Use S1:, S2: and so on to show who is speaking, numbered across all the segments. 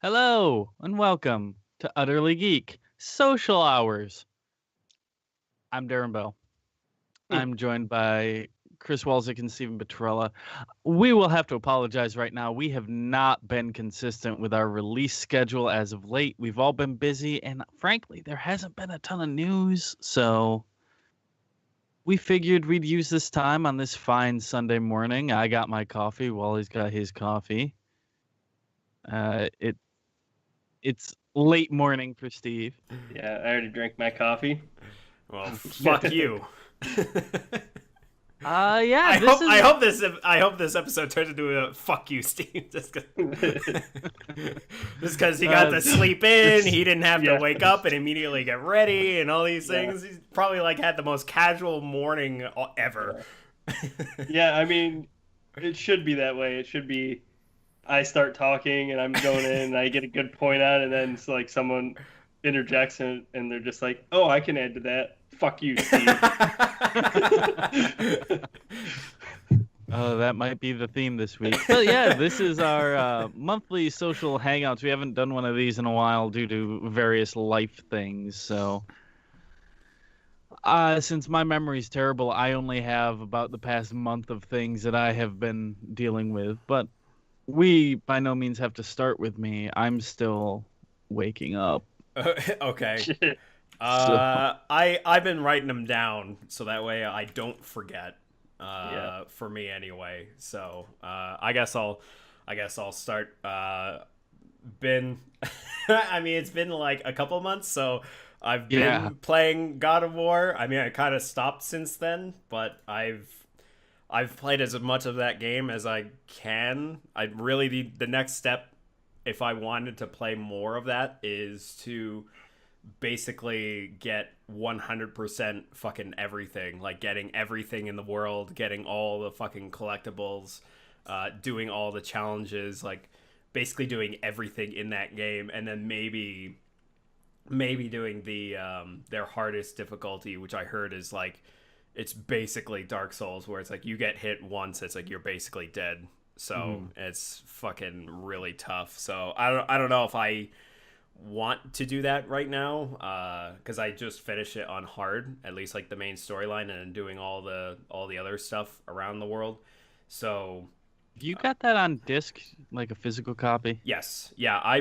S1: Hello and welcome to Utterly Geek Social Hours. I'm Darren Bell.
S2: Hmm.
S1: I'm joined by Chris Walzik and Stephen Petrella. We will have to apologize right now. We have not been consistent with our release schedule as of late. We've all been busy, and frankly, there hasn't been a ton of news. So we figured we'd use this time on this fine Sunday morning. I got my coffee. Wally's got his coffee. It's late morning for Steve.
S2: Yeah, I already drank my coffee.
S3: Well, fuck you.
S1: Yeah,
S3: I
S1: this
S3: hope
S1: is
S3: I hope this I hope this episode turns into a fuck you, Steve. Just because he got to sleep in, he didn't have to
S2: Yeah.
S3: wake up and immediately get ready and all these things. He's probably like had the most casual morning ever.
S2: Yeah, I mean, it should be that way. It should be I start talking and I'm going in and I get a good point out, and then it's like someone interjects and they're just like, oh, I can add to that. Fuck you, Steve.
S1: Oh, that might be the theme this week. But yeah, this is our monthly social hangouts. We haven't done one of these in a while due to various life things. So, since my memory's terrible, I only have about the past month of things that I have been dealing with. But we by no means have to start with me. I'm still waking up.
S3: Okay.
S2: Shit.
S3: I've been writing them down so that way I don't forget.
S2: Yeah.
S3: For me anyway. So I guess I'll start. Been, I mean, it's been like a couple months, so I've been
S1: Yeah.
S3: playing God of War. I mean, I kind of stopped since then, but I've played as much of that game as I can. I really the next step, if I wanted to play more of that, is to basically get 100% fucking everything, like getting everything in the world, getting all the fucking collectibles, doing all the challenges, like basically doing everything in that game, and then maybe doing the their hardest difficulty, which I heard is like it's basically Dark Souls, where it's like you get hit once, it's like you're basically dead. So it's fucking really tough. So I don't know if I want to do that right now, because I just finished it on hard, at least like the main storyline, and doing all the other stuff around the world. So
S1: You got that on disc, like a physical copy?
S3: yes, yeah,
S1: Hmm.
S3: I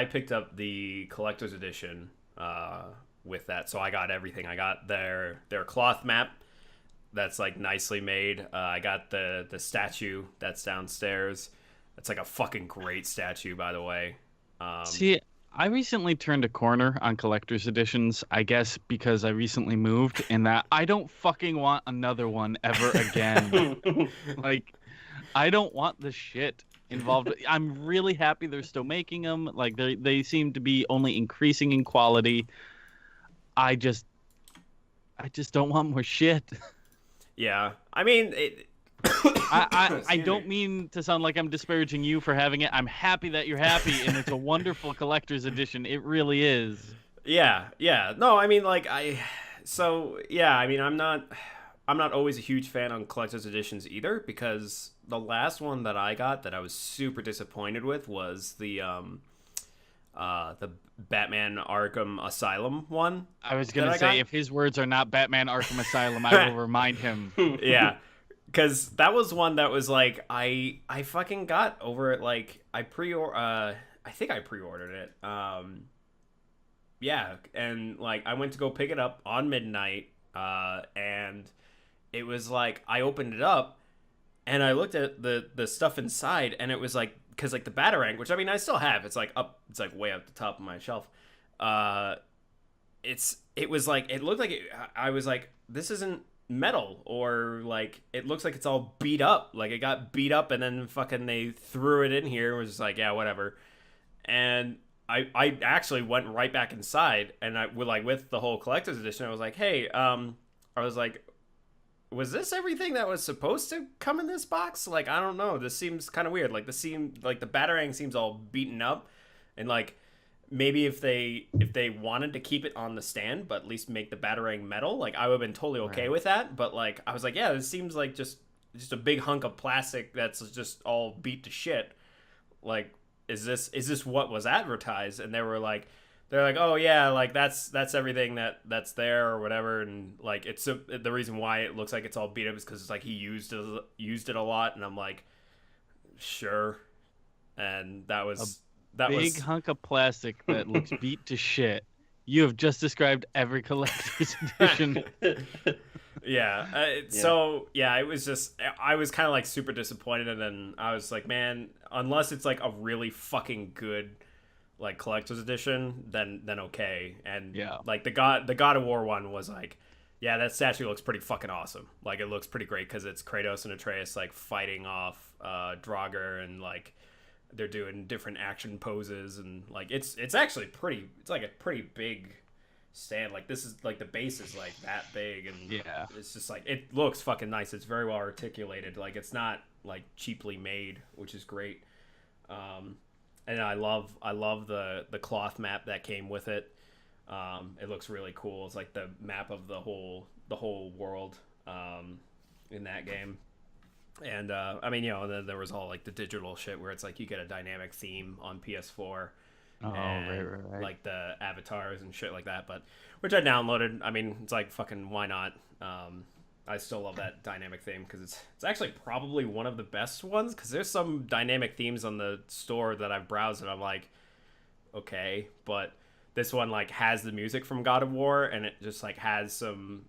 S3: picked up the collector's edition with that, so I got everything. I got their cloth map that's like nicely made. I got the statue that's downstairs. It's like a fucking great statue, by the way.
S1: See, I recently turned a corner on collector's editions, I guess because I recently moved, and that I don't fucking want another one ever again. Like, I don't want the shit involved. I'm really happy they're still making them. Like, they seem to be only increasing in quality. I just I just don't want more shit.
S3: Yeah, I mean,
S1: I
S3: Excuse me.
S1: don't mean to sound like I'm disparaging you for having it. I'm happy that you're happy, and it's a wonderful collector's edition. It really is.
S3: Yeah. No, I mean, like so yeah. I mean, I'm not always a huge fan on collector's editions either, because the last one that I got that I was super disappointed with was the Batman Arkham Asylum one
S1: I was
S3: that
S1: gonna
S3: I
S1: say,
S3: got.
S1: if his words are not Batman Arkham Asylum, I will remind him.
S3: Yeah, because that was one that was like I fucking got over it. Like I think I pre-ordered it. Yeah, and like I went to go pick it up on midnight, and it was like I opened it up and I looked at the stuff inside, and it was like, because like the Batarang, which I mean I still have, it's like way up the top of my shelf. Uh, it was like it looked like I was like, this isn't metal, or like it looks like it's all beat up, like it got beat up and then fucking they threw it in here. It was just like, yeah, whatever. And I actually went right back inside, and I with like with the whole collector's edition, I was like, hey, I was like, was this everything that was supposed to come in this box? Like, I don't know, this seems kind of weird. Like the Batarang seems all beaten up, and like maybe if they wanted to keep it on the stand but at least make the Batarang metal, like I would have been totally okay
S1: Right.
S3: with that. But like I was like, yeah, this seems like just a big hunk of plastic that's just all beat to shit. Like, is this what was advertised? And they're like, oh yeah, like that's everything that's there or whatever, and like the reason why it looks like it's all beat up is because it's like he used it a lot, and I'm like, sure, and that was
S1: Big hunk of plastic that looks beat to shit. You have just described every collector's edition.
S3: Yeah. So yeah, it was just I was kind of like super disappointed, and then I was like, man, unless it's like a really fucking good like collector's edition, then okay. And
S1: Yeah.
S3: like the God of War one was like, yeah, that statue looks pretty fucking awesome. Like it looks pretty great because it's Kratos and Atreus like fighting off Draugr, and like they're doing different action poses, and like it's actually pretty. It's like a pretty big stand. Like this is like the base is like that big, and
S1: Yeah.
S3: it's just like it looks fucking nice. It's very well articulated. Like it's not like cheaply made, which is great. And I love the cloth map that came with it. It looks really cool. It's like the map of the whole world in that game. And I mean, you know, then there was all like the digital shit where it's like you get a dynamic theme on PS4.
S1: Oh,
S3: and
S1: right.
S3: like the avatars and shit like that, but which I downloaded. I mean, it's like fucking why not? I still love that dynamic theme because it's actually probably one of the best ones, because there's some dynamic themes on the store that I've browsed and I'm like, okay, but this one like has the music from God of War, and it just like has some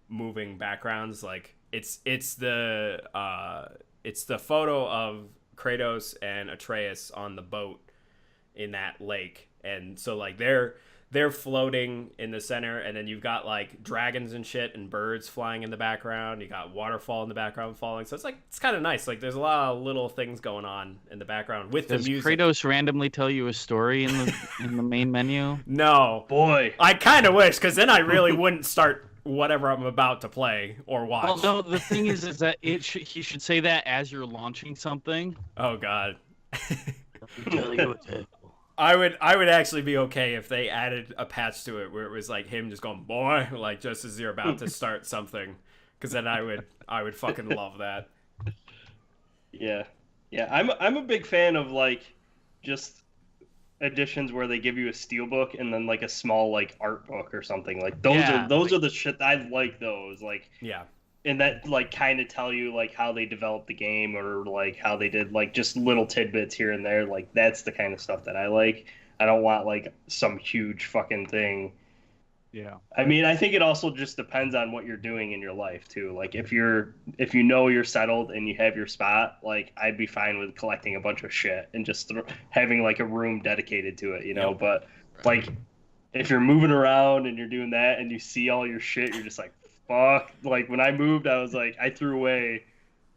S3: moving backgrounds. Like it's the photo of Kratos and Atreus on the boat in that lake, and so like they're floating in the center, and then you've got like dragons and shit and birds flying in the background. You got waterfall in the background falling, so it's kind of nice. Like there's a lot of little things going on in the background with
S1: Does
S3: the music.
S1: Kratos randomly tell you a story in the main menu?
S3: No,
S2: Boy,
S3: I kind of wish, because then I really wouldn't start whatever I'm about to play or watch.
S1: Well, no. The thing is that he should say that as you're launching something.
S3: Oh god.
S1: Tell you what to-
S3: I would actually be okay if they added a patch to it where it was like him just going boy, like just as you're about to start something, because then I would fucking love that.
S2: yeah, I'm a big fan of like just editions where they give you a steelbook and then like a small like art book or something. Like those are the shit I like those, like,
S3: Yeah.
S2: and that like kind of tell you like how they developed the game, or like how they did like just little tidbits here and there. Like that's the kind of stuff that I like. I don't want like some huge fucking thing.
S1: Yeah.
S2: I mean, I think it also just depends on what you're doing in your life too. Like if you know you're settled and you have your spot, like I'd be fine with collecting a bunch of shit and just having like a room dedicated to it, you know.
S3: Yep.
S2: But like if you're moving around and you're doing that and you see all your shit, you're just like, fuck. Like when I moved, I was like, I threw away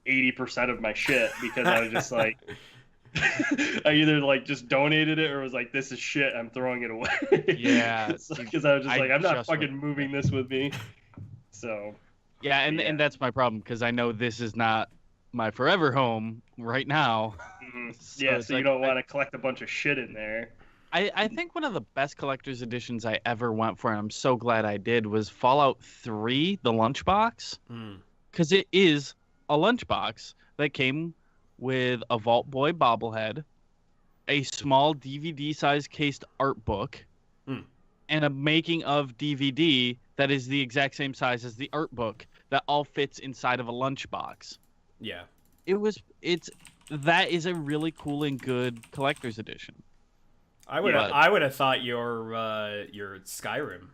S2: 80% of my shit because I was just like, I either like just donated it or was like, this is shit, I'm throwing it away.
S1: Yeah.
S2: Because I was just like, I'm not
S1: just
S2: fucking
S1: went-
S2: moving this with me. So
S1: Yeah, and
S2: Yeah.
S1: that's my problem, because I know this is not my forever home right now. So
S2: yeah,
S1: it's
S2: so you
S1: like,
S2: don't want to collect a bunch of shit in there.
S1: I think one of the best collector's editions I ever went for, and I'm so glad I did, was Fallout 3, the lunchbox.
S3: Mm.
S1: Because it is a lunchbox that came with a Vault Boy bobblehead, a small DVD-sized cased art book,
S3: Hmm.
S1: and a making of DVD that is the exact same size as the art book that all fits inside of a lunchbox.
S3: Yeah.
S1: That is a really cool and good collector's edition.
S3: I would
S1: Yeah.
S3: I would have thought your Skyrim.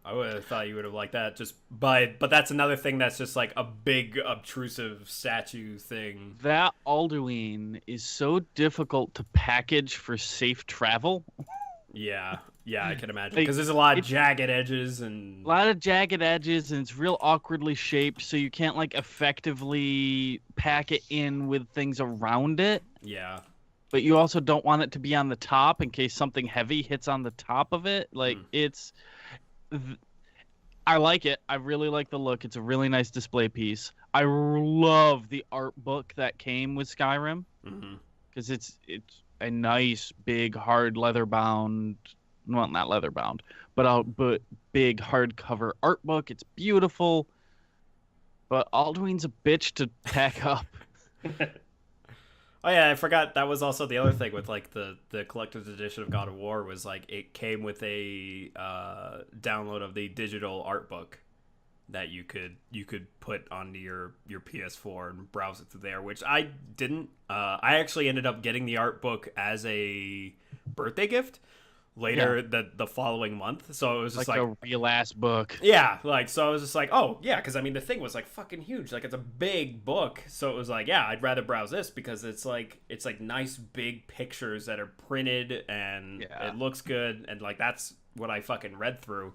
S3: I would have thought you would have liked that, but that's another thing that's just like a big obtrusive statue thing.
S1: That Alduin is so difficult to package for safe travel.
S3: Yeah, I can imagine,
S1: Like,
S3: because there's a lot of
S1: it's-
S3: jagged edges and
S1: A lot of jagged edges, and it's real awkwardly shaped, so you can't like effectively pack it in with things around it.
S3: yeah.
S1: But you also don't want it to be on the top in case something heavy hits on the top of it. Like I like it. I really like the look. It's a really nice display piece. I love the art book that came with Skyrim,
S3: Mm-hmm.
S1: because it's a nice big hard leather bound, well, not leather bound, but big hardcover art book. It's beautiful, but Alduin's a bitch to pack up.
S3: Oh yeah, I forgot that was also the other thing with like the collector's edition of God of War was like it came with a download of the digital art book that you could put onto your PS4 and browse it through there, which I didn't. I actually ended up getting the art book as a birthday gift later the following month. So it was just
S1: Like
S3: like
S1: a real ass book.
S3: yeah, like so I was just like, oh yeah, because I mean the thing was like fucking huge, like it's a big book. So it was like, yeah, I'd rather browse this because it's like nice big pictures that are printed and
S1: Yeah.
S3: it looks good and like that's what I fucking read through.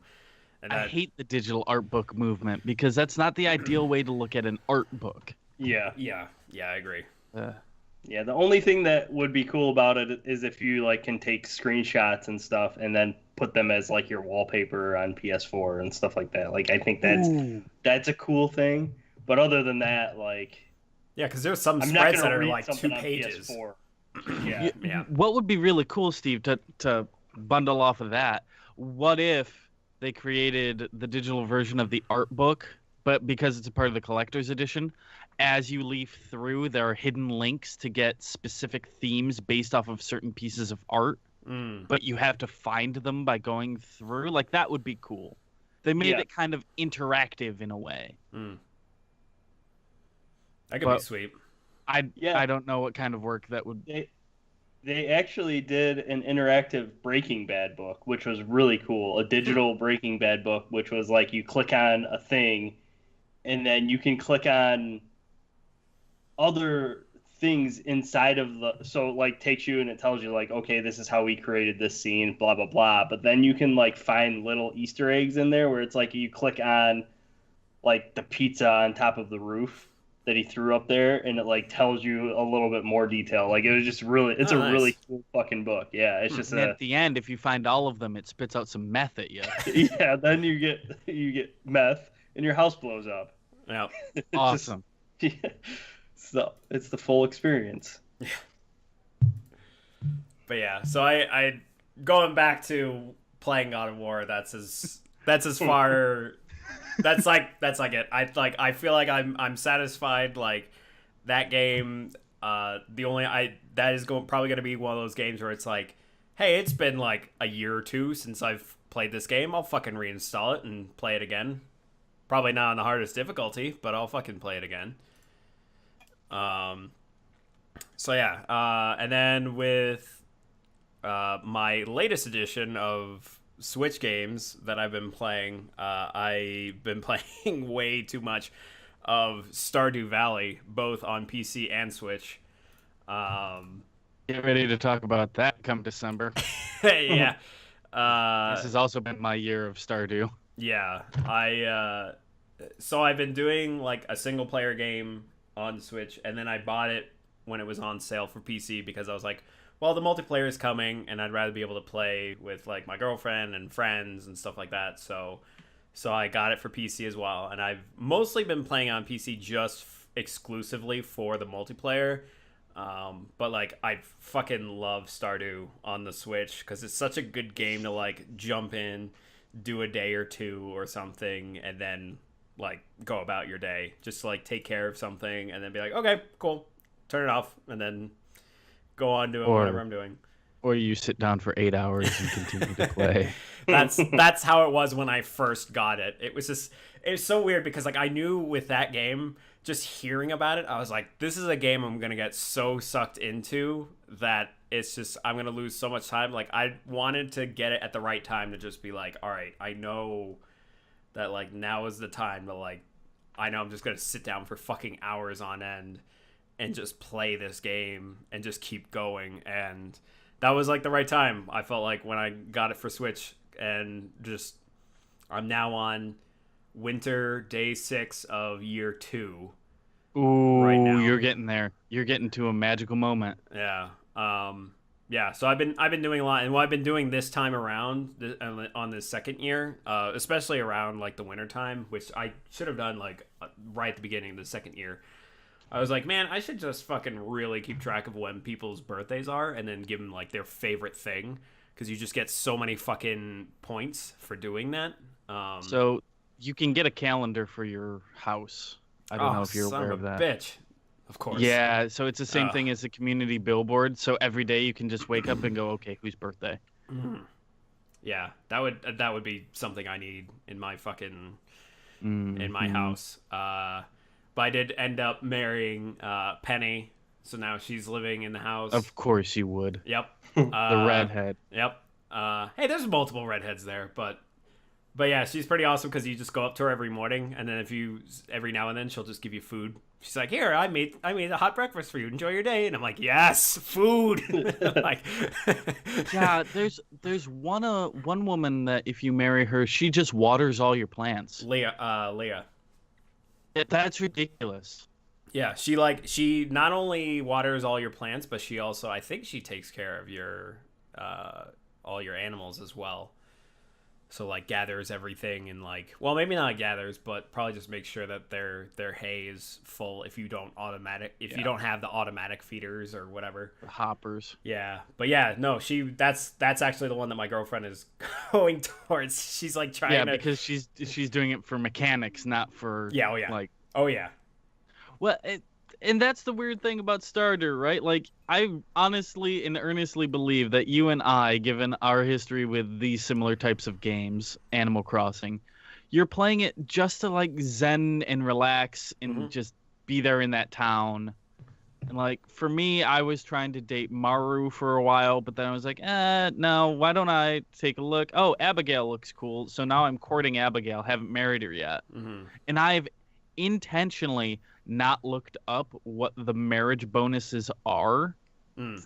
S3: And
S1: I
S3: that,
S1: hate the digital art book movement because that's not the ideal way to look at an art book.
S2: Yeah.
S3: yeah, I agree.
S2: Yeah, the only thing that would be cool about it is if you like can take screenshots and stuff and then put them as like your wallpaper on PS4 and stuff like that. Like I think that's a cool thing. But other than that, like
S3: Yeah, because there's some
S2: I'm not
S3: spreads
S2: gonna
S3: that are
S2: read
S3: like 2
S2: something on
S3: pages.
S2: PS4. Yeah.
S3: Yeah.
S1: What would be really cool, Steve, to bundle off of that? What if they created the digital version of the art book, but because it's a part of the collector's edition, as you leaf through, there are hidden links to get specific themes based off of certain pieces of art, but you have to find them by going through. Like, that would be cool. They made it kind of interactive in a way.
S3: That could be sweet.
S1: I don't know what kind of work that would.
S2: They actually did an interactive Breaking Bad book, which was really cool. A digital Breaking Bad book, which was like you click on a thing, and then you can click on other things inside of the. So like takes you and it tells you like, okay, this is how we created this scene, blah blah blah. But then you can like find little Easter eggs in there where it's like you click on like the pizza on top of the roof that he threw up there, and it like tells you a little bit more detail. Like it was just really, it's a
S3: nice.
S2: really cool fucking book. Yeah, it's just
S1: And at the end, if you find all of them, it spits out some meth at you.
S2: yeah. Then you get meth, and your house blows up.
S3: Yeah.
S1: Awesome.
S2: Yeah. So it's the full experience.
S3: But yeah, so I going back to playing God of War. That's as far. That's like it. I feel like I'm satisfied. Like that game. That is probably going to be one of those games where it's like, hey, it's been like a year or two since I've played this game. I'll fucking reinstall it and play it again. Probably not on the hardest difficulty, but I'll fucking play it again. So yeah, and then with my latest edition of Switch games that I've been playing, I've been playing way too much of Stardew Valley, both on PC and Switch.
S1: Get ready to talk about that come December.
S3: Yeah.
S1: This has also been my year of Stardew.
S3: Yeah, so I've been doing like a single player game on Switch, and then I bought it when it was on sale for PC because I was like, well, the multiplayer is coming, and I'd rather be able to play with like my girlfriend and friends and stuff like that. So I got it for PC as well, and I've mostly been playing on PC just exclusively for the multiplayer. But like I fucking love Stardew on the Switch because it's such a good game to like jump in, do a day or two or something, and then like go about your day. Just to, like take care of something and then be like, okay, cool, turn it off, and then go on doing whatever I'm doing.
S1: Or you sit down for 8 hours and continue to play.
S3: That's how it was when I first got it. It was so weird because like I knew with that game, just hearing about it, I was like, this is a game I'm gonna get so sucked into that it's just I'm gonna lose so much time. Like I wanted to get it at the right time to just be like, all right, I know that like now is the time to like, I know I'm just gonna sit down for fucking hours on end and just play this game and just keep going. And that was like the right time. I felt like when I got it for Switch, and just I'm now on winter day 6 of year 2.
S1: Ooh,
S3: right now.
S1: You're getting there. You're getting to a magical moment.
S3: Yeah. Yeah, so I've been doing a lot, and what I've been doing this time around on this second year, especially around like the winter time, which I should have done like right at the beginning of the second year. I was like, man, I should just fucking really keep track of when people's birthdays are and then give them like their favorite thing, because you just get so many fucking points for doing that.
S1: So you can get a calendar for your house. I don't know if you're aware of that.
S3: Bitch. of course.
S1: Yeah, so it's the same
S3: Ugh.
S1: thing as the community billboard. So every day you can just wake up and go, okay, whose birthday?
S3: Yeah, that would be something I need in my fucking in my
S1: Mhm.
S3: house. But I did end up marrying Penny, so now she's living in the house.
S1: Of course you would.
S3: Yep.
S1: The redhead.
S3: Yep. Hey, there's multiple redheads there, but yeah, she's pretty awesome because you just go up to her every morning, and then every now and then she'll just give you food. She's like, "Here, I made a hot breakfast for you. Enjoy your day." And I'm like, "Yes, food." Like,
S1: Yeah, there's one woman that if you marry her, she just waters all your plants.
S3: Leah.
S1: That's ridiculous.
S3: Yeah, she not only waters all your plants, but she also, I think, she takes care of your all your animals as well. So like gathers everything and like, well, maybe not gathers, but probably just make sure that their hay is full if you don't you don't have the automatic feeders or whatever.
S1: The hoppers.
S3: Yeah, but yeah, no, that's actually the one that my girlfriend is going towards. She's like trying to.
S1: Yeah, because she's doing it for mechanics, not for
S3: Yeah, oh yeah.
S1: like.
S3: Oh yeah.
S1: Well, and that's the weird thing about Starter, right? Like, I honestly and earnestly believe that you and I, given our history with these similar types of games, Animal Crossing, you're playing it just to like zen and relax and just be there in that town. And like for me, I was trying to date Maru for a while, but then I was like, no, why don't I take a look? Oh, Abigail looks cool. So now I'm courting Abigail, haven't married her yet. And I've intentionally not looked up what the marriage bonuses are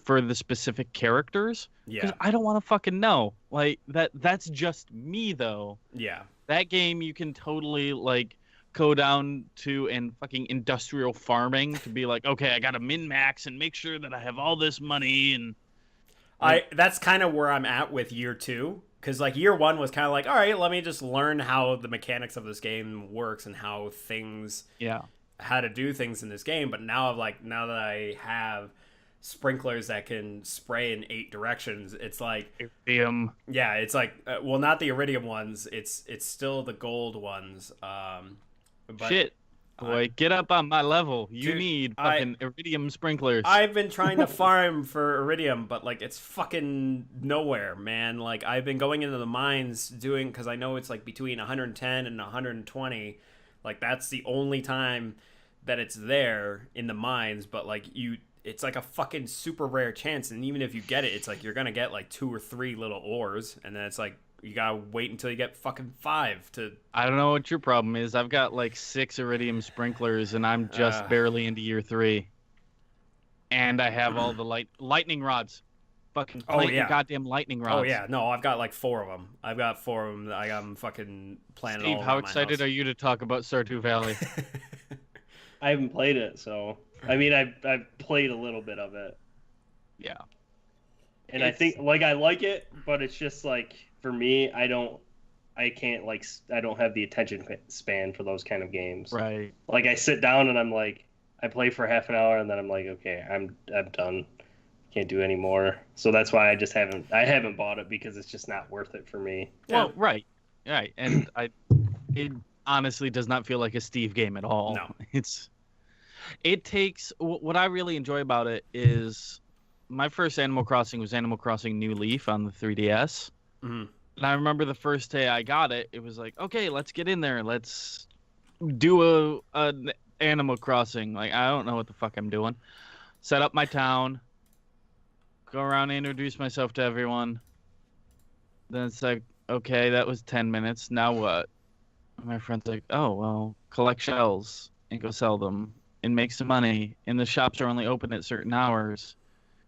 S1: for the specific characters.
S3: Yeah.
S1: I don't want to fucking know. Like that's just me though.
S3: Yeah.
S1: That game you can totally like go down to and fucking industrial farming to be like, okay, I got to min max and make sure that I have all this money and
S3: that's kind of where I'm at with year 2. Because like year 1 was kind of like, all right, let me just learn how the mechanics of this game works and how to do things in this game. But now now that I have sprinklers that can spray in 8 directions, it's like
S1: Iridium.
S3: Yeah, it's like well, not the iridium ones. It's still the gold ones. But
S1: Shit. Boy, get up on my level. You
S3: Dude,
S1: need fucking iridium sprinklers.
S3: I've been trying to farm for iridium, but like it's fucking nowhere, man. Like I've been going into the mines because I know it's like between 110 and 120. Like that's the only time that it's there in the mines, but like it's like a fucking super rare chance, and even if you get it, it's like you're gonna get like 2 or 3 little ores, and then it's like you gotta wait until you get fucking 5 to.
S1: I don't know what your problem is. I've got like 6 iridium sprinklers, and I'm just barely into year 3. And I have all the lightning rods. Fucking plant your goddamn lightning rods.
S3: Oh yeah, no, I've got like 4 of them. I got them fucking planted
S1: Steve,
S3: all
S1: how
S3: around my
S1: excited
S3: house.
S1: are you to talk about Stardew Valley?
S2: I haven't played it, so I mean, I've played a little bit of it,
S1: Yeah.
S2: and I think like I like it, but it's just like for me, I don't have the attention span for those kind of games.
S1: Right.
S2: Like I sit down and I'm like, I play for half an hour and then I'm like, okay, I'm done, can't do any more. So that's why I haven't bought it because it's just not worth it for me.
S1: Well, right, and it honestly does not feel like a Steve game at all.
S3: No.
S1: It takes what I really enjoy about it is my first Animal Crossing was Animal Crossing New Leaf on the 3DS. And I remember the first day I got it, it was like, okay, let's get in there. Let's do an Animal Crossing. Like, I don't know what the fuck I'm doing. Set up my town, go around and introduce myself to everyone. Then it's like, okay, that was 10 minutes. Now what? My friend's like, oh, well, collect shells and go sell them and make some money. And the shops are only open at certain hours.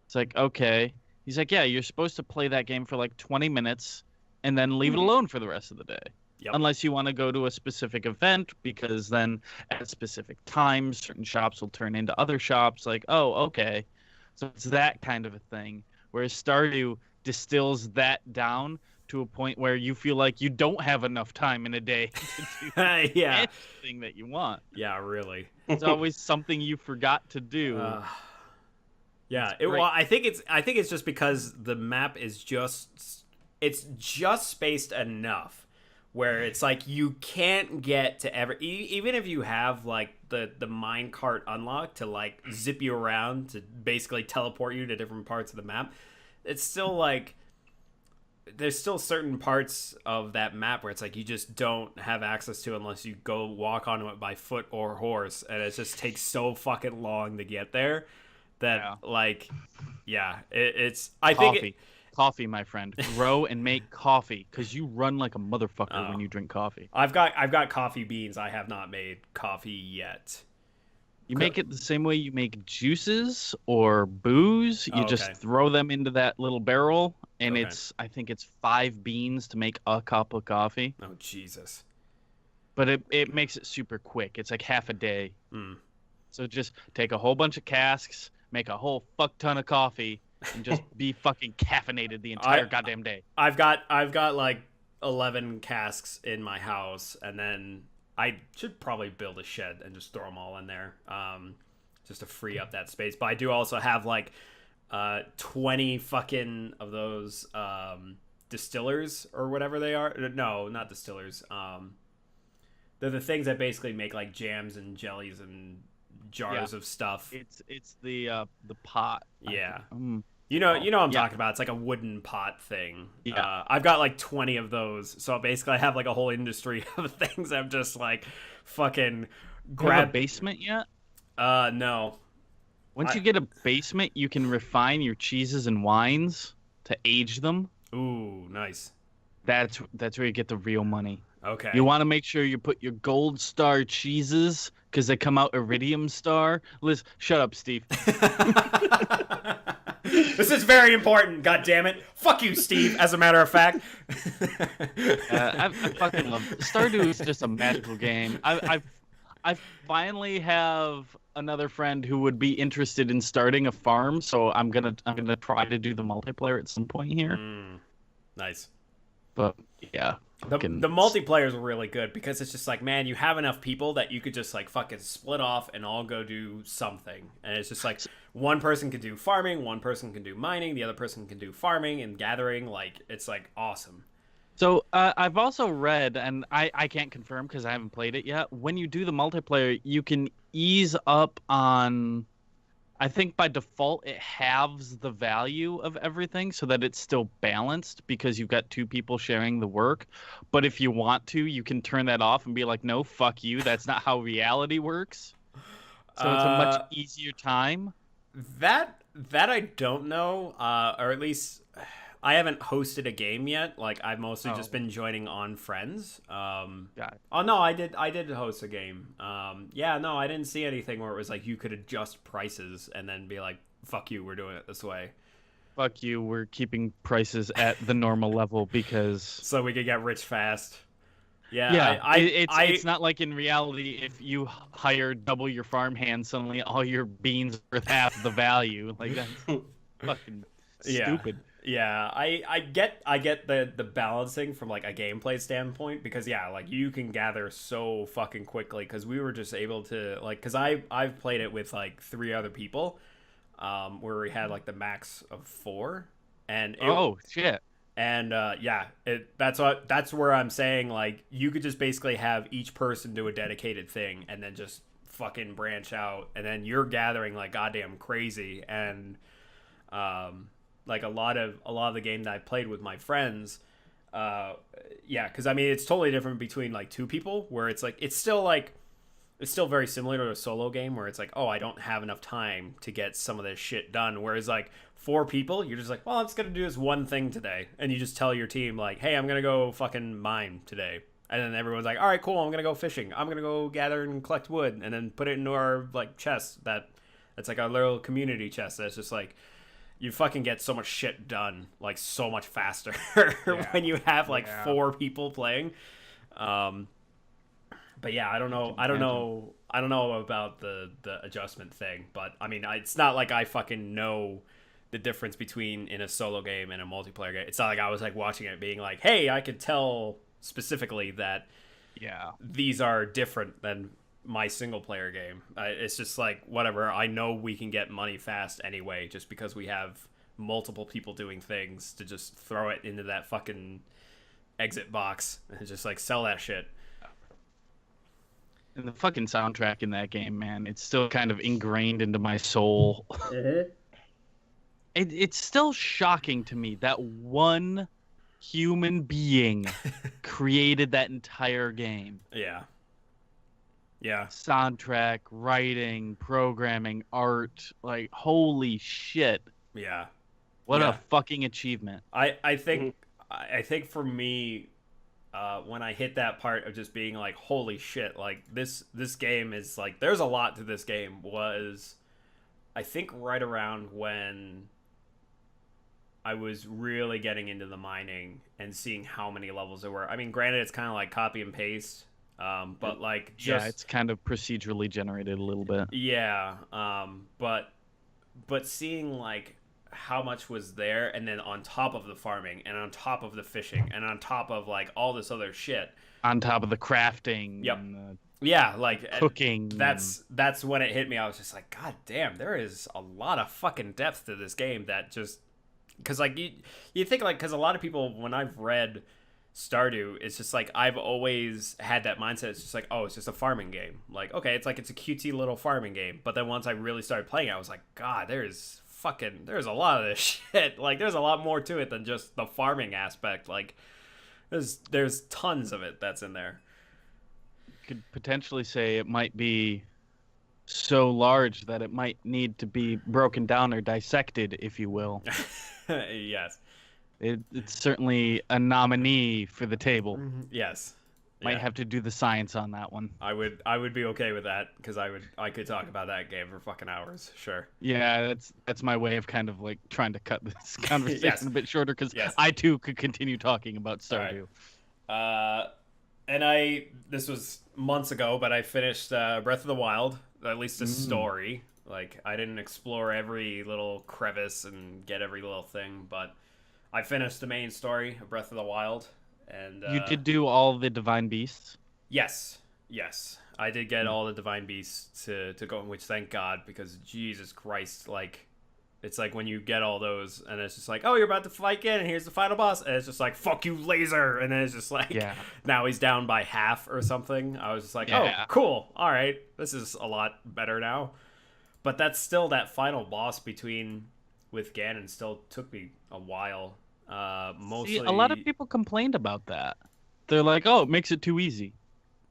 S1: It's like, okay. He's like, yeah, you're supposed to play that game for like 20 minutes and then leave it alone for the rest of the day.
S3: Yep.
S1: Unless you want to go to a specific event, because then at specific times, certain shops will turn into other shops. Like, oh, okay. So it's that kind of a thing. Whereas Stardew distills that down to a point where you feel like you don't have enough time in a day to do
S3: Yeah.
S1: anything that you want.
S3: Yeah, really.
S1: It's always something you forgot to do.
S3: Yeah.
S1: great.
S3: Well, I think it's just because the map is just spaced enough where it's like you can't get to even if you have like the mine cart unlocked to like zip you around to basically teleport you to different parts of the map. It's still like there's still certain parts of that map where it's like you just don't have access to unless you go walk onto it by foot or horse, and it just takes so fucking long to get there that it's I
S1: Coffee.
S3: think
S1: Coffee, my friend. Grow and make coffee, because you run like a motherfucker when you drink coffee.
S3: I've got coffee beans. I have not made coffee yet.
S1: You make it the same way you make juices or booze. You just throw them into that little barrel, and I think it's 5 beans to make a cup of coffee.
S3: Oh, Jesus.
S1: But it makes it super quick. It's like half a day.
S3: Mm.
S1: So just take a whole bunch of casks, make a whole fuck ton of coffee, and just be fucking caffeinated the entire goddamn day.
S3: I've got like 11 casks in my house, and then I should probably build a shed and just throw them all in there, just to free up that space. But I do also have like 20 fucking of those distillers or whatever they are. No, not distillers. They're the things that basically make like jams and jellies and jars of stuff.
S1: It's the pot.
S3: Yeah. You know what I'm talking about. It's like a wooden pot thing. Yeah. I've got like 20 of those. So basically I have like a whole industry of things I'm just like fucking
S1: grab. You have a basement yet?
S3: No.
S1: Once you get a basement, you can refine your cheeses and wines to age them.
S3: Ooh, nice.
S1: That's where you get the real money.
S3: Okay.
S1: You want to make sure you put your gold star cheeses because they come out iridium star. Liz, shut up, Steve.
S3: This is very important. God damn it! Fuck you, Steve. As a matter of fact,
S1: I fucking love Stardew. Is just a magical game. I finally have another friend who would be interested in starting a farm, so I'm gonna try to do the multiplayer at some point here.
S3: Nice.
S1: But yeah.
S3: The multiplayer is really good because it's just like, man, you have enough people that you could just like fucking split off and all go do something. And it's just like one person can do farming, one person can do mining, the other person can do farming and gathering. Like, it's like awesome.
S1: So I've also read, and I can't confirm because I haven't played it yet, when you do the multiplayer, you can ease up on... I think by default it halves the value of everything so that it's still balanced because you've got 2 people sharing the work. But if you want to, you can turn that off and be like, no, fuck you. That's not how reality works. So it's a much easier time.
S3: That I don't know, or at least I haven't hosted a game yet. Like, I've mostly just been joining on friends.
S1: Got it.
S3: Oh no, I did host a game. Yeah, no, I didn't see anything where it was like you could adjust prices and then be like, "Fuck you, we're doing it this way."
S1: Fuck you, we're keeping prices at the normal level because
S3: so we could get rich fast. Yeah,
S1: it's not like in reality if you hire double your farmhand, suddenly all your beans are worth half the value. Like that's fucking stupid.
S3: Yeah, I get the balancing from like a gameplay standpoint because like you can gather so fucking quickly because we were just able to like because I've played it with like 3 other people, where we had like the max of 4, and
S1: shit.
S3: And that's where I'm saying like you could just basically have each person do a dedicated thing and then just fucking branch out, and then you're gathering like goddamn crazy. And like a lot of the game that I played with my friends, because I mean it's totally different between like 2 people where it's like it's still very similar to a solo game where it's like, oh, I don't have enough time to get some of this shit done, whereas like 4 people, you're just like, well, I'm just gonna do this one thing today, and you just tell your team like, hey, I'm gonna go fucking mine today, and then everyone's like, all right, cool, I'm gonna go fishing, I'm gonna go gather and collect wood, and then put it into our like chest that's like our little community chest that's just like you fucking get so much shit done like so much faster when you have like 4 people playing. But yeah, I don't know about the adjustment thing, but I mean, it's not like I fucking know the difference between in a solo game and a multiplayer game. It's not like I was like watching it being like, hey, I could tell specifically that these are different than my single player game. It's just like whatever, I know we can get money fast anyway just because we have multiple people doing things to just throw it into that fucking exit box and just like sell that shit.
S1: And the fucking soundtrack in that game, man, it's still kind of ingrained into my soul. It's still shocking to me that one human being created that entire game.
S3: Yeah. Yeah.
S1: Soundtrack, writing, programming, art, like holy shit.
S3: Yeah.
S1: What
S3: Yeah.
S1: a fucking achievement.
S3: I think for me, when I hit that part of just being like, holy shit, like this game is like, there's a lot to this game, was I think right around when I was really getting into the mining and seeing how many levels there were. I mean, granted, it's kind of like copy and paste, but like just
S1: Yeah, it's kind of procedurally generated a little bit.
S3: yeah, but seeing like how much was there, and then on top of the farming, and on top of the fishing, and on top of like all this other shit,
S1: On top of the crafting,
S3: Yep.
S1: and the
S3: yeah, like
S1: cooking.
S3: that's when it hit me. I was just like, God damn, there is a lot of fucking depth to this game. That just because like you think like, because a lot of people, when I've read Stardew, it's just like I've always had that mindset. It's just like, oh, it's just a farming game. Like, okay, it's like it's a cutesy little farming game. But then once I really started playing it, I was like, God, there's a lot of this shit. Like, there's a lot more to it than just the farming aspect. Like, there's tons of it that's in there.
S1: Could potentially say it might be so large that it might need to be broken down or dissected, if you will.
S3: Yes.
S1: It's certainly a nominee for the table.
S3: Yes.
S1: Might
S3: Yeah.
S1: have to do the science on that one.
S3: I would be okay with that, because I could talk about that game for fucking hours. Sure.
S1: Yeah, that's my way of kind of like trying to cut this conversation
S3: Yes.
S1: a bit shorter, because
S3: Yes.
S1: I too could continue talking about
S3: All right.
S1: Stardew.
S3: And this was months ago, but I finished Breath of the Wild, at least the story. Like, I didn't explore every little crevice and get every little thing, but I finished the main story of Breath of the Wild. And
S1: You did do all the divine beasts?
S3: yes, I did get all the divine beasts to go, which thank God, because Jesus Christ, like, it's like when you get all those and it's just like, oh, you're about to fight again and here's the final boss, and it's just like, fuck you, laser, and then it's just like,
S1: Yeah.
S3: now he's down by half or something. I was just like,
S1: Yeah.
S3: oh, cool, all right, this is a lot better now. But that's still, that final boss with Ganon still took me a while. Mostly,
S1: See, a lot of people complained about that. They're like, "Oh, it makes it too easy."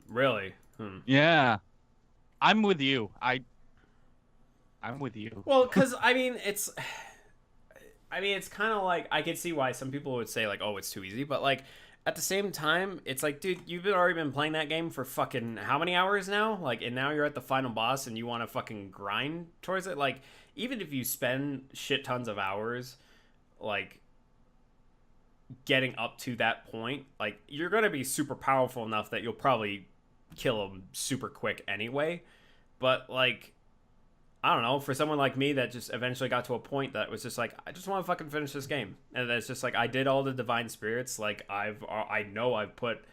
S3: really.
S1: Yeah, I'm with you. I'm with you.
S3: Well, because I mean, it's kind of like, I could see why some people would say like, oh, it's too easy, but like at the same time, it's like, dude, you've already been playing that game for fucking how many hours now? Like, and now you're at the final boss and you want to fucking grind towards it. Like, even if you spend shit tons of hours, like, getting up to that point, like, you're gonna be super powerful enough that you'll probably kill him super quick anyway. But like, I don't know, for someone like me that just eventually got to a point that was just like, I just want to fucking finish this game, and it's just like, I did all the divine spirits, like, I know I've put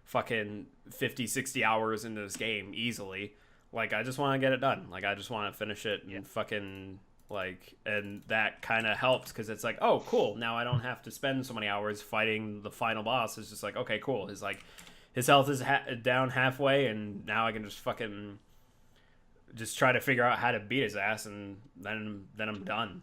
S3: fucking 50-60 hours into this game easily. Like, I just want to get it done. Like, I just want to finish it and fucking, like, and that kind of helps, because it's like, oh, cool, now I don't have to spend so many hours fighting the final boss. It's just like, okay, cool, his health is down halfway, and now I can just fucking just try to figure out how to beat his ass, and then I'm done.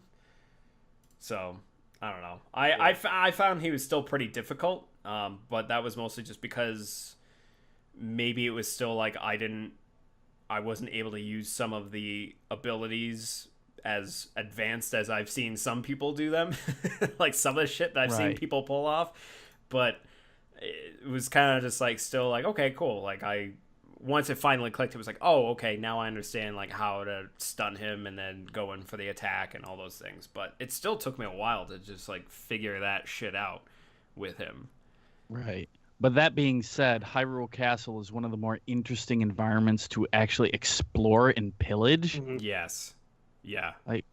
S3: So I don't know. I found he was still pretty difficult, but that was mostly just because maybe it was still like I wasn't able to use some of the abilities as advanced as I've seen some people do them, like some of the shit that I've seen people pull off. But it was kind of just like, still like, okay, cool. Like, once it finally clicked, it was like, oh, okay, now I understand like how to stun him and then go in for the attack and all those things. But it still took me a while to just like figure that shit out with him.
S1: Right. But that being said, Hyrule Castle is one of the more interesting environments to actually explore and pillage.
S2: Mhm.
S3: Yes. Yeah.
S1: Like,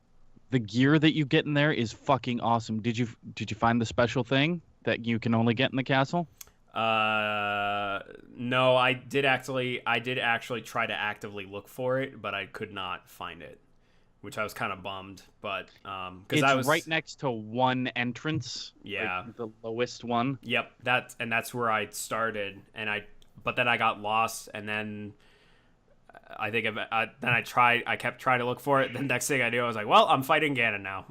S1: the gear that you get in there is fucking awesome. Did you find the special thing that you can only get in the castle?
S3: No, I did actually try to actively look for it, but I could not find it. which I was kind of bummed, but because
S1: It's
S3: I was
S1: right next to one entrance.
S3: Yeah.
S1: Like the lowest one.
S3: Yep, that's where I started, but then I got lost, and then I think then I kept trying to look for it. The next thing I knew, I was like, well, I'm fighting Ganon now.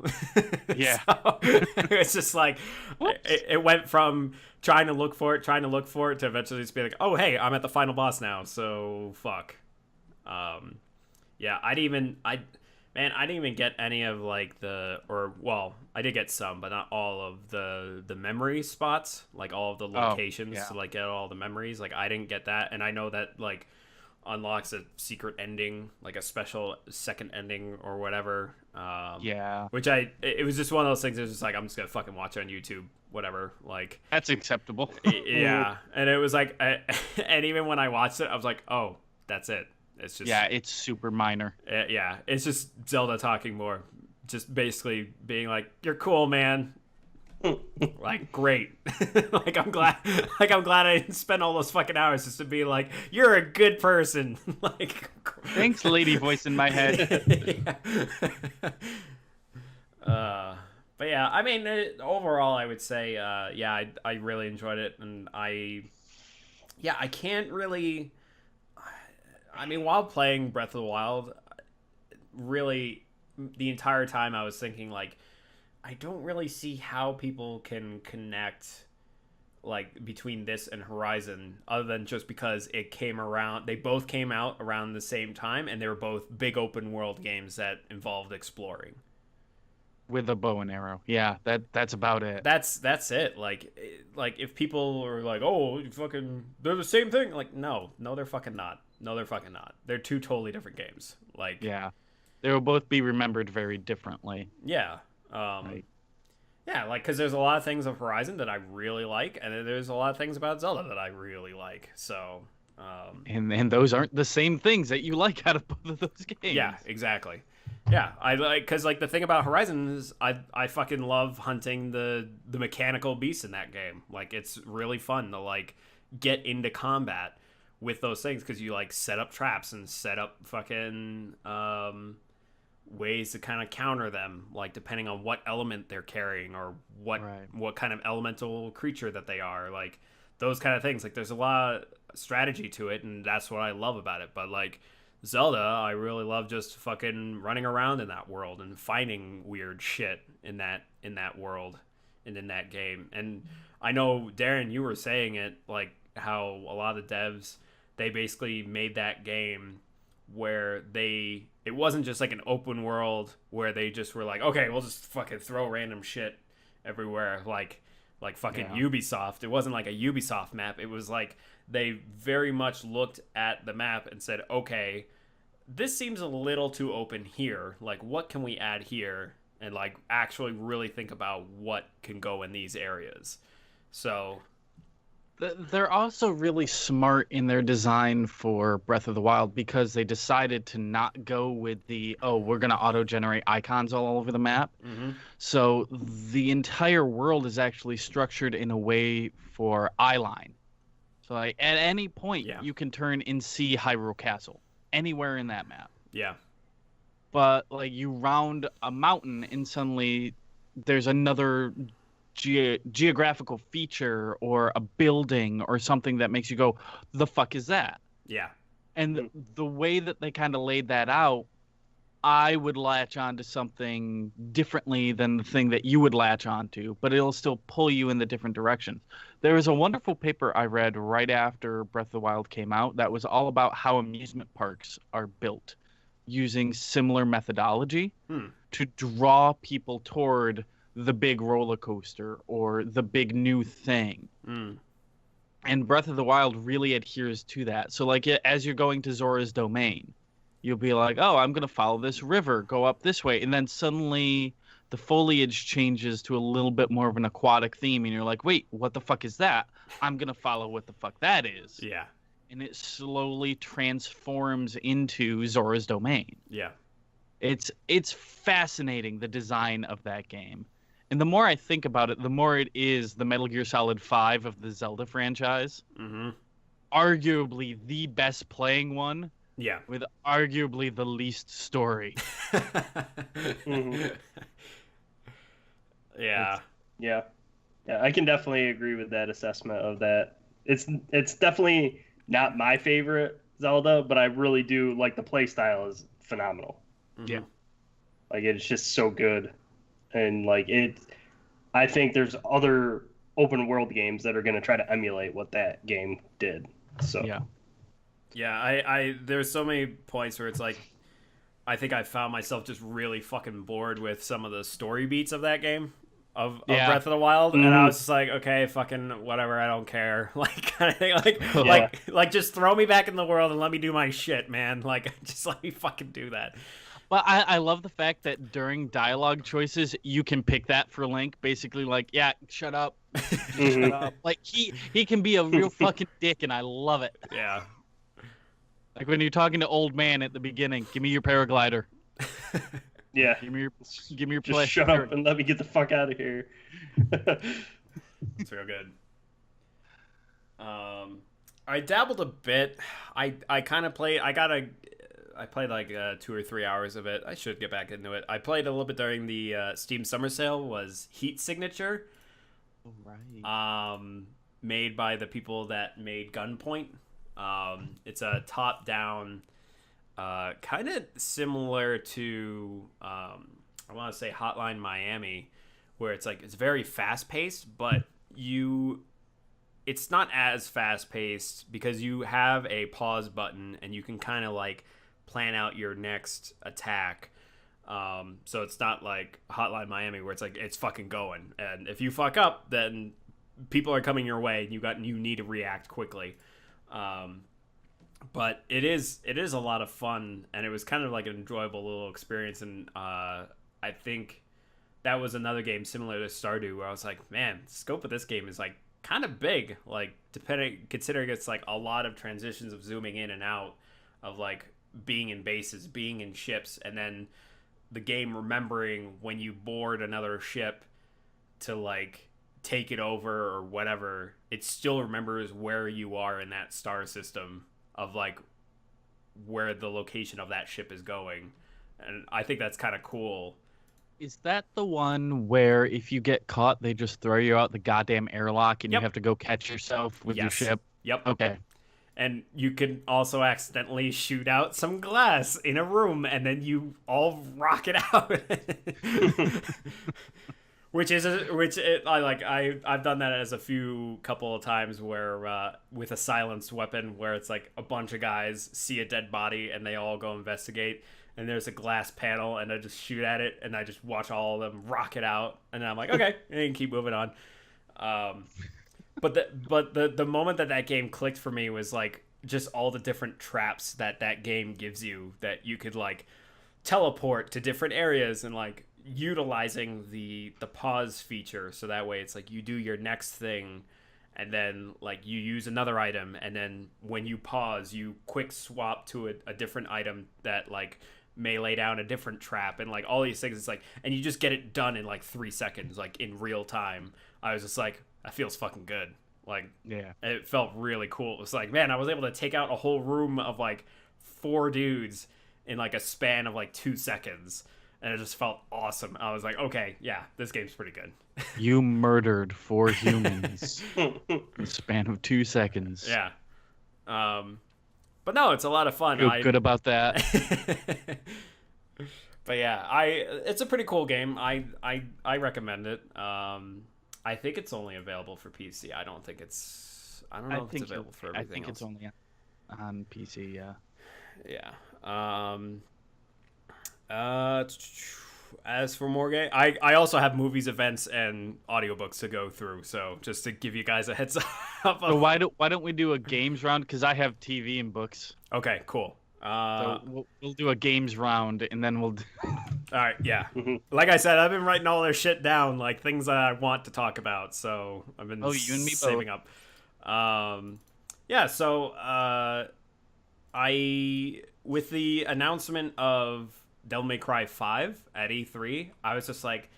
S1: Yeah.
S3: So, it's just like it went from trying to look for it to eventually just be like, oh hey, I'm at the final boss now, so fuck. Yeah, I didn't even get any of like I did get some, but not all of the memory spots, like all of the locations to like get all the memories. Like I didn't get that, and I know that like unlocks a secret ending, like a special second ending or whatever. Which it was just one of those things. It was just like, I'm just gonna fucking watch it on YouTube, whatever. Like
S1: That's acceptable.
S3: Yeah, and it was like, and even when I watched it, I was like, oh, that's it. It's just
S1: it's super minor.
S3: Yeah, it's just Zelda talking more, just basically being like, "You're cool, man." Like, great. like I'm glad I didn't spend all those fucking hours just to be like, "You're a good person." Like,
S1: thanks, lady voice in my head.
S3: But yeah, I mean, overall, I would say, I really enjoyed it, and I can't really. I mean, while playing Breath of the Wild, really, the entire time I was thinking, like, I don't really see how people can connect, like, between this and Horizon, other than just because they both came out around the same time, and they were both big open world games that involved exploring.
S1: With a bow and arrow. Yeah, that's about it.
S3: That's it. Like if people are like, oh, they're the same thing. Like, no, they're fucking not. No, they're fucking not. They're two totally different games. Like,
S1: yeah, they will both be remembered very differently.
S3: Yeah. Yeah, like, because there's a lot of things of Horizon that I really like, and then there's a lot of things about Zelda that I really like. So,
S1: and those aren't the same things that you like out of both of those games.
S3: Yeah, exactly. Yeah, I like, because like the thing about Horizon is I fucking love hunting the mechanical beasts in that game. Like, it's really fun to like get into combat with those things, because you like set up traps and set up fucking ways to kind of counter them, like depending on what element they're carrying or what kind of elemental creature that they are, like those kind of things. Like, there's a lot of strategy to it, and that's what I love about it. But like Zelda, I really love just fucking running around in that world and finding weird shit in that world and in that game. And I know, Darren, you were saying it, like how a lot of the devs, they basically made that game where it wasn't just like an open world where they just were like, okay, we'll just fucking throw random shit everywhere, like fucking Ubisoft. It wasn't like a Ubisoft map. It was like they very much looked at the map and said, okay, this seems a little too open here. Like, what can we add here? And like actually really think about what can go in these areas. So
S1: they're also really smart in their design for Breath of the Wild, because they decided to not go with we're going to auto-generate icons all over the map.
S3: Mm-hmm.
S1: So the entire world is actually structured in a way for eyeline. So like at any point, you can turn and see Hyrule Castle anywhere in that map.
S3: Yeah.
S1: But like you round a mountain and suddenly there's another geographical feature or a building or something that makes you go, the fuck is that?
S3: Yeah.
S1: And the way that they kind of laid that out, I would latch onto something differently than the thing that you would latch onto, but it'll still pull you in the different directions. There was a wonderful paper I read right after Breath of the Wild came out that was all about how amusement parks are built using similar methodology to draw people toward the big roller coaster or the big new thing. And Breath of the Wild really adheres to that. So like as you're going to Zora's Domain, you'll be like, oh, I'm going to follow this river, go up this way. And then suddenly the foliage changes to a little bit more of an aquatic theme. And you're like, wait, what the fuck is that? I'm going to follow what the fuck that is.
S3: Yeah.
S1: And it slowly transforms into Zora's Domain.
S3: Yeah.
S1: It's fascinating, the design of that game. And the more I think about it, the more it is the Metal Gear Solid 5 of the Zelda franchise.
S3: Mm-hmm.
S1: Arguably the best playing one,
S3: Yeah.
S1: with arguably the least story.
S2: Mm-hmm.
S3: Yeah.
S2: Yeah, yeah, I can definitely agree with that assessment of that. It's definitely not my favorite Zelda, but I really do like the play style is phenomenal.
S1: Yeah.
S3: Mhm.
S2: Like it's just so good, and like it, I think there's other open world games that are going to try to emulate what that game did. So
S1: Yeah.
S3: Yeah, I there's so many points where it's like I think I found myself just really fucking bored with some of the story beats of that game of
S1: Yeah.
S3: Breath of the Wild, and I
S2: Mhm.
S3: was just like, okay, fucking whatever, I don't care. Like kind of thing,
S2: Yeah.
S3: like just throw me back in the world and let me do my shit, man. Like just let me fucking do that.
S1: Well, I love the fact that during dialogue choices, you can pick that for Link. Basically, like, yeah, shut up. Just shut
S2: Mhm.
S1: up. Like, he can be a real fucking dick, and I love it.
S3: Yeah.
S1: Like, when you're talking to Old Man at the beginning, give me your paraglider.
S2: Yeah.
S1: Give me your
S2: Just
S1: play.
S2: shut up and let me get the fuck out of here.
S3: It's real good. I dabbled a bit. I kind of played. I played like 2 or 3 hours of it. I should get back into it. I played a little bit during the Steam Summer Sale. Was Heat Signature,
S1: Right.
S3: made by the people that made Gunpoint. It's a top-down, kind of similar to I want to say Hotline Miami, where it's like it's very fast-paced, but it's not as fast-paced because you have a pause button and you can kind of like plan out your next attack. So it's not like Hotline Miami where it's like it's fucking going, and if you fuck up, then people are coming your way, and you need to react quickly. But it is a lot of fun, and it was kind of like an enjoyable little experience. And I think that was another game similar to Stardew where I was like, man, the scope of this game is like kind of big. Like considering it's like a lot of transitions of zooming in and out of like being in bases, being in ships, and then the game remembering when you board another ship to like take it over or whatever, it still remembers where you are in that star system of like where the location of that ship is going. And I think that's kind of cool.
S1: Is that the one where if you get caught, they just throw you out the goddamn airlock and you
S3: Yep.
S1: have to go catch yourself with your
S3: Yes.
S1: ship?
S3: Yep.
S1: Okay.
S3: And you can also accidentally shoot out some glass in a room and then you all rocket out. I've done that as a few couple of times where with a silenced weapon where it's like a bunch of guys see a dead body and they all go investigate, and there's a glass panel and I just shoot at it and I just watch all of them rocket out, and I'm like, okay, and you can keep moving on. But the moment that game clicked for me was like just all the different traps that game gives you, that you could like teleport to different areas, and like utilizing the pause feature, so that way it's like you do your next thing and then like you use another item, and then when you pause you quick swap to a different item that like may lay down a different trap, and like all these things. It's like, and you just get it done in like 3 seconds, like in real time. I was just like, that feels fucking good. Like,
S1: Yeah.
S3: it felt really cool. It was like, man, I was able to take out a whole room of like 4 dudes in like a span of like 2 seconds, and it just felt awesome. I was like, okay, yeah, this game's pretty good.
S1: You murdered 4 humans in the span of 2 seconds.
S3: Yeah. But no, it's a lot of fun.
S1: Feel good about that.
S3: But yeah, it's a pretty cool game. I recommend it. I think it's only available for PC. I don't know if it's available for everything
S1: I think
S3: else.
S1: it's only on PC, yeah.
S3: Yeah. As for more game, I also have movies, events, and audiobooks to go through. So just to give you guys a heads up.
S1: So why don't we do a games round? Because I have TV and books.
S3: Okay, cool.
S1: So we'll do a games round, and then we'll.
S3: All right, yeah. Like I said, I've been writing all this shit down, like things that I want to talk about. So I've been
S1: you and me
S3: saving up. Yeah. So I with the announcement of Devil May Cry 5 at E3, I was just like,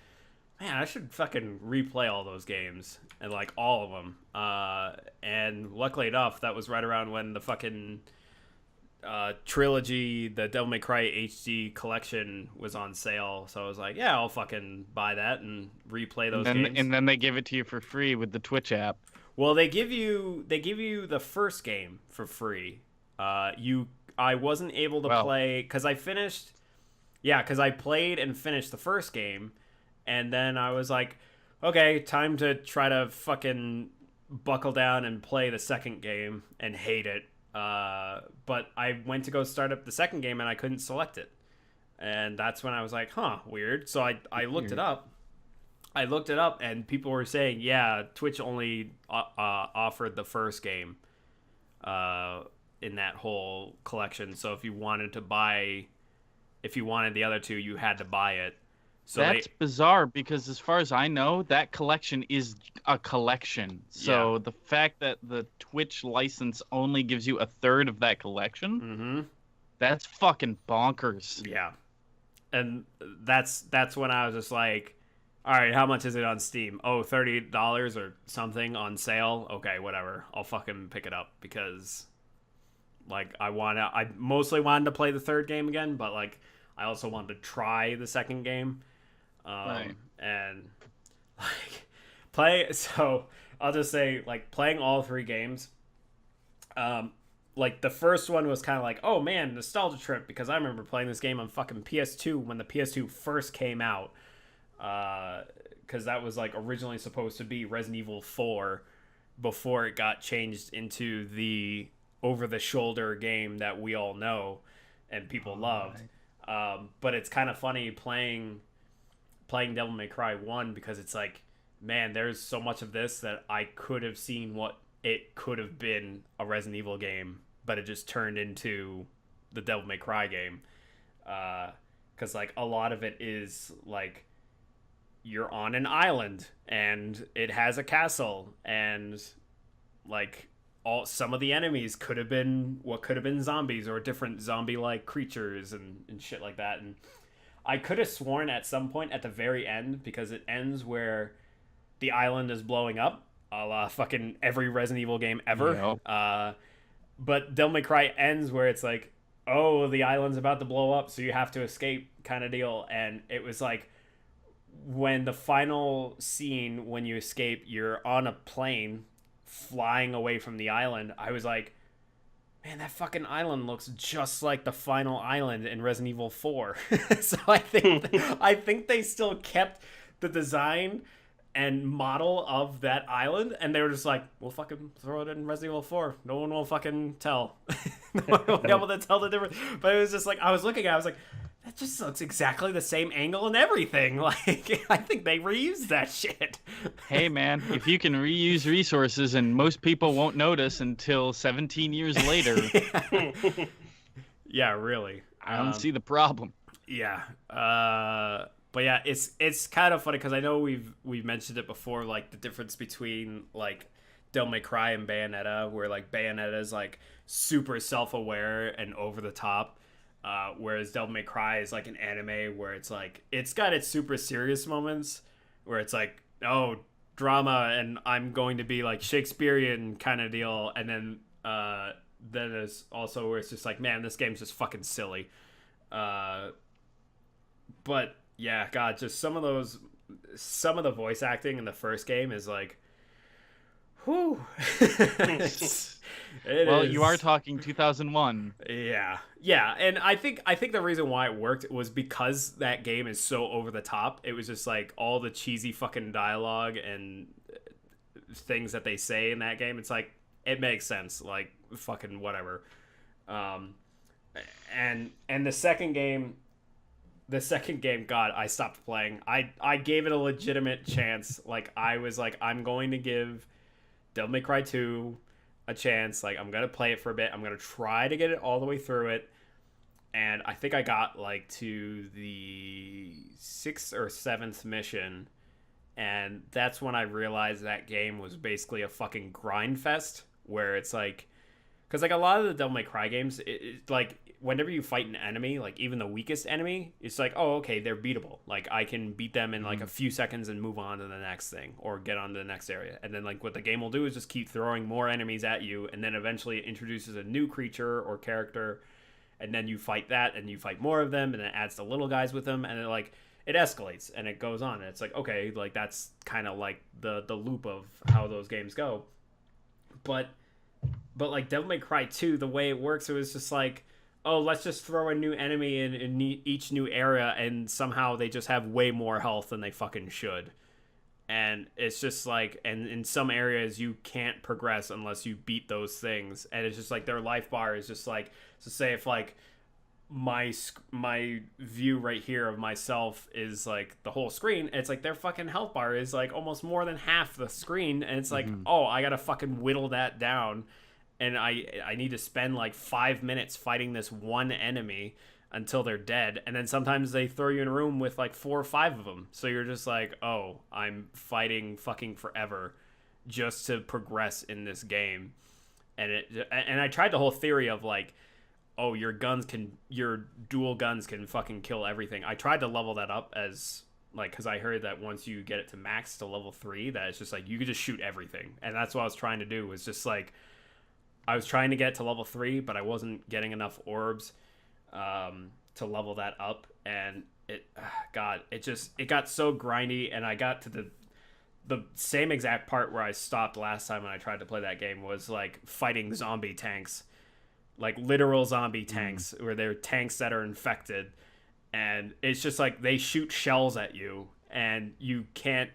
S3: man, I should fucking replay all those games, and like all of them. And luckily enough, that was right around when the fucking trilogy, the Devil May Cry HD collection was on sale, so I was like, yeah, I'll fucking buy that and replay those games.
S1: And then they give it to you for free with the Twitch app.
S3: Well, they give you the first game for free. I wasn't able to play because I finished. Yeah, because I played and finished the first game, and then I was like, okay, time to try to fucking buckle down and play the second game and hate it. But I went to go start up the second game and I couldn't select it. And that's when I was like, huh, weird. So I looked it up. I looked it up and people were saying, yeah, Twitch only offered the first game in that whole collection. So if you wanted the other two, you had to buy it. So
S1: that's bizarre because as far as I know, that collection is a collection. So the fact that the Twitch license only gives you a third of that collection, that's fucking bonkers.
S3: Yeah. And that's when I was just like, all right, how much is it on Steam? Oh, $30 or something on sale? Okay, whatever. I'll fucking pick it up because like I mostly wanted to play the third game again, but like I also wanted to try the second game.
S1: Right.
S3: And so I'll just say like playing all three games, like the first one was kind of like, oh man, nostalgia trip, because I remember playing this game on fucking PS2 when the PS2 first came out, because that was like originally supposed to be Resident Evil 4 before it got changed into the over-the-shoulder game that we all know and people loved. But it's kind of funny playing Devil May Cry 1 because it's like, man, there's so much of this that I could have seen what it could have been a Resident Evil game, but it just turned into the Devil May Cry game. Because like a lot of it is like you're on an island and it has a castle and like some of the enemies could have been zombies or different zombie-like creatures and shit like that. And I could have sworn at some point at the very end, because it ends where the island is blowing up, a la fucking every Resident Evil game ever.
S1: Yep.
S3: But Devil May Cry ends where it's like, oh, the island's about to blow up, so you have to escape kind of deal. And it was like, when the final scene, when you escape, you're on a plane flying away from the island. I was like, man, that fucking island looks just like the final island in Resident Evil 4. So I think they still kept the design and model of that island, and they were just like, we'll fucking throw it in Resident Evil 4. No one will fucking tell. No one will be able to tell the difference. But it was just like, I was looking at it, I was like, that just looks exactly the same angle and everything. Like, I think they reused that shit.
S1: Hey, man, if you can reuse resources and most people won't notice until 17 years later.
S3: Yeah, really.
S1: I don't see the problem.
S3: Yeah. But yeah, it's kind of funny because I know we've mentioned it before, like the difference between like Devil May Cry and Bayonetta, where like Bayonetta is like super self-aware and over the top. Whereas Devil May Cry is like an anime where it's like, it's got its super serious moments where it's like, oh, drama and I'm going to be like Shakespearean kind of deal. And then there's also where it's just like, man, this game's just fucking silly. But yeah, God, just some of the voice acting in the first game is like, whew.
S1: You are talking 2001.
S3: Yeah, and I think the reason why it worked was because that game is so over the top. It was just like all the cheesy fucking dialogue and things that they say in that game. It's like, it makes sense. Like fucking whatever. And the second game, God, I stopped playing. I gave it a legitimate chance. Like I was like, I'm going to give Devil May Cry 2 a chance. Like I'm gonna play it for a bit. I'm gonna try to get it all the way through it. And I think I got like to the 6th or 7th mission, and that's when I realized that game was basically a fucking grind fest. Where it's like, because like a lot of the Devil May Cry games, it like whenever you fight an enemy, like even the weakest enemy, it's like, oh, okay, they're beatable. Like I can beat them in like a few seconds and move on to the next thing or get on to the next area. And then like what the game will do is just keep throwing more enemies at you, and then eventually it introduces a new creature or character, and then you fight that, and you fight more of them, and it adds the little guys with them, and it escalates and it goes on. And it's like, okay, like that's kind of like the loop of how those games go. But like Devil May Cry 2, the way it works, it was just like, oh, let's just throw a new enemy in each new area, and somehow they just have way more health than they fucking should. And it's just like, and in some areas you can't progress unless you beat those things. And it's just like their life bar is just like, so say if like my view right here of myself is like the whole screen, it's like their fucking health bar is like almost more than half the screen, and it's like, oh, I gotta fucking whittle that down, and I need to spend like 5 minutes fighting this one enemy until they're dead. And then sometimes they throw you in a room with like 4 or 5 of them, so you're just like, oh, I'm fighting fucking forever just to progress in this game. And I tried the whole theory of like, oh, your dual guns can fucking kill everything. I tried to level that up as like, because I heard that once you get it to max to level 3, that it's just like you could just shoot everything. And that's what I was trying to do, was just like, I was trying to get to level 3, but I wasn't getting enough orbs to level that up. And it got so grindy, and I got to the same exact part where I stopped last time when I tried to play that game, was like fighting zombie tanks. Like literal zombie tanks, where they're tanks that are infected, and it's just like they shoot shells at you, and you can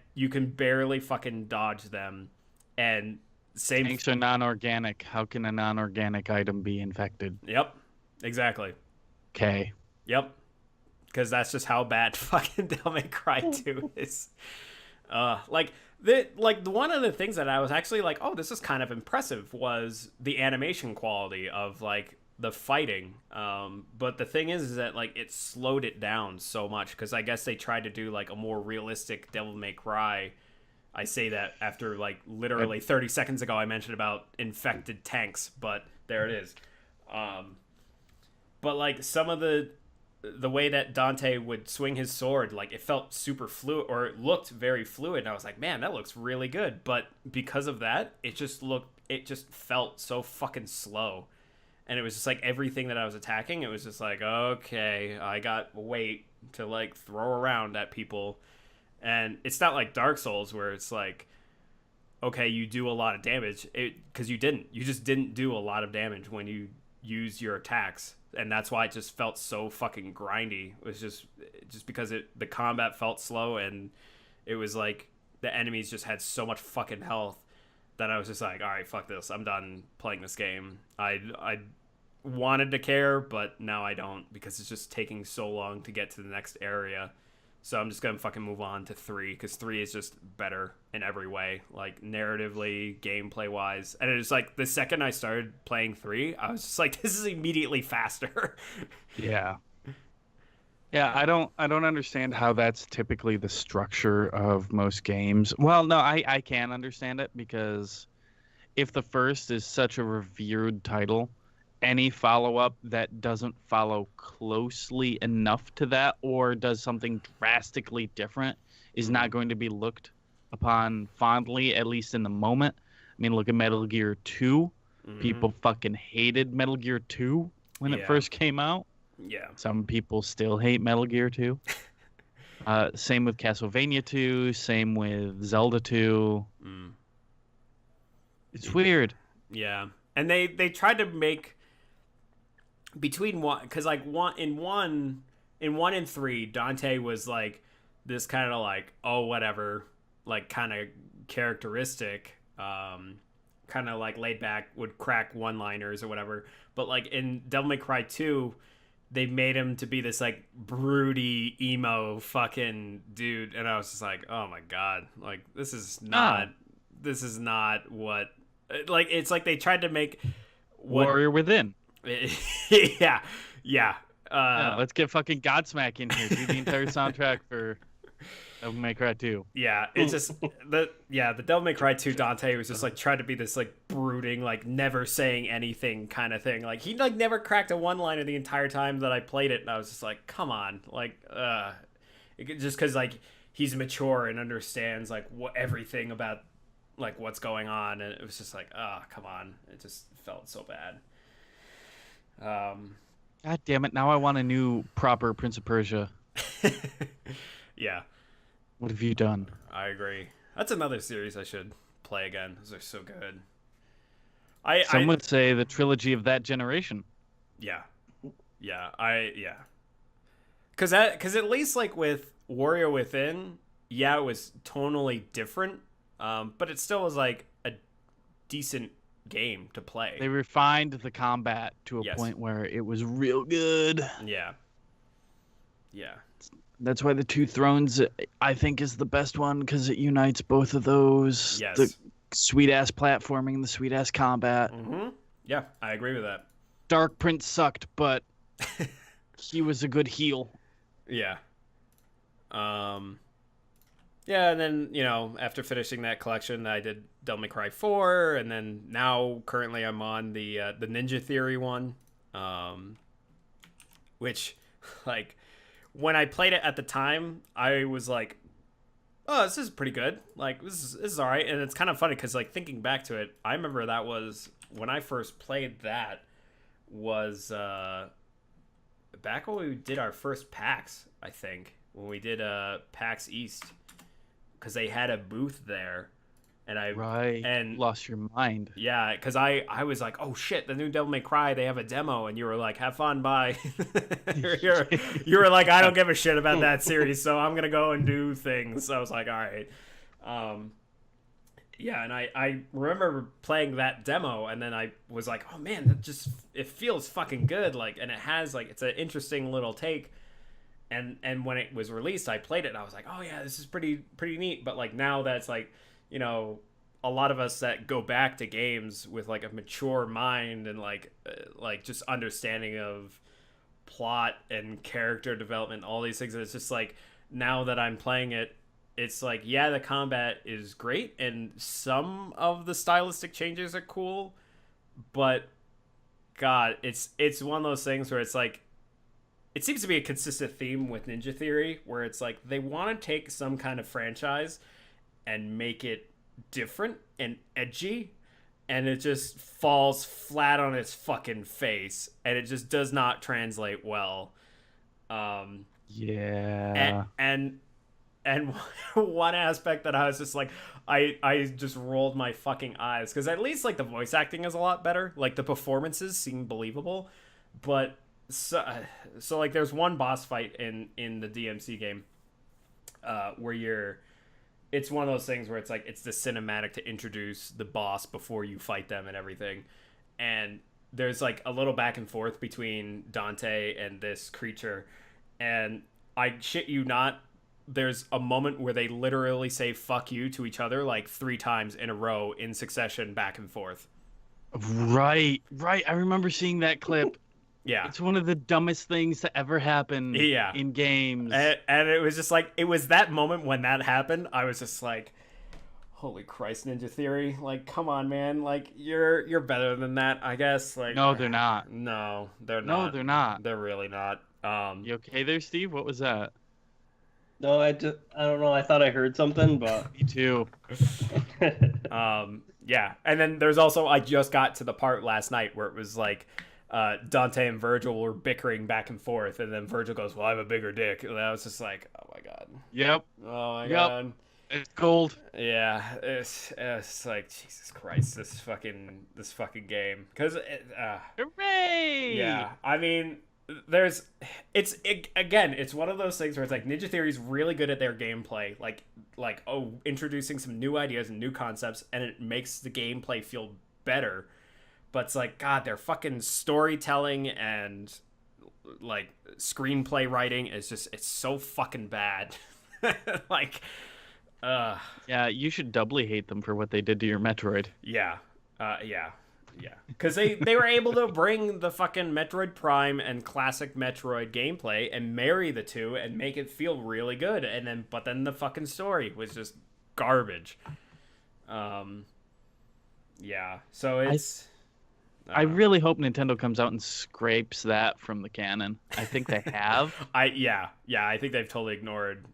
S3: barely fucking dodge them. And
S1: tanks are non-organic. How can a non-organic item be infected?
S3: Yep, exactly.
S1: Okay.
S3: Yep, because that's just how bad fucking Devil May Cry 2 is. One of the things that I was actually like, oh, this is kind of impressive, was the animation quality of like the fighting. But the thing is that like it slowed it down so much, because I guess they tried to do like a more realistic Devil May Cry. I say that after like literally 30 seconds ago I mentioned about infected tanks, but there it is. But like some of the way that Dante would swing his sword, like it felt super fluid, or it looked very fluid, and I was like, man, that looks really good. But because of that, it just felt so fucking slow. And it was just like everything that I was attacking, it was just like, okay, I got weight to like throw around at people. And it's not like Dark Souls where it's like, okay, you do a lot of damage, because you just didn't do a lot of damage when you use your attacks. And that's why it just felt so fucking grindy. It was just because the combat felt slow, and it was like the enemies just had so much fucking health that I was just like, all right, fuck this, I'm done playing this game. I wanted to care, but now I don't, because it's just taking so long to get to the next area. So I'm just gonna fucking move on to 3, because 3 is just better in every way, like narratively, gameplay wise. And it's like the second I started playing 3, I was just like, this is immediately faster.
S1: Yeah. I don't understand how that's typically the structure of most games. Well, no, I can understand it, because if the first is such a revered title, any follow-up that doesn't follow closely enough to that, or does something drastically different, is not going to be looked upon fondly, at least in the moment. I mean, look at Metal Gear 2. People fucking hated Metal Gear 2 when it first came out.
S3: Yeah.
S1: Some people still hate Metal Gear 2. Same with Castlevania 2. Same with Zelda 2. It's weird.
S3: Yeah. And they tried to make between one, because like in one and 3, Dante was like this kind of like, oh, whatever, like kind of characteristic, kind of like laid back, would crack one-liners or whatever. But like in Devil May Cry 2, they made him to be this like broody emo fucking dude, and I was just like, oh my god, like this is not what, like, it's like they tried to make
S1: Warrior Within.
S3: yeah.
S1: Let's get fucking Godsmack in here. Do the entire soundtrack for Devil May Cry 2.
S3: Yeah, it's just the Devil May Cry 2 Dante was just like tried to be this like brooding, like never saying anything kind of thing. Like he like never cracked a one-liner the entire time that I played it, and I was just like, come on, like just because like he's mature and understands like everything about like what's going on, and it was just like, come on, it just felt so bad.
S1: God damn it! Now I want a new proper Prince of Persia.
S3: Yeah,
S1: What have you done?
S3: I agree. That's another series I should play again. Those are so good. I
S1: Some would say the trilogy of that generation.
S3: yeah, yeah. Cause at least like with Warrior Within, yeah, it was tonally different, but it still was like a decent game to play.
S1: They refined the combat to a
S3: Yes.
S1: point where it was real good.
S3: Yeah, yeah,
S1: That's why the Two Thrones, I think, is the best one because it unites both of those.
S3: Yes.
S1: The sweet ass platforming and the sweet ass combat.
S3: yeah. I agree with that.
S1: Dark Prince sucked, but he was a good heel.
S3: Yeah. Yeah, and then, after finishing that collection, I did Devil May Cry 4, and then now currently I'm on the Ninja Theory one, which, like, when I played it at the time, I was like, oh, this is pretty good. Like, this is all right. And it's kind of funny because, like, thinking back to it, I remember that was, when I first played that, was back when we did our first PAX, I think, when we did PAX East, because they had a booth there, and
S1: And lost your mind.
S3: Yeah, because I was like, oh shit, the new Devil May Cry, they have a demo, and you were like, have fun, bye. you were like, I don't give a shit about that series, so I'm gonna go and do things. So I was like, all right. Yeah, and I remember playing that demo, and then I was like, oh man, it feels fucking good, like, and it has, like, it's an interesting little take. And when it was released, I played it, and I was like, oh yeah, this is pretty neat. But like now that's like, a lot of us that go back to games with like a mature mind and like just understanding of plot and character development, all these things. It's just like, now that I'm playing it, it's like, yeah, the combat is great and some of the stylistic changes are cool, but God, it's one of those things where it's like, it seems to be a consistent theme with Ninja Theory, where it's like they want to take some kind of franchise and make it different and edgy, and it just falls flat on its fucking face, and it just does not translate well.
S1: Yeah.
S3: And one aspect that I was just like, I just rolled my fucking eyes, because at least like the voice acting is a lot better, like the performances seem believable, but so like there's one boss fight in the DMC game where it's one of those things where it's like, it's the cinematic to introduce the boss before you fight them and everything, and there's like a little back and forth between Dante and this creature, and I shit you not, there's a moment where they literally say fuck you to each other like 3 times in a row in succession, back and forth.
S1: Right. I remember seeing that clip.
S3: Yeah.
S1: It's one of the dumbest things to ever happen in games.
S3: And it was just like, it was that moment when that happened, I was just like, holy Christ, Ninja Theory. Like, come on, man. Like, you're better than that, I guess. Like,
S1: no, they're not.
S3: No, they're not.
S1: No, they're not.
S3: They're really not.
S1: You okay there, Steve? What was that?
S2: No, I don't know. I thought I heard something, but
S1: Me too.
S3: Yeah. And then there's also, I just got to the part last night where it was like, Dante and Virgil were bickering back and forth, and then Virgil goes, well, I have a bigger dick, and I was just like, oh my god.
S1: Yep.
S3: Oh my god.
S1: It's gold.
S3: Yeah, it's like, Jesus Christ, this fucking game, because
S1: Hooray!
S3: Yeah, I mean, it's one of those things where it's like, Ninja Theory's really good at their gameplay, like introducing some new ideas and new concepts, and it makes the gameplay feel better. But it's like, God, their fucking storytelling and like screenplay writing is just, it's so fucking bad. Like,
S1: yeah, you should doubly hate them for what they did to your Metroid.
S3: Yeah. Because they were able to bring the fucking Metroid Prime and classic Metroid gameplay and marry the two and make it feel really good. But then the fucking story was just garbage. Yeah. So it's.
S1: I really hope Nintendo comes out and scrapes that from the canon. I think they have.
S3: I think they've totally ignored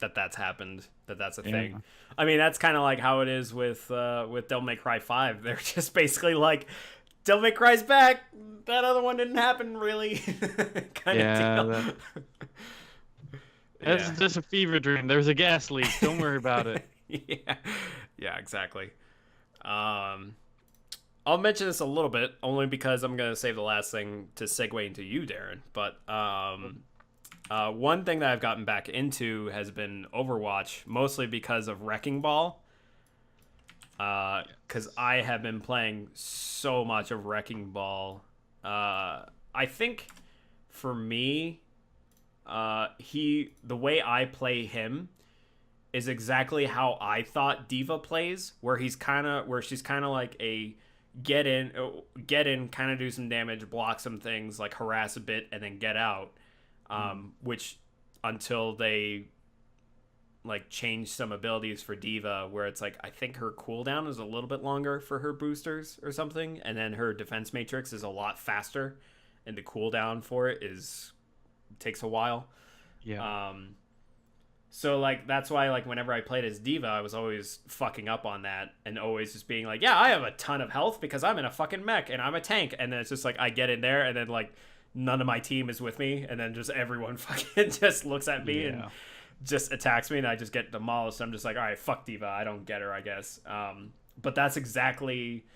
S3: that's happened, that's a thing. I mean, that's kind of like how it is with Devil May Cry 5. They're just basically like, Devil May Cry's back. That other one didn't happen really. Kind
S1: Yeah,
S3: of deal.
S1: that's
S3: Yeah.
S1: just a fever dream. There's a gas leak. Don't worry about it.
S3: Yeah. Yeah, exactly. I'll mention this a little bit only because I'm gonna save the last thing to segue into you, Darren. But one thing that I've gotten back into has been Overwatch, mostly because of Wrecking Ball. Because I have been playing so much of Wrecking Ball. I think for me, the way I play him is exactly how I thought Diva plays, where she's kind of like a get in, kind of do some damage, block some things, like harass a bit, and then get out. Which until they like change some abilities for Diva, where it's like I think her cooldown is a little bit longer for her boosters or something, and then her defense matrix is a lot faster, and the cooldown for it takes a while.
S1: Yeah.
S3: So like that's why like whenever I played as Diva, I was always fucking up on that and always just being like, yeah, I have a ton of health because I'm in a fucking mech and I'm a tank, and then it's just like I get in there and then like none of my team is with me, and then just everyone fucking just looks at me and just attacks me, and I just get demolished. I'm just like, all right, fuck Diva, I don't get her, I guess. But that's exactly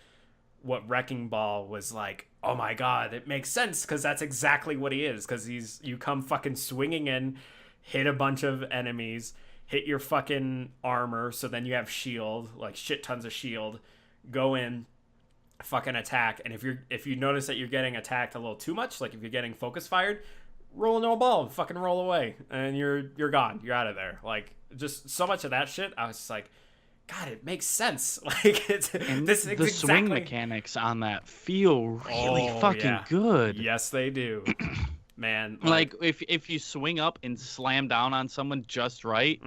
S3: what Wrecking Ball was like. Oh my god, it makes sense because that's exactly what he is. Because you come fucking swinging in, hit a bunch of enemies, hit your fucking armor, so then you have shield, like shit tons of shield, go in, fucking attack, and if you notice that you're getting attacked a little too much, like if you're getting focus fired, roll into a ball and fucking roll away, and you're gone, you're out of there. Like just so much of that shit, I was just like, God, it makes sense. Like it's
S1: And
S3: this
S1: the
S3: exactly...
S1: swing mechanics on that feel really fucking good.
S3: Yes, they do. Man,
S1: like if you swing up and slam down on someone just right,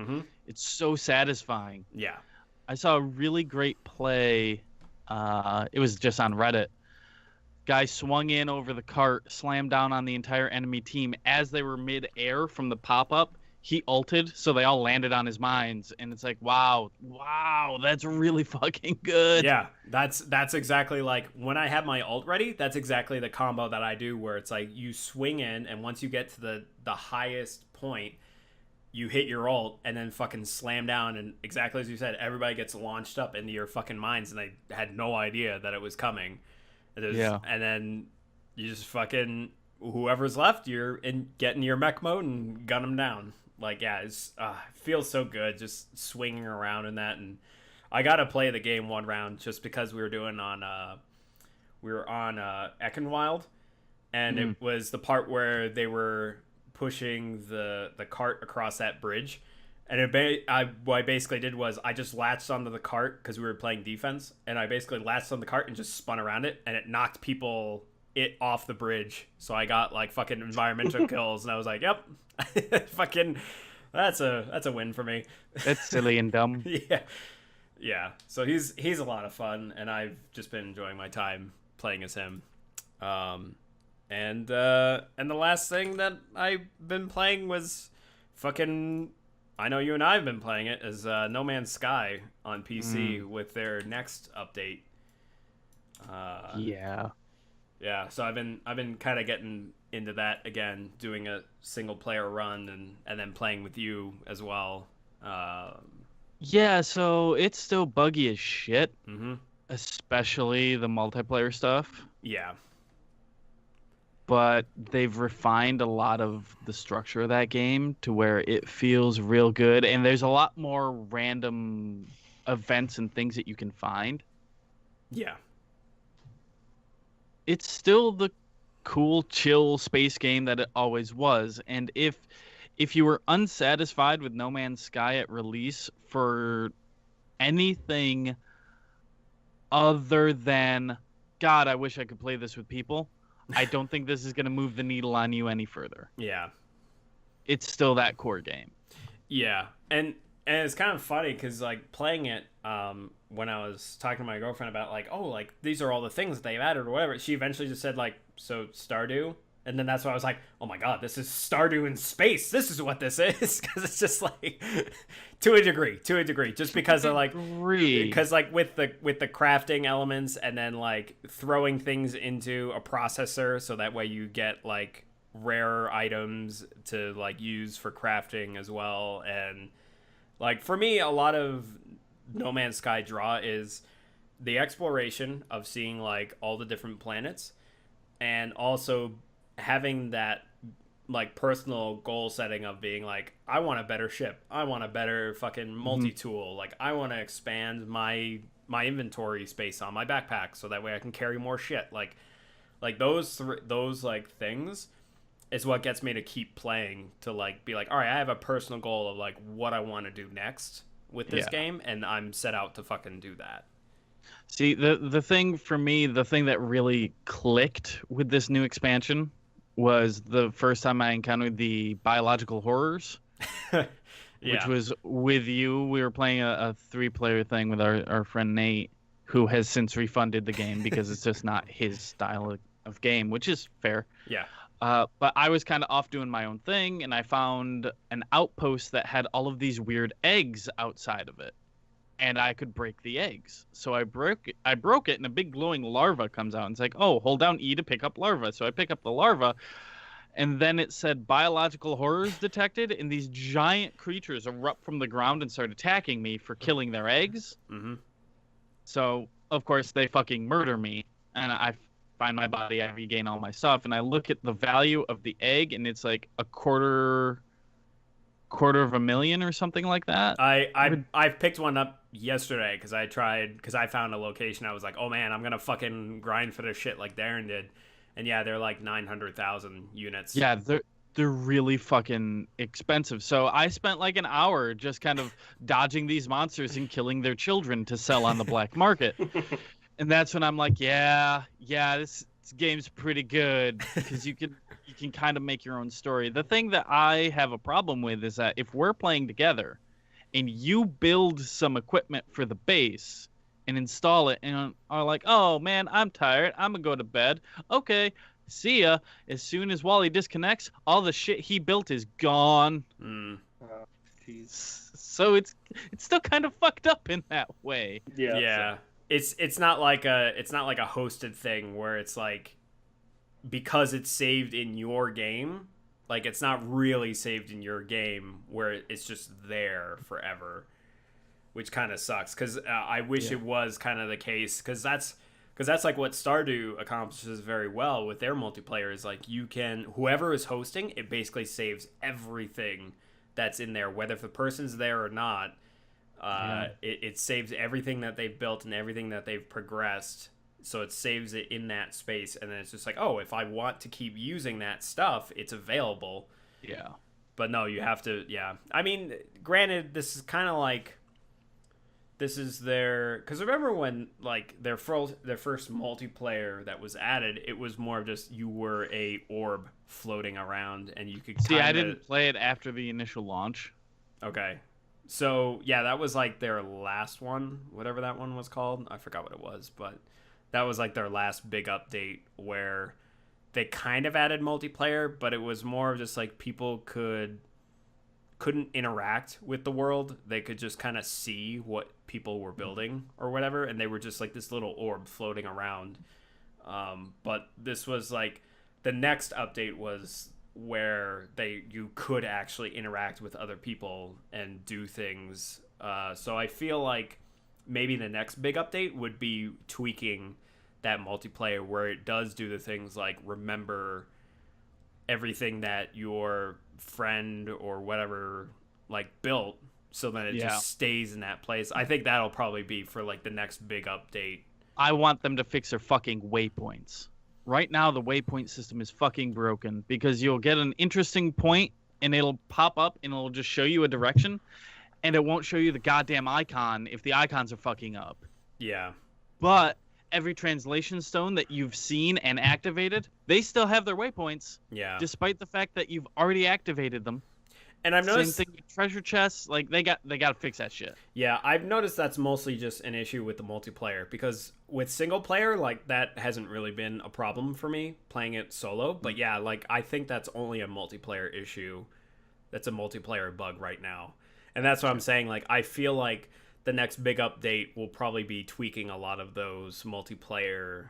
S1: it's so satisfying.
S3: Yeah.
S1: I saw a really great play. It was just on Reddit. Guy swung in over the cart, slammed down on the entire enemy team as they were mid-air from the pop-up. He ulted, so they all landed on his mines, and it's like, wow, that's really fucking good.
S3: Yeah, that's exactly like when I have my ult ready. That's exactly the combo that I do, where it's like you swing in, and once you get to the highest point, you hit your ult, and then fucking slam down, and exactly as you said, everybody gets launched up into your fucking mines, and they had no idea that it was coming. And then you just fucking whoever's left, you're getting your mech mode and gun them down. Like, yeah, it feels so good just swinging around in that. And I got to play the game one round just because we were on Eckenwild, and it was the part where they were pushing the cart across that bridge. And what I basically did was I just latched onto the cart because we were playing defense, and I basically latched on the cart and just spun around it, and it knocked it off the bridge. So I got like fucking environmental kills, and I was like, yep. Fucking that's a win for me.
S1: That's silly and dumb.
S3: Yeah. So he's a lot of fun, and I've just been enjoying my time playing as him. And the last thing that I've been playing was fucking, I know you and I have been playing it, is No Man's Sky on PC with their next update. Yeah, so I've been kind of getting into that again, doing a single player run and then playing with you as well.
S1: Yeah, so it's still buggy as shit, especially the multiplayer stuff.
S3: Yeah.
S1: But they've refined a lot of the structure of that game to where it feels real good, and there's a lot more random events and things that you can find.
S3: Yeah.
S1: It's still the cool, chill space game that it always was. And if you were unsatisfied with No Man's Sky at release for anything other than, God, I wish I could play this with people, I don't think this is going to move the needle on you any further.
S3: Yeah.
S1: It's still that core game.
S3: Yeah. And it's kind of funny because like playing it, when I was talking to my girlfriend about like, oh, like these are all the things that they've added or whatever, she eventually just said like, so Stardew, And then that's why I was like, oh my god, this is Stardew in space. This is what this is. Because it's just like, to a degree. Just because of like, because like with the crafting elements and then like throwing things into a processor so that way you get like rare items to like use for crafting as well. And like for me, a lot of No Man's Sky draw is the exploration of seeing like all the different planets, and also having that like personal goal setting of being like, I want a better ship, I want a better fucking multi-tool, like I want to expand my inventory space on my backpack so that way I can carry more shit, like those like things is what gets me to keep playing, to like be like, all right, I have a personal goal of like what I want to do next with this game, and I'm set out to fucking do that.
S1: See, the thing for me, the thing that really clicked with this new expansion was the first time I encountered the biological horrors, which was with you. We were playing a 3-player thing with our friend Nate, who has since refunded the game because it's just not his style of game, which is fair.
S3: Yeah.
S1: But I was kind of off doing my own thing, and I found an outpost that had all of these weird eggs outside of it. And I could break the eggs. So I broke it, and a big glowing larva comes out. And it's like, oh, hold down E to pick up larva. So I pick up the larva, and then it said biological horrors detected, and these giant creatures erupt from the ground and start attacking me for killing their eggs.
S3: Mm-hmm.
S1: So, of course, they fucking murder me, and I find my body, I regain all my stuff, and I look at the value of the egg, and it's like a quarter of a million or something like that.
S3: I picked one up yesterday because I found a location. I was like, oh man, I'm gonna fucking grind for this shit like Darren did, and yeah, they're like 900,000 units.
S1: Yeah, they're really fucking expensive. So I spent like an hour just kind of dodging these monsters and killing their children to sell on the black market. And that's when I'm like, yeah, this game's pretty good, because you can kind of make your own story. The thing that I have a problem with is that if we're playing together and you build some equipment for the base and install it and are like, oh man, I'm tired, I'm gonna go to bed. Okay, see ya. As soon as Wally disconnects, all the shit he built is gone. So it's still kind of fucked up in that way.
S3: Yeah. So. It's not like a hosted thing where it's like, because it's saved in your game, like it's not really saved in your game where it's just there forever, which kind of sucks, because I wish it was kind of the case, because that's like what Stardew accomplishes very well with their multiplayer, is like you can, whoever is hosting it basically saves everything that's in there, whether the person's there or not. It saves everything that they've built and everything that they've progressed. So it saves it in that space, and then it's just like, oh, if I want to keep using that stuff, it's available.
S1: Yeah.
S3: But no, you have to, I mean, granted, this is kind of like, this is their, because remember when, like, their first multiplayer that was added, it was more of just, you were a orb floating around, and you could
S1: See, I didn't play it after the initial launch.
S3: Okay. So, yeah, that was, like, their last one, whatever that one was called. I forgot what it was, but that was like their last big update where they kind of added multiplayer, but it was more of just like people couldn't interact with the world. They could just kind of see what people were building or whatever, and they were just like this little orb floating around. But this was like, the next update was where you could actually interact with other people and do things. So I feel like maybe the next big update would be tweaking that multiplayer where it does do the things like remember everything that your friend or whatever like built, so that it just stays in that place. I think that'll probably be for like the next big update.
S1: I want them to fix their fucking waypoints. Right now the waypoint system is fucking broken, because you'll get an interesting point and it'll pop up and it'll just show you a direction, and it won't show you the goddamn icon if the icons are fucking up.
S3: Yeah.
S1: But every translation stone that you've seen and activated, they still have their waypoints.
S3: Yeah.
S1: Despite the fact that you've already activated them.
S3: And I've
S1: Same
S3: noticed
S1: thing with treasure chests. Like they got to fix that shit.
S3: Yeah, I've noticed that's mostly just an issue with the multiplayer because with single player, like that hasn't really been a problem for me playing it solo. But yeah, like I think that's only a multiplayer issue. That's a multiplayer bug right now. And that's what I'm saying. Like I feel like the next big update will probably be tweaking a lot of those multiplayer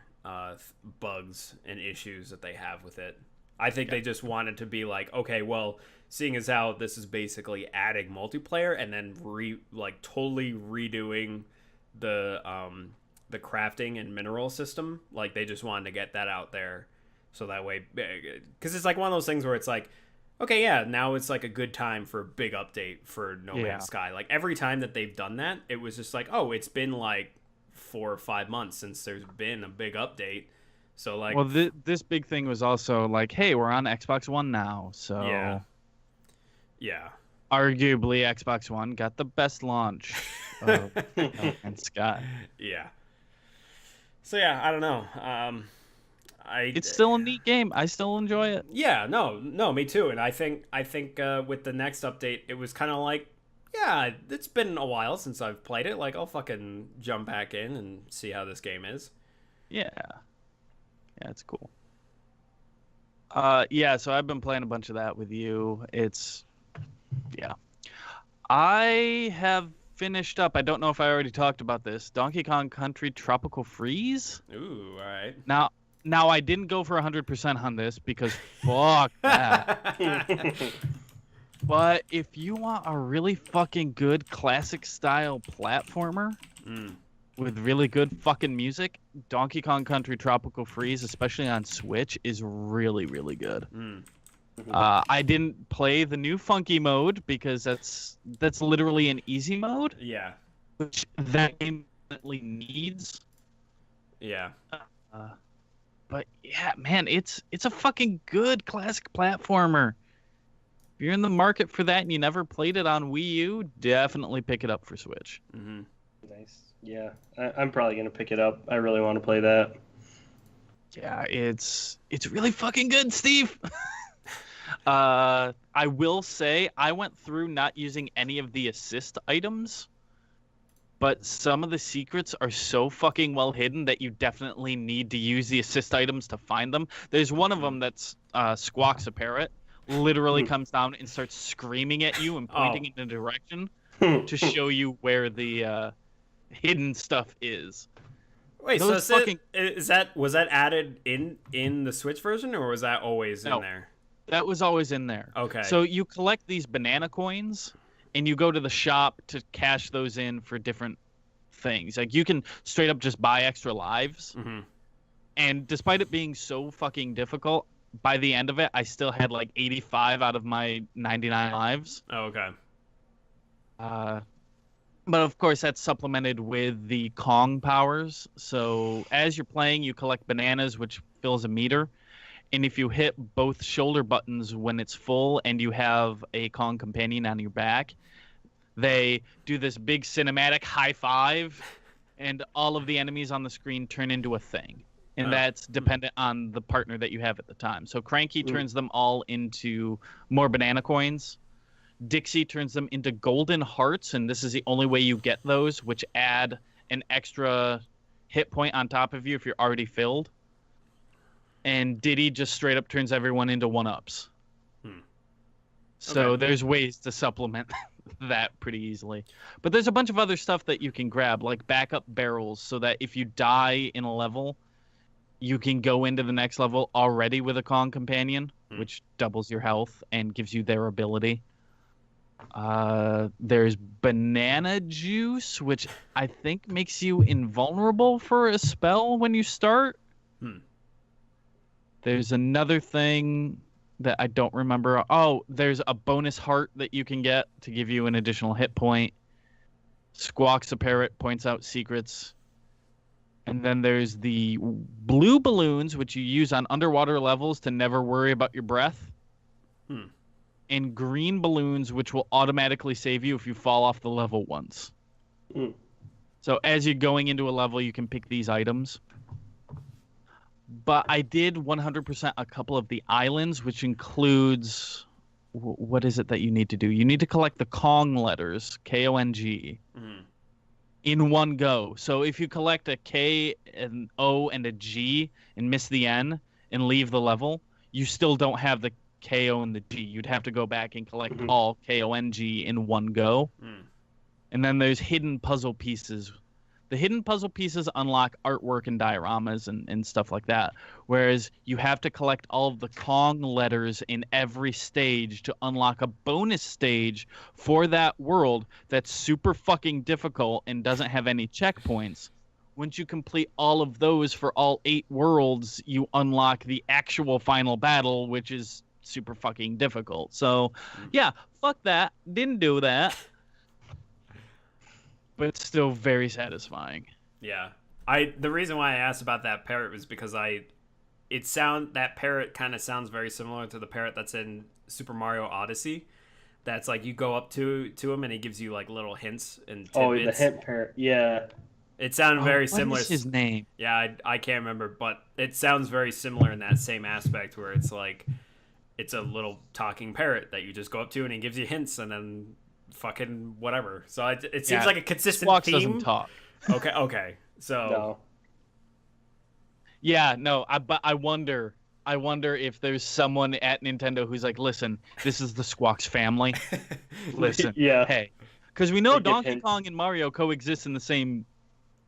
S3: bugs and issues that they have with it. I think they just wanted to be like, okay, well, seeing as how this is basically adding multiplayer and then totally redoing the crafting and mineral system, like they just wanted to get that out there so that way, because it's like one of those things where it's like, okay, yeah, now it's like a good time for a big update for No Man's Sky. Like every time that they've done that, it was just like, oh, it's been like 4 or 5 months since there's been a big update. So like,
S1: well, this big thing was also like, hey, we're on Xbox One now, so
S3: yeah.
S1: Arguably, Xbox One got the best launch of No Man's Sky.
S3: Yeah. So yeah, I don't know.
S1: It's still a neat game. I still enjoy it.
S3: Yeah, no, me too. And I think with the next update, it was kind of like, yeah, it's been a while since I've played it. Like, I'll fucking jump back in and see how this game is.
S1: Yeah, it's cool. So I've been playing a bunch of that with you. I have finished up. I don't know if I already talked about this. Donkey Kong Country Tropical Freeze.
S3: Ooh, all right.
S1: Now I didn't go for 100% on this because fuck that. But if you want a really fucking good classic style platformer with really good fucking music, Donkey Kong Country Tropical Freeze, especially on Switch, is really, really good. I didn't play the new funky mode because that's literally an easy mode.
S3: Yeah.
S1: Which that game definitely needs.
S3: Yeah.
S1: But yeah, man, it's a fucking good classic platformer. If you're in the market for that and you never played it on Wii U, definitely pick it up for Switch.
S3: Mm-hmm.
S2: Nice. Yeah, I'm probably gonna pick it up. I really want to play that.
S1: Yeah, it's really fucking good, Steve. I will say I went through not using any of the assist items, but some of the secrets are so fucking well hidden that you definitely need to use the assist items to find them. There's one of them that's Squawks a parrot, literally comes down and starts screaming at you and pointing in a direction to show you where the hidden stuff is.
S3: Wait, so was that added in the Switch version, or was that always in there?
S1: That was always in there.
S3: Okay.
S1: So you collect these banana coins, and you go to the shop to cash those in for different things. Like you can straight up just buy extra lives.
S3: Mm-hmm.
S1: And despite it being so fucking difficult, by the end of it, I still had like 85 out of my 99 lives.
S3: Oh, okay.
S1: But of course, that's supplemented with the Kong powers. So as you're playing, you collect bananas, which fills a meter. And if you hit both shoulder buttons when it's full and you have a Kong companion on your back, they do this big cinematic high five, and all of the enemies on the screen turn into a thing. And that's dependent on the partner that you have at the time. So Cranky turns them all into more banana coins. Dixie turns them into golden hearts, and this is the only way you get those, which add an extra hit point on top of you if you're already filled. And Diddy just straight up turns everyone into one-ups. So there's ways to supplement that pretty easily. But there's a bunch of other stuff that you can grab, like backup barrels, so that if you die in a level, you can go into the next level already with a Kong companion, which doubles your health and gives you their ability. There's banana juice, which I think makes you invulnerable for a spell when you start. There's another thing that I don't remember. Oh, there's a bonus heart that you can get to give you an additional hit point. Squawks a parrot points out secrets. And then there's the blue balloons, which you use on underwater levels to never worry about your breath. And green balloons, which will automatically save you if you fall off the level once. So as you're going into a level, you can pick these items. But I did 100% a couple of the islands, which includes what is it that you need to do? You need to collect the Kong letters, Kong,
S3: Mhm.
S1: in one go. So if you collect a K, an O, and a G and miss the N and leave the level, you still don't have the KO and the G. You'd have to go back and collect all Kong in one go.
S3: Mm.
S1: And then there's hidden puzzle pieces. The hidden puzzle pieces unlock artwork and dioramas and stuff like that. Whereas you have to collect all of the Kong letters in every stage to unlock a bonus stage for that world that's super fucking difficult and doesn't have any checkpoints. Once you complete all of those for all 8 worlds, you unlock the actual final battle, which is super fucking difficult. So, yeah, fuck that. Didn't do that. But it's still very satisfying.
S3: Yeah. The reason why I asked about that parrot was because that parrot kind of sounds very similar to the parrot that's in Super Mario Odyssey. That's like you go up to him and he gives you like little hints and tidbits.
S2: Oh, the hint parrot. Yeah.
S3: It sounded very similar.
S1: What is his name?
S3: Yeah, I can't remember, but it sounds very similar in that same aspect where it's like it's a little talking parrot that you just go up to and he gives you hints and then fucking whatever. So it seems like a consistent
S1: Squawks
S3: theme.
S1: doesn't talk.
S3: Okay. So
S2: No.
S1: Yeah, no. But I wonder if there's someone at Nintendo who's like, listen, this is the Squawks family. Listen,
S2: Yeah.
S1: hey, because we know
S2: They give
S1: Donkey
S2: hints.
S1: Kong and Mario coexist in the same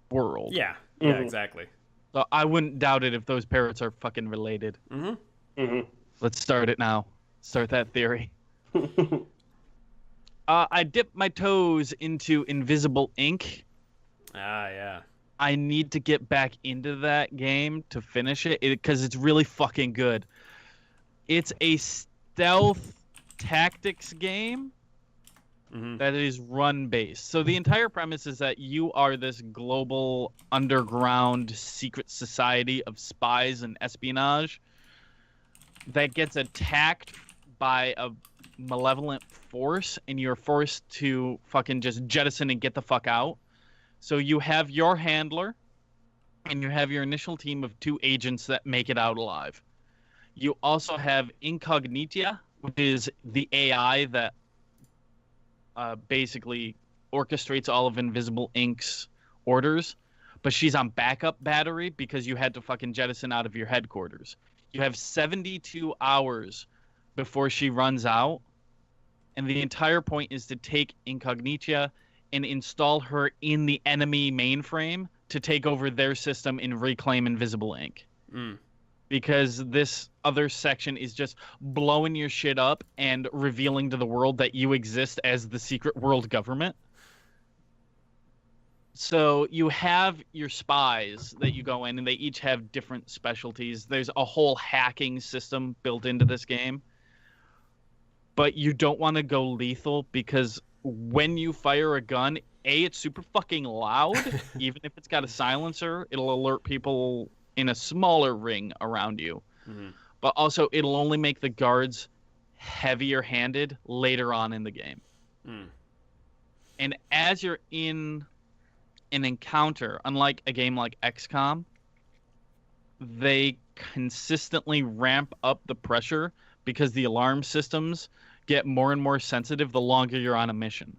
S1: world.
S3: yeah,
S2: Mhm.
S3: exactly.
S1: So I wouldn't doubt it if those parrots are fucking related.
S3: Mm-hmm.
S1: Let's start it now. Start that theory. I dipped my toes into Invisible Ink.
S3: Ah, yeah.
S1: I need to get back into that game to finish it because it's really fucking good. It's a stealth tactics game that is run based. So the entire premise is that you are this global underground secret society of spies and espionage that gets attacked by a malevolent force, and you're forced to fucking just jettison and get the fuck out. So you have your handler, and you have your initial team of 2 agents that make it out alive. You also have Incognitia, which is the AI that basically orchestrates all of Invisible Ink's orders, but she's on backup battery because you had to fucking jettison out of your headquarters. You have 72 hours before she runs out, and the entire point is to take Incognitia and install her in the enemy mainframe to take over their system and reclaim Invisible Ink. Because this other section is just blowing your shit up and revealing to the world that you exist as the secret world government. So you have your spies that you go in, and they each have different specialties. There's a whole hacking system built into this game. But you don't want to go lethal because when you fire a gun, it's super fucking loud. Even if it's got a silencer, it'll alert people in a smaller ring around you. But also, it'll only make the guards heavier handed later on in the game. And as you're in an encounter, unlike a game like XCOM, they consistently ramp up the pressure because the alarm systems get more and more sensitive the longer you're on a mission.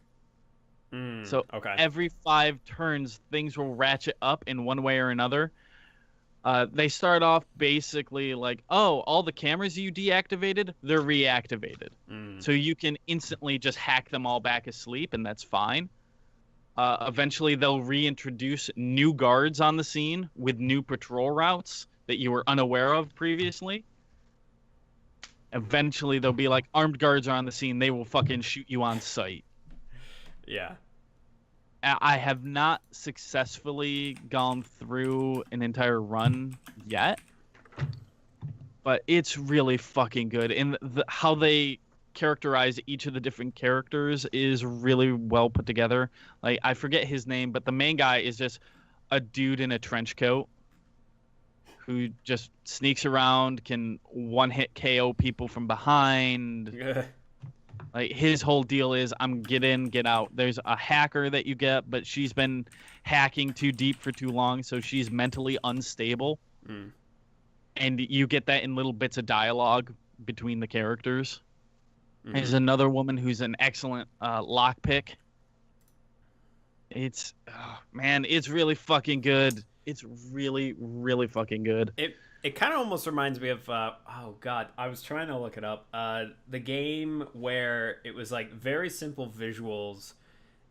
S1: So every 5 turns, things will ratchet up in one way or another. They start off basically like, oh, all the cameras you deactivated, they're reactivated. So you can instantly just hack them all back asleep, and that's fine. Eventually, they'll reintroduce new guards on the scene with new patrol routes that you were unaware of previously. Eventually, they'll be like, armed guards are on the scene. They will fucking shoot you on sight.
S3: Yeah.
S1: I have not successfully gone through an entire run yet, but it's really fucking good. And how they characterize each of the different characters is really well put together. Like, I forget his name, but the main guy is just a dude in a trench coat who just sneaks around, can one-hit KO people from behind. Like, his whole deal is, I'm get in, get out. There's a hacker that you get, but she's been hacking too deep for too long, so she's mentally unstable. And you get that in little bits of dialogue between the characters. There's another woman who's an excellent lockpick. It's man, it's really fucking good. It's really, really fucking good.
S3: It kind of almost reminds me of oh god, I was trying to look it up. The game where it was like very simple visuals,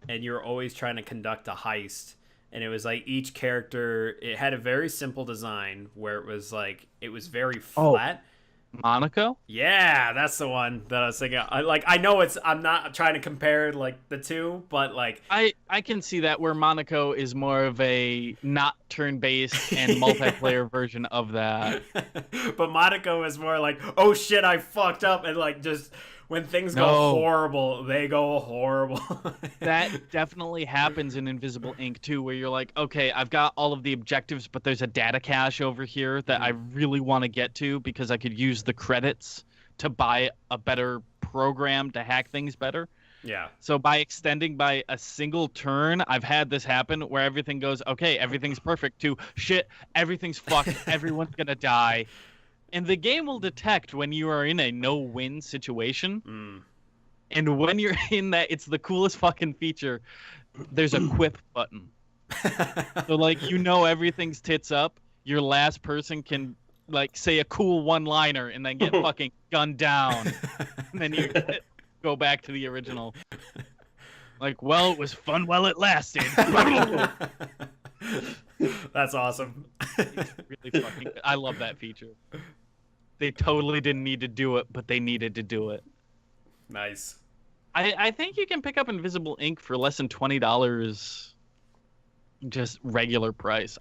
S3: and you're always trying to conduct a heist, and it was like each character. It had a very simple design where it was very flat.
S1: Monaco?
S3: Yeah, that's the one that I was thinking. I know I'm not trying to compare like the two, but like
S1: I can see that where Monaco is more of a not turn-based and multiplayer version of that.
S3: But Monaco is more like, oh shit, I fucked up, and like just when things go horrible, they go horrible.
S1: That definitely happens in Invisible Ink too, where you're like, okay, I've got all of the objectives, but there's a data cache over here that I really want to get to because I could use the credits to buy a better program to hack things better.
S3: Yeah.
S1: So by extending by a single turn, I've had this happen where everything goes, okay, everything's perfect, to shit, everything's fucked, everyone's gonna die. And the game will detect when you are in a no-win situation. And when you're in that, it's the coolest fucking feature. There's a quip button. So, like, everything's tits up. Your last person can, like, say a cool one-liner and then get fucking gunned down. And then you go back to the original. Like, well, it was fun while it lasted.
S3: That's awesome.
S1: It's really fucking good. I love that feature. They totally didn't need to do it, but they needed to do it.
S3: Nice.
S1: I think you can pick up Invisible Ink for less than $20, just regular price.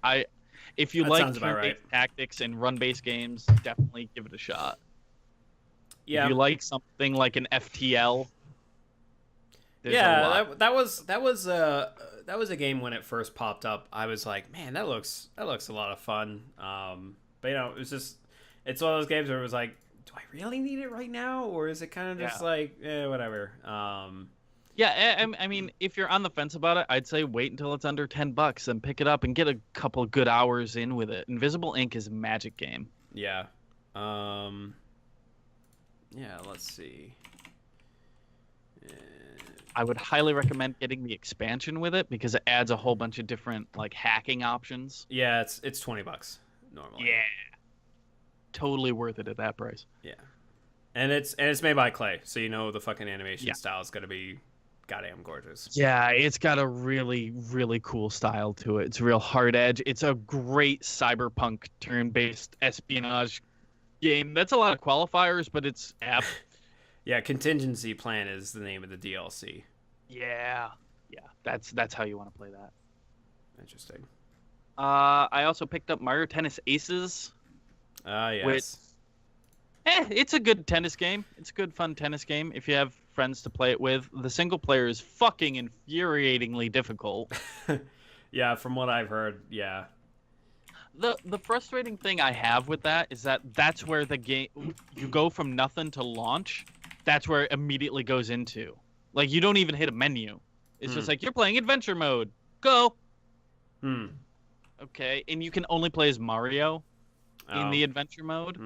S1: If you like turn-based tactics and run-based games, definitely give it a shot. Yeah. If you like something like an FTL,
S3: that was a game when it first popped up. I was like, man, that looks a lot of fun. But it was just. It's one of those games where it was like, do I really need it right now? Or is it kind of just like, whatever?
S1: I mean, if you're on the fence about it, I'd say wait until it's under $10 and pick it up and get a couple good hours in with it. Invisible Ink is a magic game.
S3: Yeah. Let's see.
S1: I would highly recommend getting the expansion with it because it adds a whole bunch of different like hacking options.
S3: Yeah, it's $20 normally.
S1: Yeah. Totally worth it at that price.
S3: Yeah, and it's made by Clay, so the fucking animation style is gonna be goddamn gorgeous.
S1: Yeah, it's got a really, really cool style to it. It's real hard edge. It's a great cyberpunk turn-based espionage game. That's a lot of qualifiers, but it's apt.
S3: Yeah, Contingency Plan is the name of the DLC.
S1: Yeah, that's how you want to play that.
S3: Interesting.
S1: I also picked up Mario Tennis Aces.
S3: Yes.
S1: It's a good tennis game. It's a good, fun tennis game if you have friends to play it with. The single player is fucking infuriatingly difficult.
S3: Yeah, from what I've heard, yeah.
S1: The frustrating thing I have with that is that's where the game, you go from nothing to launch. That's where it immediately goes into. Like, you don't even hit a menu. It's just like, you're playing adventure mode. Go. Okay, and you can only play as Mario in the adventure mode,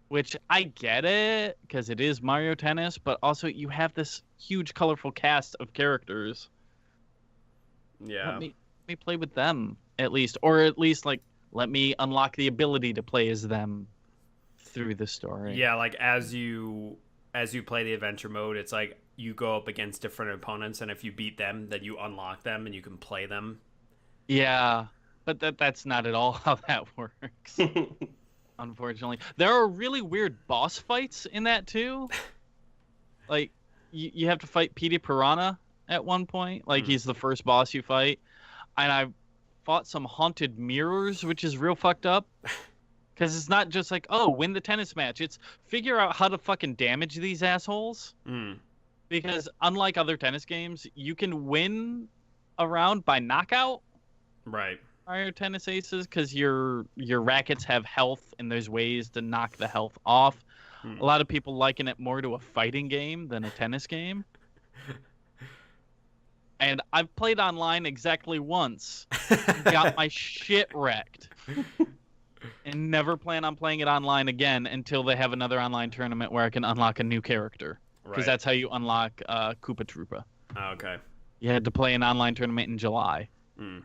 S1: which I get it because it is Mario Tennis, but also you have this huge colorful cast of characters.
S3: Yeah.
S1: Let me play with them at least, or at least like let me unlock the ability to play as them through the story.
S3: Yeah, like as you play the adventure mode, it's like you go up against different opponents, and if you beat them, then you unlock them and you can play them.
S1: Yeah. But that's not at all how that works, unfortunately. There are really weird boss fights in that, too. Like, you have to fight Petey Piranha at one point. Like, he's the first boss you fight. And I fought some haunted mirrors, which is real fucked up. Because it's not just like, oh, win the tennis match. It's figure out how to fucking damage these assholes. Because unlike other tennis games, you can win a round by knockout.
S3: Right.
S1: Mario Tennis Aces, because your rackets have health and there's ways to knock the health off. A lot of people liken it more to a fighting game than a tennis game. And I've played online exactly once, got my shit wrecked, and never plan on playing it online again until they have another online tournament where I can unlock a new character. because that's how you unlock Koopa Troopa.
S3: Oh, okay.
S1: You had to play an online tournament in July.
S3: Mm.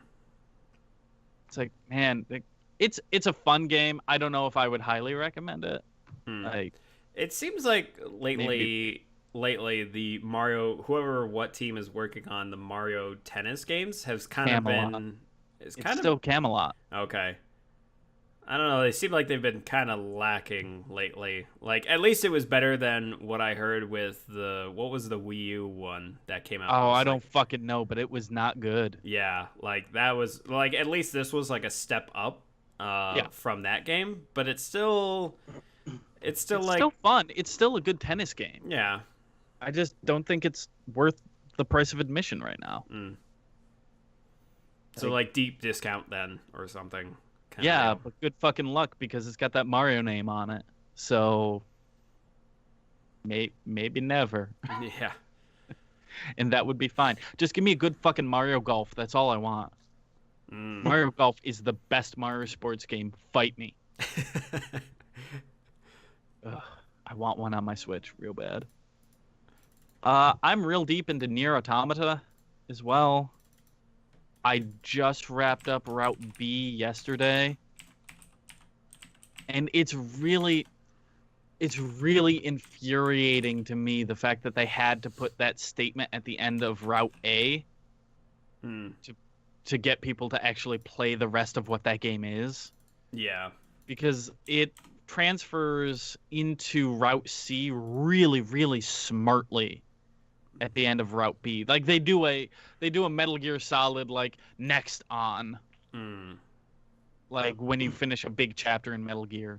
S1: It's like, man, it's a fun game. I don't know if I would highly recommend it. Like,
S3: it seems like lately the Mario, what team is working on the Mario tennis games has kind
S1: Camelot.
S3: of been.
S1: It's still Camelot.
S3: Okay. I don't know. They seem like they've been kind of lacking lately. Like, at least it was better than what I heard with what was the Wii U one that came out?
S1: Oh, I don't fucking know, but it was not good.
S3: Yeah, like that was like at least this was like a step up from that game, but it's still like
S1: still fun. It's still a good tennis game.
S3: Yeah.
S1: I just don't think it's worth the price of admission right now.
S3: So like deep discount then or something.
S1: Yeah, but good fucking luck because it's got that Mario name on it. So maybe never.
S3: Yeah.
S1: And that would be fine. Just give me a good fucking Mario Golf. That's all I want. Mario Golf is the best Mario sports game. Fight me. Ugh, I want one on my Switch real bad. I'm real deep into Nier Automata as well. I just wrapped up Route B yesterday. And it's really infuriating to me the fact that they had to put that statement at the end of Route A to get people to actually play the rest of what that game is.
S3: Yeah. Because
S1: it transfers into Route C really, really smartly at the end of Route B. Like they do a Metal Gear Solid like next on. Like when you finish a big chapter in Metal Gear.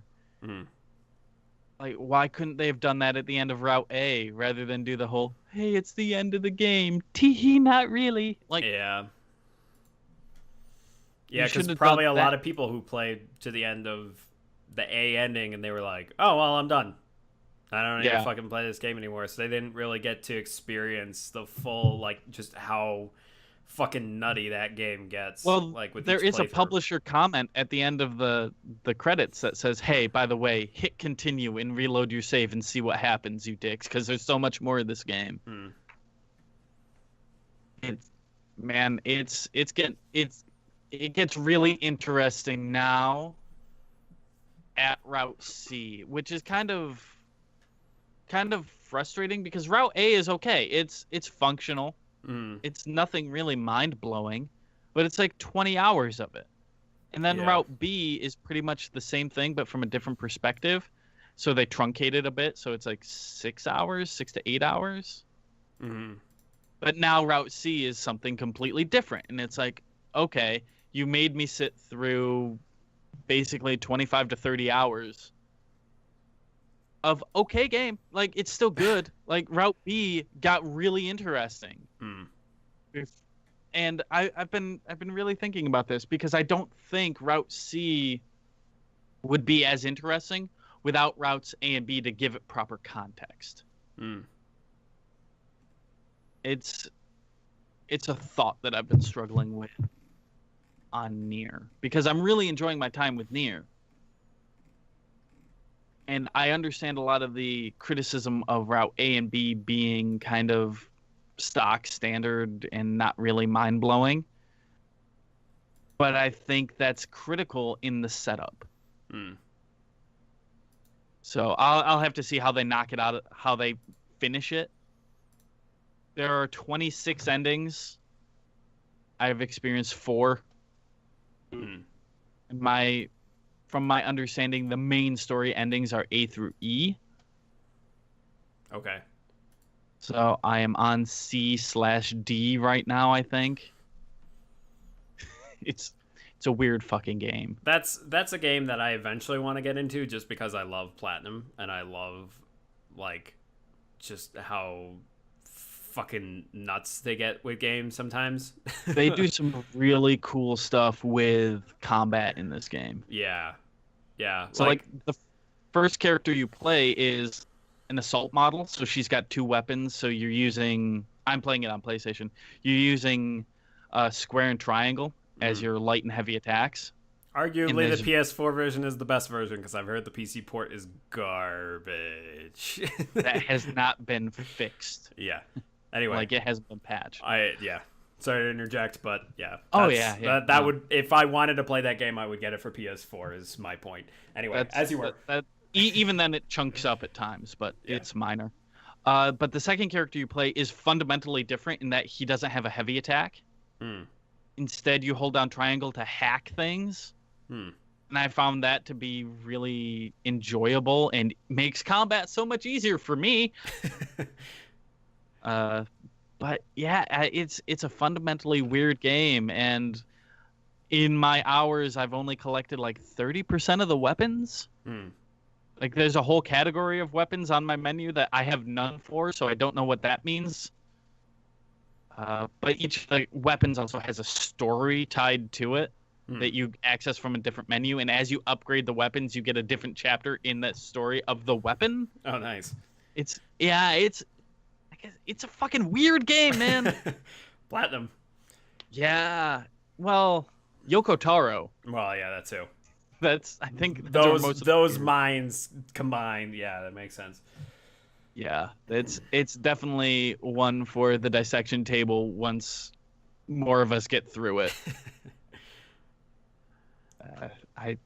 S1: Like why couldn't they have done that at the end of Route A rather than do the whole hey, it's the end of the game. Tee not really. Like
S3: yeah. Yeah, because probably a lot of people who played to the end of the A ending and they were like, oh well, I'm done. I don't need to fucking play this game anymore. So they didn't really get to experience the full, like, just how fucking nutty that game gets.
S1: Well,
S3: like with
S1: there is a publisher comment at the end of the credits that says, hey, by the way, hit continue and reload your save and see what happens, you dicks, because there's so much more of this game. It gets really interesting now at Route C, which is kind of frustrating because Route A is okay. It's functional. It's nothing really mind-blowing, but it's like 20 hours of it. And then Route B is pretty much the same thing, but from a different perspective. So they truncate it a bit, so it's like 6 to 8 hours. But now Route C is something completely different, and it's like, okay, you made me sit through basically 25 to 30 hours of okay game. Like it's still good. Like Route B got really interesting. And I've been really thinking about this because I don't think Route C would be as interesting without routes A and B to give it proper context. It's a thought that I've been struggling with on Nier because I'm really enjoying my time with Nier. And I understand a lot of the criticism of Route A and B being kind of stock standard and not really mind-blowing. But I think that's critical in the setup. So I'll have to see how they knock it out, how they finish it. There are 26 endings. I've experienced 4. From my understanding, the main story endings are A through E.
S3: Okay.
S1: So I am on C/D right now, I think. It's a weird fucking game.
S3: That's a game that I eventually want to get into just because I love Platinum and I love like just how fucking nuts they get with games sometimes.
S1: They do some really cool stuff with combat in this game.
S3: Yeah.
S1: So like the first character you play is an assault model, so she's got 2 weapons. So I'm playing it on PlayStation. You're using square and triangle as your light and heavy attacks.
S3: Arguably, the
S1: there's-
S3: PS4 version is the best version because I've heard the PC port is garbage.
S1: that has not been fixed.
S3: Yeah. Anyway,
S1: Like, it hasn't been patched.
S3: yeah. Sorry to interject, but yeah.
S1: Oh,
S3: that's-
S1: yeah.
S3: That
S1: No.
S3: would, if I wanted to play that game, I would get it for PS4. Is my point. Anyway, as you were.
S1: Even then, it chunks up at times, but
S3: Yeah.
S1: it's minor. But the second character you play is fundamentally different in that he doesn't have a heavy attack. Instead, you hold down triangle to hack things. And I found that to be really enjoyable and makes combat so much easier for me. But yeah, it's a fundamentally weird game, and in my hours, I've only collected like 30% of the weapons. Like, there's a whole category of weapons on my menu that I have none for, so I don't know what that means. But each weapons also has a story tied to it that you access from a different menu, and as you upgrade the weapons, you get a different chapter in that story of the weapon.
S3: Oh, nice.
S1: I guess it's a fucking weird game, man.
S3: Platinum.
S1: Yeah. Well, Yoko Taro.
S3: Well, yeah, that too.
S1: I think that's where
S3: Those minds combined. Yeah, that makes sense.
S1: Yeah, it's definitely one for the dissection table once more of us get through it. I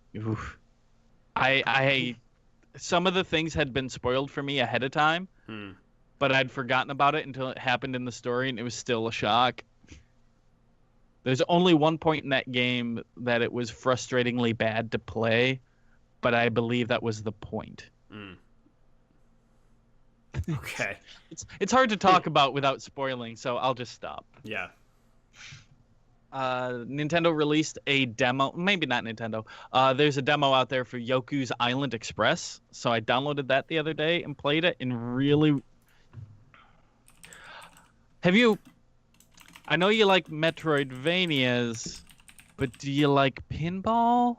S1: some of the things had been spoiled for me ahead of time, but I'd forgotten about it until it happened in the story, and it was still a shock. There's only one point in that game that it was frustratingly bad to play, but I believe that was the point.
S3: Okay.
S1: It's hard to talk about without spoiling, so I'll just stop.
S3: Yeah.
S1: Nintendo released a demo. Maybe not Nintendo. There's a demo out there for Yoku's Island Express. So I downloaded that the other day and played it, and really... I know you like Metroidvanias, but do you like pinball?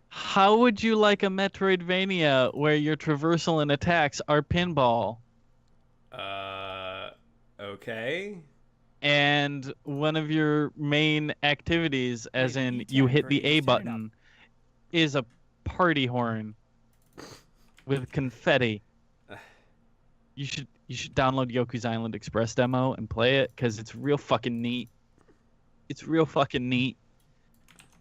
S1: How would you like a Metroidvania where your traversal and attacks are pinball?
S3: Okay.
S1: And one of your main activities, as in you hit the A button, is a party horn with confetti. You should download Yoku's Island Express demo and play it, because it's real fucking neat. It's real fucking neat.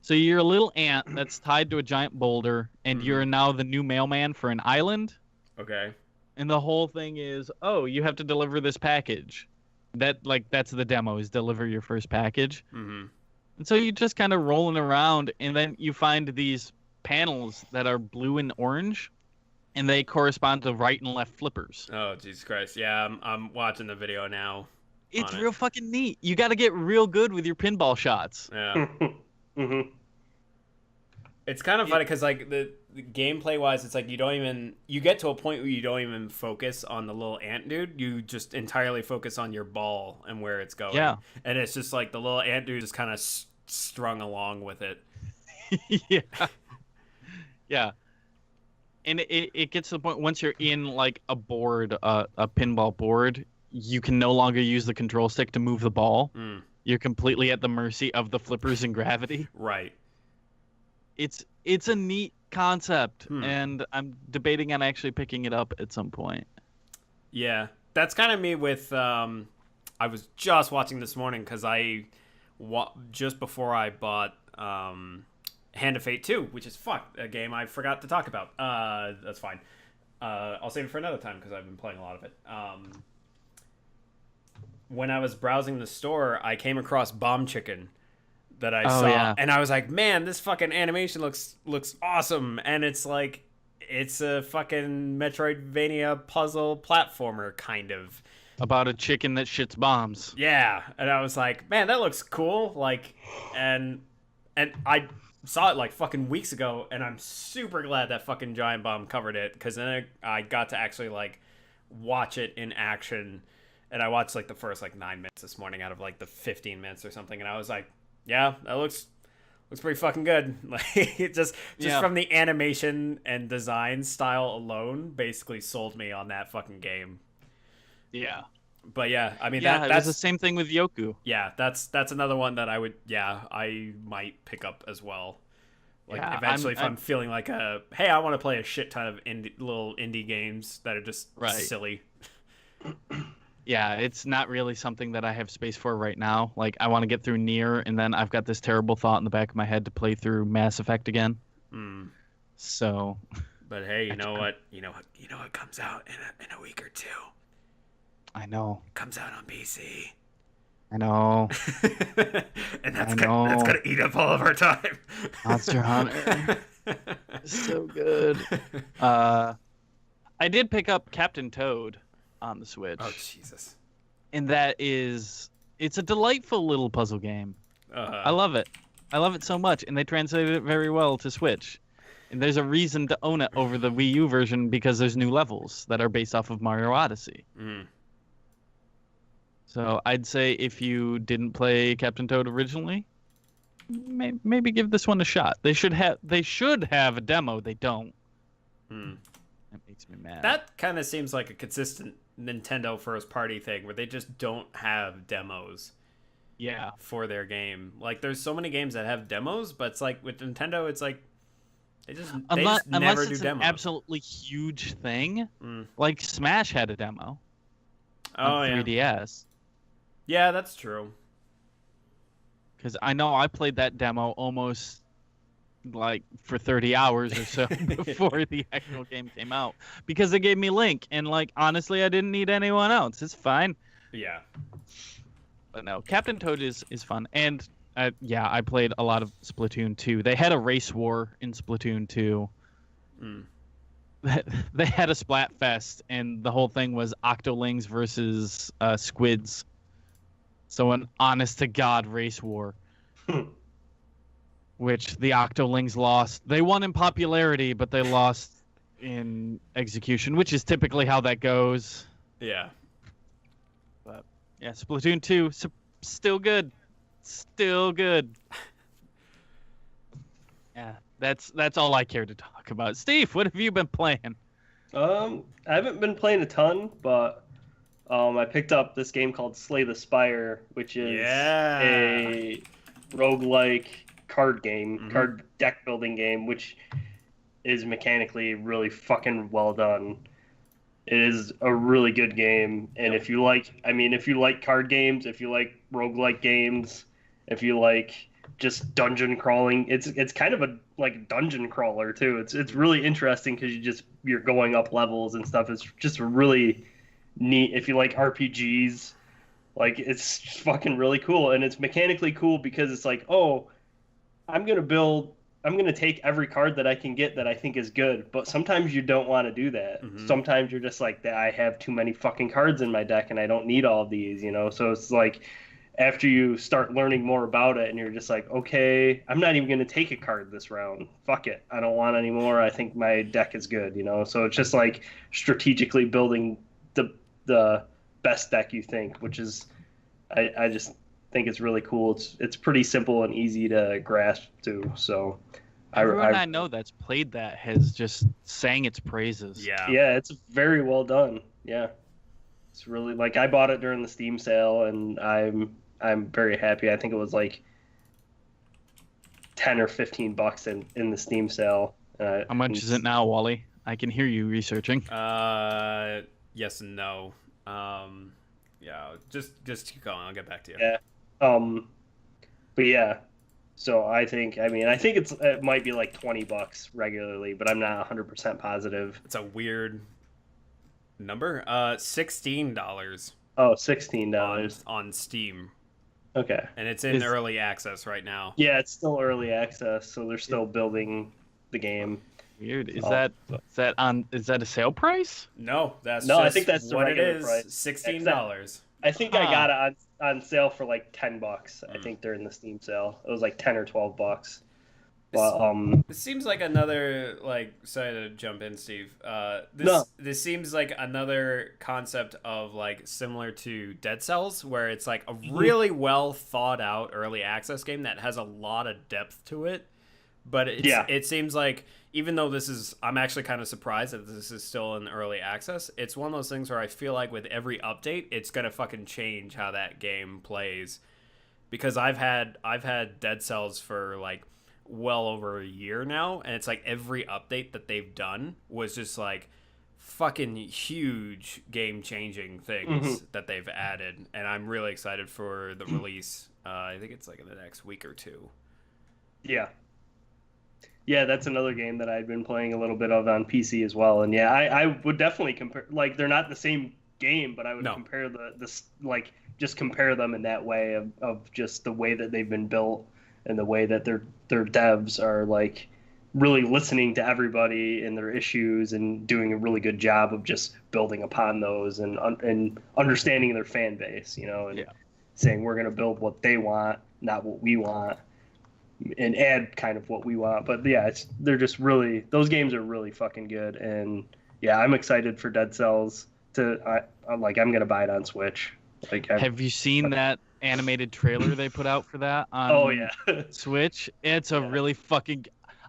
S1: So you're a little ant that's tied to a giant boulder, and you're now the new mailman for an island.
S3: Okay.
S1: And the whole thing is, oh, you have to deliver this package. That's the demo, is deliver your first package. And so you're just kind of rolling around, and then you find these panels that are blue and orange, and they correspond to right and left flippers.
S3: Oh, Jesus Christ. Yeah, I'm watching the video now.
S1: It's real fucking neat. You got to get real good with your pinball shots.
S3: Yeah. It's kind of funny because, like, the gameplay wise, it's like you get to a point where you don't even focus on the little ant dude. You just entirely focus on your ball and where it's going.
S1: Yeah.
S3: And it's just like the little ant dude is kind of strung along with it.
S1: Yeah. Yeah. And it gets to the point, once you're in like a board, a pinball board, you can no longer use the control stick to move the ball. You're completely at the mercy of the flippers and gravity.
S3: Right.
S1: It's a neat concept, and I'm debating on actually picking it up at some point.
S3: Yeah, that's kind of me with. I was just watching this morning because just before I bought Hand of Fate 2, which is a game I forgot to talk about. That's fine. I'll save it for another time because I've been playing a lot of it. When I was browsing the store, I came across Bomb Chicken that I saw, and I was like, man, this fucking animation looks awesome. And it's like, it's a fucking Metroidvania puzzle platformer kind of.
S1: About a chicken that shits bombs.
S3: Yeah. And I was like, man, that looks cool. Like, and I saw it like fucking weeks ago, and I'm super glad that fucking Giant Bomb covered it, because then I got to actually like watch it in action. And I watched like the first like 9 minutes this morning out of like the 15 minutes or something, and I was like, yeah, that looks pretty fucking good. Like, it just from the animation and design style alone basically sold me on that fucking game.
S1: Yeah.
S3: But yeah, I mean
S1: Yeah, it was the
S3: that's
S1: same thing with Yoku.
S3: yeah, that's another one that I might pick up as well. Like
S1: Yeah,
S3: eventually, if I'm feeling like hey, I want to play a shit ton of little indie games that are just
S1: Right.
S3: silly.
S1: Yeah, it's not really something that I have space for right now. Like, I want to get through Nier, and then I've got this terrible thought in the back of my head to play through Mass Effect again. So,
S3: But hey, you know what? You know what comes out in a week or two.
S1: I know.
S3: It comes out on PC.
S1: I know.
S3: And that's
S1: I know.
S3: that's gonna eat up all of our time.
S1: Monster Hunter. So good. I did pick up Captain Toad on the Switch.
S3: Oh Jesus!
S1: And it's a delightful little puzzle game. I love it. I love it so much, and they translated it very well to Switch. And there's a reason to own it over the Wii U version because there's new levels that are based off of Mario Odyssey. So I'd say if you didn't play Captain Toad originally, maybe give this one a shot. They should have a demo. They don't. That makes me mad.
S3: That kind of seems like a consistent Nintendo first party thing where they just don't have demos.
S1: Yeah.
S3: For their game. Like there's so many games that have demos, but it's like with Nintendo it's like they just
S1: unless
S3: never
S1: it's
S3: do demos.
S1: An absolutely huge thing. Like Smash had a demo. On 3DS.
S3: Yeah, that's true.
S1: Because I know I played that demo almost like for 30 hours or so before the actual game came out. Because they gave me Link. And like, honestly, I didn't need anyone else. It's fine.
S3: Yeah.
S1: But no, Captain Toad is fun. And I played a lot of Splatoon 2. They had a race war in Splatoon 2. They had a Splatfest, and the whole thing was Octolings versus Squids. So an honest-to-God race war. Which the Octolings lost. They won in popularity, but they lost in execution, which is typically how that goes.
S3: Yeah.
S1: But yeah, Splatoon 2, still good. Still good. Yeah, that's all I care to talk about. Steve, what have you been playing?
S2: I haven't been playing a ton, but I picked up this game called Slay the Spire, which is a roguelike card game, card deck building game, which is mechanically really fucking well done. It is a really good game, and if you like card games, if you like roguelike games, if you like just dungeon crawling, it's kind of a like dungeon crawler too. It's really interesting because you're going up levels and stuff. It's just really neat. If you like RPGs, like it's fucking really cool, and it's mechanically cool because it's like, oh, I'm gonna take every card that I can get that I think is good, but sometimes you don't want to do that. Sometimes you're just like, I have too many fucking cards in my deck and I don't need all of these, So it's like, after you start learning more about it and you're just like, okay, I'm not even gonna take a card this round. Fuck it, I don't want any more. I think my deck is good, So it's just like strategically building the best deck you think, which is, I just think it's really cool. It's pretty simple and easy to grasp too. So
S1: everyone I know that's played that has just sang its praises.
S2: Yeah, it's very well done. Yeah, it's really like I bought it during the Steam sale, and I'm very happy. I think it was like $10 or $15 in the Steam sale.
S1: How much is it now, Wally? I can hear you researching.
S3: Yes and no. Yeah, just keep going. I'll get back to you.
S2: Yeah. But yeah, so I think it might be like $20 regularly, but I'm not 100% positive.
S3: It's a weird number. $16.
S2: Oh, $16
S3: on Steam.
S2: Okay.
S3: And it's in early access right now.
S2: Yeah, it's still early access, so they're still building the game.
S1: Weird. Is that a sale price?
S3: No,
S2: I think that's the
S3: what it
S2: regular
S3: is.
S2: price.
S3: $16.
S2: I think I got it on sale for like $10. I think during the Steam sale, it was like $10 or $12. But
S3: This seems like another sorry to jump in, Steve. This seems like another concept of similar to Dead Cells, where it's like a really well thought out early access game that has a lot of depth to it, But
S2: Yeah.
S3: it seems like, even though I'm actually kind of surprised that this is still in early access. It's one of those things where I feel like with every update, it's gonna fucking change how that game plays. Because I've had Dead Cells for like well over a year now, and it's like every update that they've done was just like fucking huge game changing things that they've added, and I'm really excited for the release. I think it's like in the next week or two.
S2: Yeah. Yeah, that's another game that I've been playing a little bit of on PC as well. And yeah, I would definitely compare, like, they're not the same game, but I would
S3: No.
S2: compare like, just compare them in that way of just the way that they've been built and the way that their devs are, like, really listening to everybody and their issues and doing a really good job of just building upon those and understanding their fan base, you know, and
S1: Yeah.
S2: saying we're going to build what they want, not what we want, and add kind of what we want. But yeah, they're just really, those games are really fucking good. And yeah, I'm excited for Dead Cells I'm gonna buy it on Switch. Like,
S1: Have you seen that animated trailer they put out for that on
S2: oh yeah.
S1: Switch? It's a
S2: Yeah.
S1: really fucking.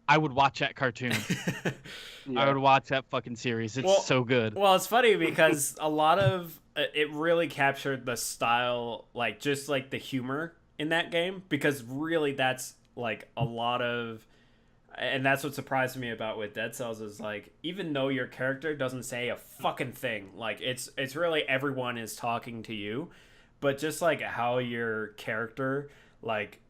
S1: I would watch that cartoon. I would watch that fucking series. It's so good.
S3: Well, it's funny because a lot of it really captured the style, like just like the humor in that game, because really that's like a lot of, and that's what surprised me about with Dead Cells is like, even though your character doesn't say a fucking thing, like it's really everyone is talking to you, but just like how your character, like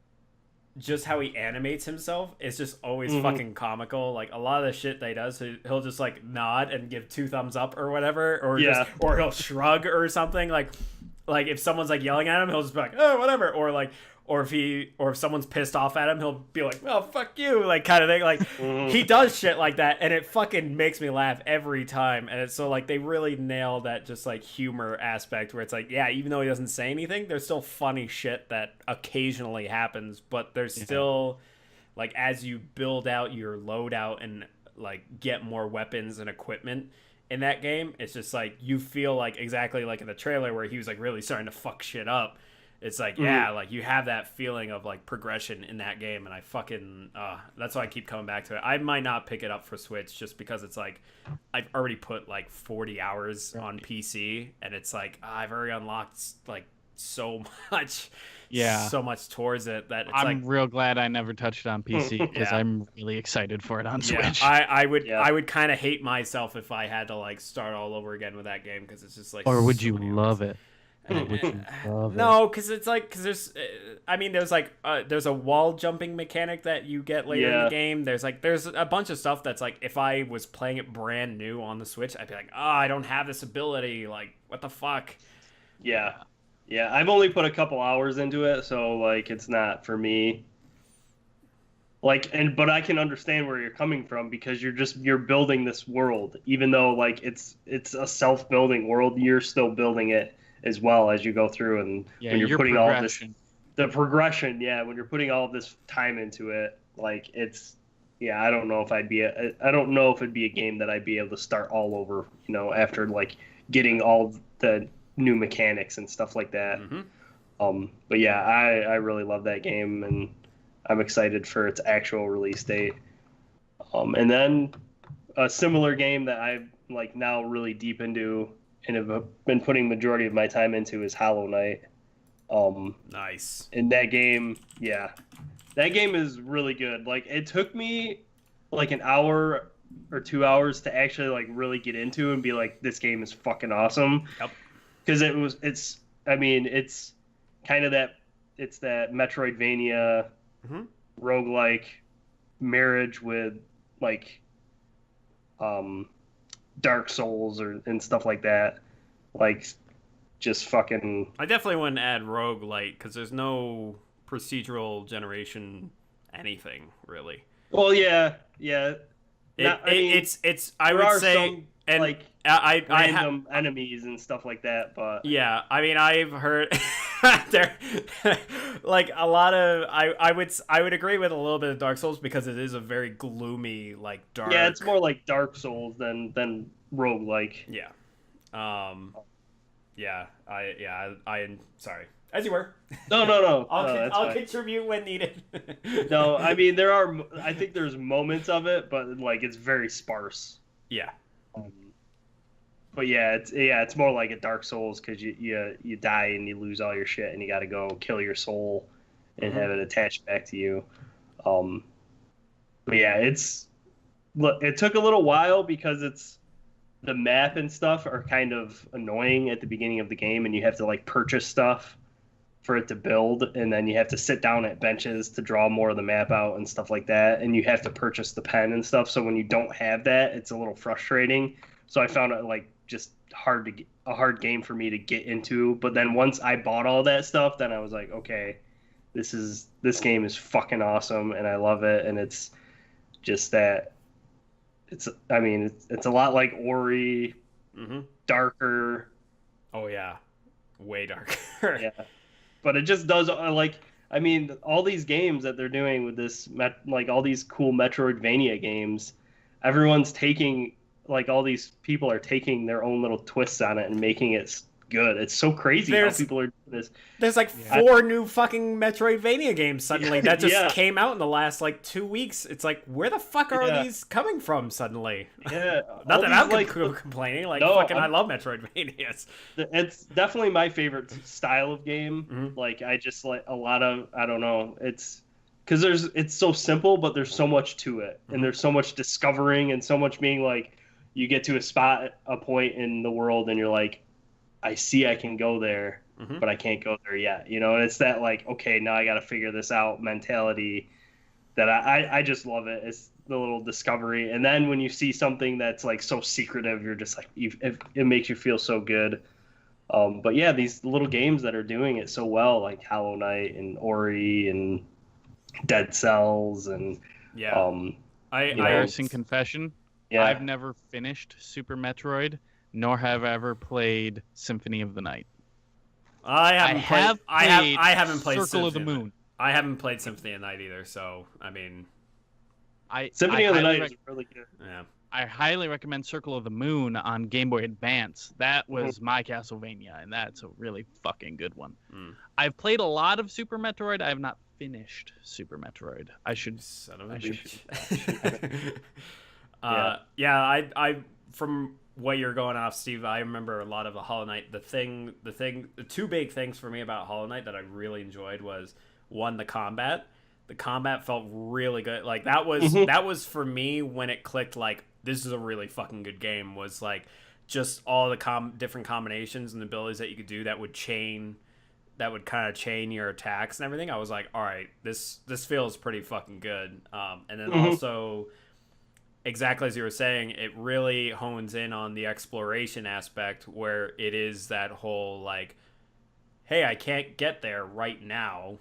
S3: just how he animates himself is just always fucking comical. Like a lot of the shit that he does, he'll just like nod and give 2 thumbs up or whatever, or or he'll shrug or something. Like if someone's like yelling at him, he'll just be like, oh, whatever, or like. Or if someone's pissed off at him, he'll be like, "Well, fuck you," like kind of thing. Like he does shit like that, and it fucking makes me laugh every time. And it's so like they really nail that just like humor aspect where it's like, yeah, even though he doesn't say anything, there's still funny shit that occasionally happens, but there's still like as you build out your loadout and like get more weapons and equipment in that game, it's just like you feel like exactly like in the trailer where he was like really starting to fuck shit up. It's like, yeah, like you have that feeling of like progression in that game, and I fucking that's why I keep coming back to it. I might not pick it up for Switch just because it's like I've already put like 40 hours on PC, and it's like I've already unlocked like so much towards it that it's
S1: I'm real glad I never touched it on PC because I'm really excited for it on Switch.
S3: I would kind of hate myself if I had to like start all over again with that game, because it's just like,
S1: or would
S3: so
S1: you
S3: many
S1: love
S3: hours.
S1: it?
S3: No, because it's like, there's there's a wall jumping mechanic that you get later in the game. There's a bunch of stuff that's like, if I was playing it brand new on the Switch, I'd be like, oh, I don't have this ability. Like, what the fuck?
S2: Yeah. I've only put a couple hours into it, so like it's not for me. Like, but I can understand where you're coming from, because you're building this world, even though like it's a self-building world. You're still building it as well as you go through, and when you're putting all this, the progression, when you're putting all of this time into it, like it's, I don't know if I don't know if it'd be a game that I'd be able to start all over, you know, after like getting all the new mechanics and stuff like that. But yeah, I really love that game, and I'm excited for its actual release date. And then a similar game that I've like now really deep into and have been putting majority of my time into is Hollow Knight.
S3: Nice.
S2: And that game, that game is really good. Like, it took me like an hour or 2 hours to actually like really get into and be like, this game is fucking awesome.
S3: Yep.
S2: Because it's kind of that Metroidvania roguelike marriage with like Dark Souls and stuff like that. Like, just fucking...
S3: I definitely wouldn't add roguelite, because there's no procedural generation anything, really.
S2: Well, yeah.
S3: I would say...
S2: Some,
S3: and
S2: like,
S3: I
S2: random enemies and stuff like that, but...
S3: Yeah, I mean, I've heard... there, like, a lot of... I would agree with a little bit of Dark Souls, because it is a very gloomy, like, dark...
S2: Yeah, it's more like Dark Souls than roguelike.
S3: Yeah. Sorry. As you were.
S2: No. That's
S3: I'll
S2: fine.
S3: contribute when needed.
S2: No, I mean I think there's moments of it, but like it's very sparse.
S3: Yeah.
S2: Um, but it's more like a Dark Souls because you die and you lose all your shit and you got to go kill your soul and have it attached back to you. Um, but yeah, it took a little while because the map and stuff are kind of annoying at the beginning of the game, and you have to like purchase stuff for it to build, and then you have to sit down at benches to draw more of the map out and stuff like that, and you have to purchase the pen and stuff. So when you don't have that, it's a little frustrating. So I found it like just a hard game for me to get into. But then once I bought all that stuff, then I was like, okay, this game is fucking awesome, and I love it, and it's just that it's a lot like Ori, darker.
S3: Oh yeah, way darker.
S2: Yeah, but it just does all these games that they're doing with this like all these cool Metroidvania games, everyone's taking like all these people are taking their own little twists on it and making it good. It's so crazy how people are doing this.
S3: There's like 4 new fucking Metroidvania games suddenly that just came out in the last like 2 weeks. It's like, where the fuck are these coming from suddenly?
S2: Yeah,
S3: not that I'm complaining. Like, no, I love Metroidvanias.
S2: It's definitely my favorite style of game. Like, I just like a lot of, I don't know, it's because it's so simple, but there's so much to it, and there's so much discovering and so much being like, you get to a point in the world, and you're like, I see I can go there, but I can't go there yet. You know, and it's that like, okay, now I got to figure this out mentality that I just love it. It's the little discovery. And then when you see something that's like so secretive, you're just like, it makes you feel so good. But yeah, these little games that are doing it so well, like Hollow Knight and Ori and Dead Cells and
S1: embarrassing confession.
S2: Yeah.
S1: I've never finished Super Metroid, nor have I ever played Symphony of the Night.
S3: I haven't played
S1: Circle of the Moon.
S3: I haven't played Symphony of the Night either, so I mean,
S2: Symphony of the Night is really good.
S3: Yeah.
S1: I highly recommend Circle of the Moon on Game Boy Advance. That was my Castlevania, and that's a really fucking good one. I've played a lot of Super Metroid. I have not finished Super Metroid. I should.
S3: Son of a bitch. I from what you're going off, Steve, I remember a lot of the Hollow Knight. The 2 big things for me about Hollow Knight that I really enjoyed was, one, the combat. The combat felt really good. Like that was for me when it clicked. Like, this is a really fucking good game. Was like just all the different combinations and abilities that you could do that would kind of chain your attacks and everything. I was like, all right, this feels pretty fucking good. And then also, exactly as you were saying, it really hones in on the exploration aspect, where it is that whole like, hey, I can't get there right now,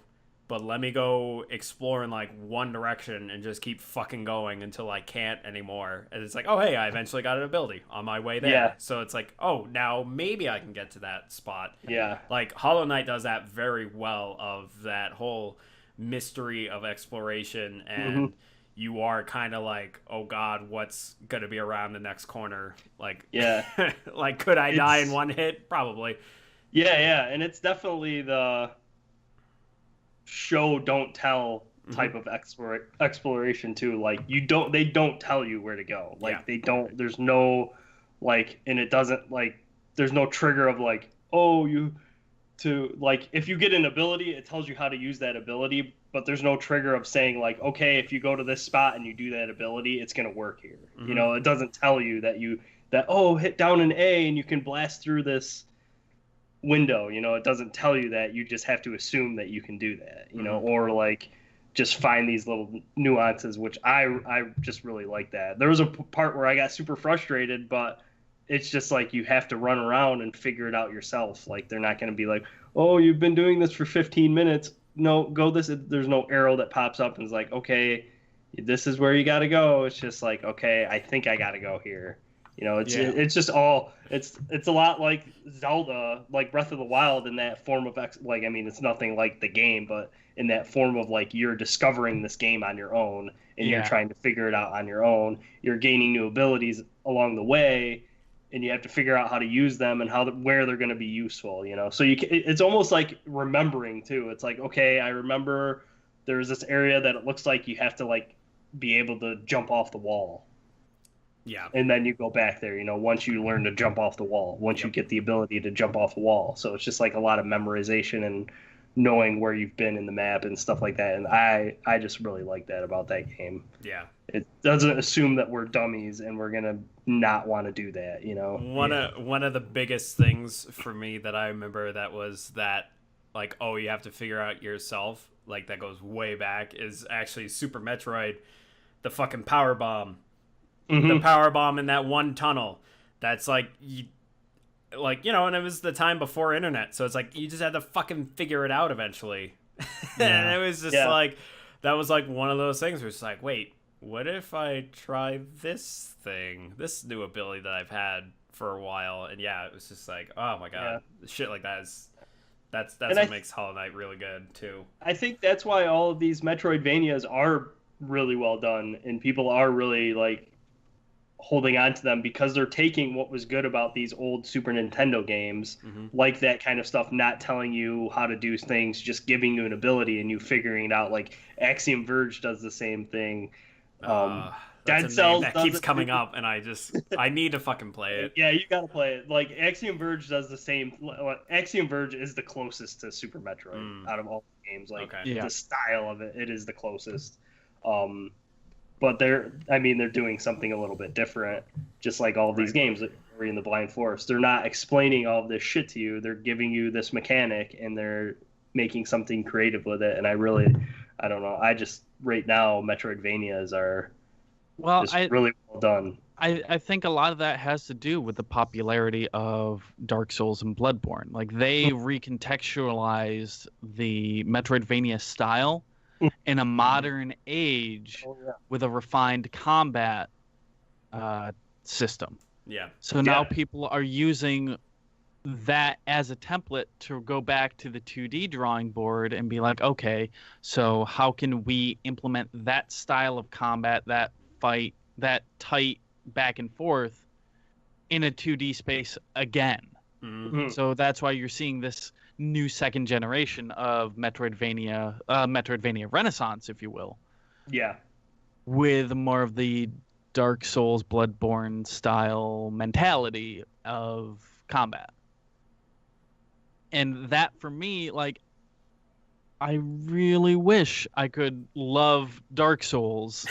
S3: but let me go explore in like one direction and just keep fucking going until I can't anymore. And it's like, oh, hey, I eventually got an ability on my way there.
S2: Yeah.
S3: So it's like, oh, now maybe I can get to that spot.
S2: Yeah.
S3: Like Hollow Knight does that very well, of that whole mystery of exploration, and you are kind of like, oh god, what's gonna be around the next corner? Like, like, could I die in one hit? Probably.
S2: Yeah, and it's definitely the show don't tell type of exploration too. Like, they don't tell you where to go. Like, they don't. There's no like, and it doesn't like. There's no trigger of like, oh, if you get an ability, it tells you how to use that ability, but there's no trigger of saying like, okay, if you go to this spot and you do that ability, it's gonna work here. You know, it doesn't tell you that hit down an A and you can blast through this window. You know, it doesn't tell you that. You just have to assume that you can do that. You know, or like just find these little nuances, which I just really like that. There was a part where I got super frustrated, but it's just like you have to run around and figure it out yourself. Like, they're not going to be like, oh, you've been doing this for 15 minutes. No, go this. There's no arrow that pops up and is like, okay, this is where you got to go. It's just like, okay, I think I got to go here. You know, it's just all, it's a lot like Zelda, like Breath of the Wild, in that form of, like, I mean, it's nothing like the game, but in that form of like, you're discovering this game on your own and you're trying to figure it out on your own. You're gaining new abilities along the way. and you have to figure out how to use them and where they're going to be useful, you know. So it's almost like remembering too. It's like, okay, I remember there's this area that it looks like you have to like be able to jump off the wall.
S3: Yeah.
S2: And then you go back there, you know, once you learn to jump off the wall, once you get the ability to jump off the wall. So it's just like a lot of memorization and knowing where you've been in the map and stuff like that. And I just really like that about that game.
S3: Yeah.
S2: It doesn't assume that we're dummies and we're going to not want to do that, you know.
S3: One of the biggest things for me that I remember that was that, like, oh, you have to figure out yourself, like, that goes way back, is actually Super Metroid, the fucking power bomb.
S2: Mm-hmm.
S3: The power bomb in that one tunnel. That's like, you know, and it was the time before internet, so it's like you just had to fucking figure it out eventually. And it was just like, that was like one of those things where it's like, wait, what if I try this thing, this new ability that I've had for a while? And yeah, it was just like, oh my god, shit like that is, that's what makes Hollow Knight really good too.
S2: I think that's why all of these Metroidvanias are really well done, and people are really like holding on to them because they're taking what was good about these old Super Nintendo games, like that kind of stuff, not telling you how to do things, just giving you an ability and you figuring it out. Like Axiom Verge does the same thing.
S3: Dead Cells that keeps coming up, and I need to fucking play it.
S2: Yeah, you gotta play it. Like Axiom Verge does the same. Axiom Verge is the closest to Super Metroid out of all the games. Like the style of it is the closest. But they're doing something a little bit different, just like all of these games that are in the Blind Forest. They're not explaining all of this shit to you. They're giving you this mechanic, and they're making something creative with it. And I don't know. Right now, Metroidvanias are really well done.
S1: I think a lot of that has to do with the popularity of Dark Souls and Bloodborne. Like, they recontextualized the Metroidvania style in a modern age with a refined combat system.
S3: Yeah.
S1: So now people are using that as a template to go back to the 2D drawing board and be like, okay, so how can we implement that style of combat, that fight, that tight back and forth in a 2D space again?
S2: Mm-hmm.
S1: So that's why you're seeing this new second generation of Metroidvania Renaissance, if you will.
S2: Yeah.
S1: With more of the Dark Souls, Bloodborne style mentality of combat. And that, for me, like, I really wish I could love Dark Souls.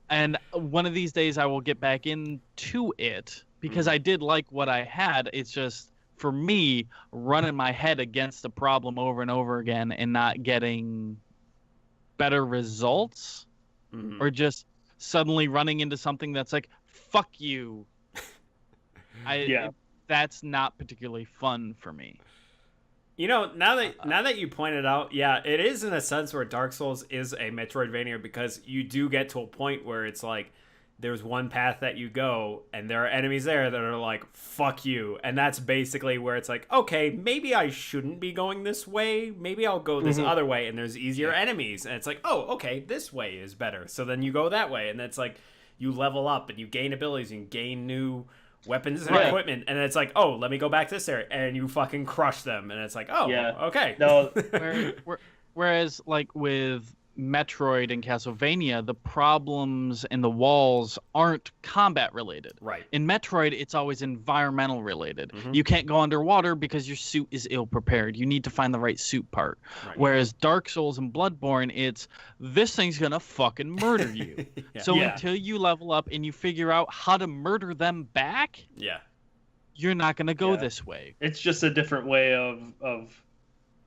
S1: And one of these days I will get back into it, because I did like what I had. It's just, for me, running my head against the problem over and over again and not getting better results, or just suddenly running into something that's like, fuck you. That's not particularly fun for me.
S3: You know, now that you pointed out, yeah, it is in a sense where Dark Souls is a Metroidvania, because you do get to a point where it's like, there's one path that you go, and there are enemies there that are like, fuck you. And that's basically where it's like, okay, maybe I shouldn't be going this way. Maybe I'll go this other way, and there's easier enemies. And it's like, oh, okay, this way is better. So then you go that way, and it's like, you level up, and you gain abilities, and you gain new weapons and equipment. And it's like, oh, let me go back to this area. And you fucking crush them. And it's like, oh, okay.
S2: No.
S1: Whereas, like, with Metroid and Castlevania, the problems and the walls aren't combat related.
S3: Right.
S1: In Metroid, it's always environmental related. You can't go underwater because your suit is ill prepared. You need to find the right suit part. Right. Whereas Dark Souls and Bloodborne, it's, this thing's gonna fucking murder you. So until you level up and you figure out how to murder them back, you're not gonna go this way.
S2: It's just a different way of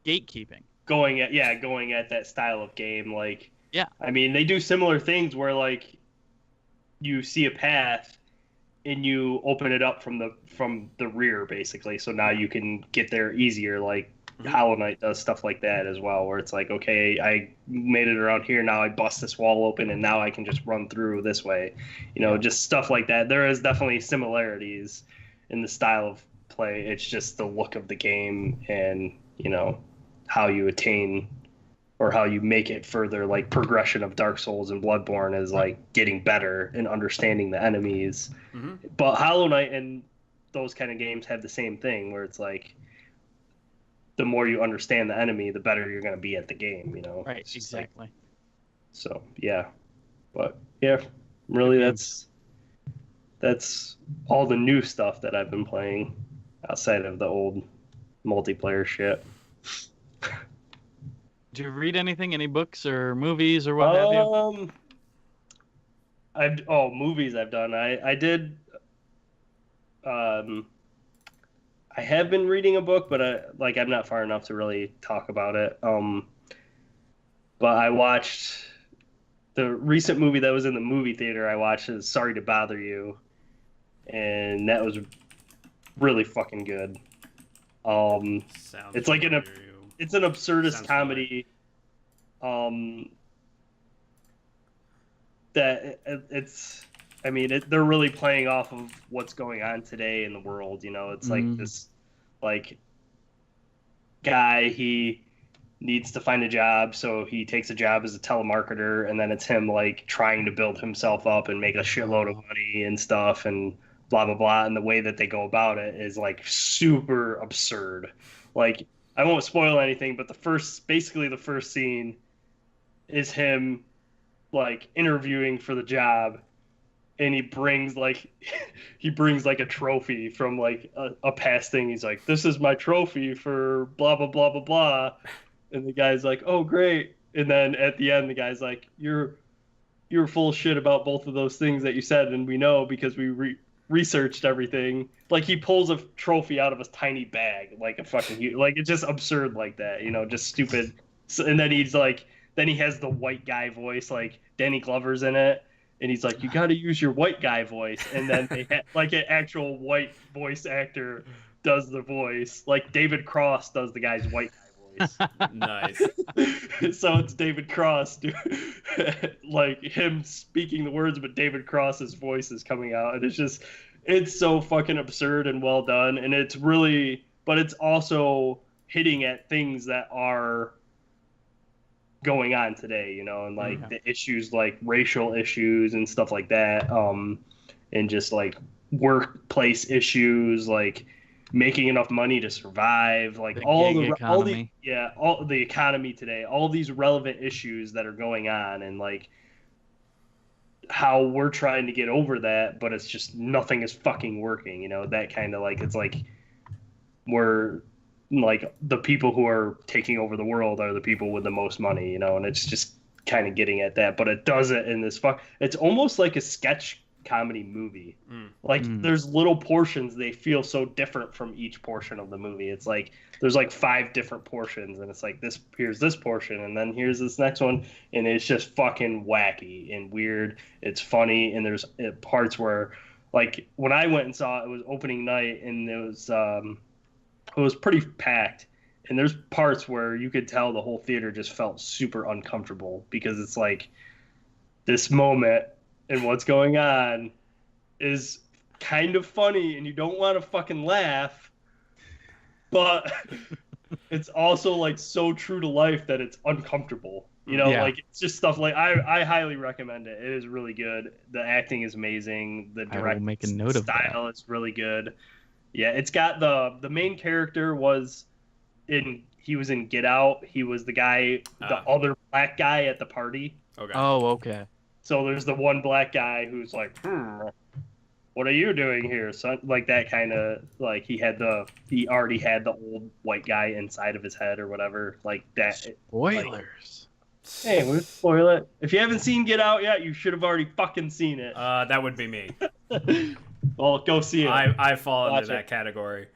S1: gatekeeping.
S2: Going at that style of game. Like, I mean, they do similar things where, like, you see a path and you open it up from the rear, basically, so now you can get there easier. Like Hollow Knight does stuff like that as well, where it's like, okay, I made it around here, now I bust this wall open and now I can just run through this way, you know, just stuff like that. There is definitely similarities in the style of play. It's just the look of the game and, you know, how you attain or how you make it further, like progression of Dark Souls and Bloodborne is like getting better and understanding the enemies.
S3: Mm-hmm.
S2: But Hollow Knight and those kind of games have the same thing where it's like the more you understand the enemy, the better you're going to be at the game, you know?
S1: Right,
S2: It's just
S1: exactly.
S2: like, so, yeah. But yeah, really that's all the new stuff that I've been playing outside of the old multiplayer shit.
S1: Did you read anything, any books or movies or what have you?
S2: Movies I've done. I did I have been reading a book, but I'm not far enough to really talk about it. But I watched the recent movie that was in the movie theater. I watched is Sorry to Bother You, and that was really fucking good.
S3: Sounds
S2: It's like
S3: familiar.
S2: it's an absurdist
S3: Sounds
S2: comedy. That it's I mean they're really playing off of what's going on today in the world, you know. It's like this like guy, he needs to find a job, so he takes a job as a telemarketer, and then it's him like trying to build himself up and make a shitload of money and stuff and blah blah blah, and the way that they go about it is like super absurd. Like, I won't spoil anything, but the first scene is him like interviewing for the job, and he brings like a trophy from like a past thing. He's like, "This is my trophy for blah blah blah blah blah," and the guy's like, "Oh great," and then at the end the guy's like, "You're full of shit about both of those things that you said, and we know because we researched everything." Like, he pulls a trophy out of a tiny bag, like a fucking like, it's just absurd like that, you know, just stupid. So, and then he's like, then he has the white guy voice, like Danny Glover's in it, and he's like, "You got to use your white guy voice," and then they like an actual white voice actor does the voice, like David Cross does the guy's white guy voice.
S3: Nice.
S2: So it's David Cross, dude, like him speaking the words, but David Cross's voice is coming out, and it's so fucking absurd and well done, and it's really, but it's also hitting at things that are going on today, you know, and like the issues, like racial issues and stuff like that, and just like workplace issues, like making enough money to survive, like all the economy today, all these relevant issues that are going on, and like how we're trying to get over that, but it's just nothing is fucking working, you know, that kind of like, it's like we're like the people who are taking over the world are the people with the most money, you know, and it's just kind of getting at that, but it does it in this it's almost like a sketch comedy movie. Like there's little portions, they feel so different from each portion of the movie. It's like there's like 5 different portions, and it's like here's this portion, and then here's this next one, and it's just fucking wacky and weird. It's funny, and there's parts where, like, when I went and saw it, it was opening night, and it was pretty packed, and there's parts where you could tell the whole theater just felt super uncomfortable, because it's like this moment and what's going on is kind of funny, and you don't want to fucking laugh, but it's also like so true to life that it's uncomfortable, you know. Like, it's just stuff like I highly recommend it. It is really good. The acting is amazing. The directing style is really good. Yeah, it's got the main character he was in Get Out. He was the guy, the other black guy at the party.
S3: Okay.
S1: Oh, okay.
S2: So there's the one black guy who's like, "What are you doing here, son?" Like that kind of, like he already had the old white guy inside of his head or whatever, like that.
S1: Spoilers.
S2: Like, hey, we'll spoil it. If you haven't seen Get Out yet, you should have already fucking seen it.
S3: That would be me.
S2: Well, go see it.
S3: I fall into that category.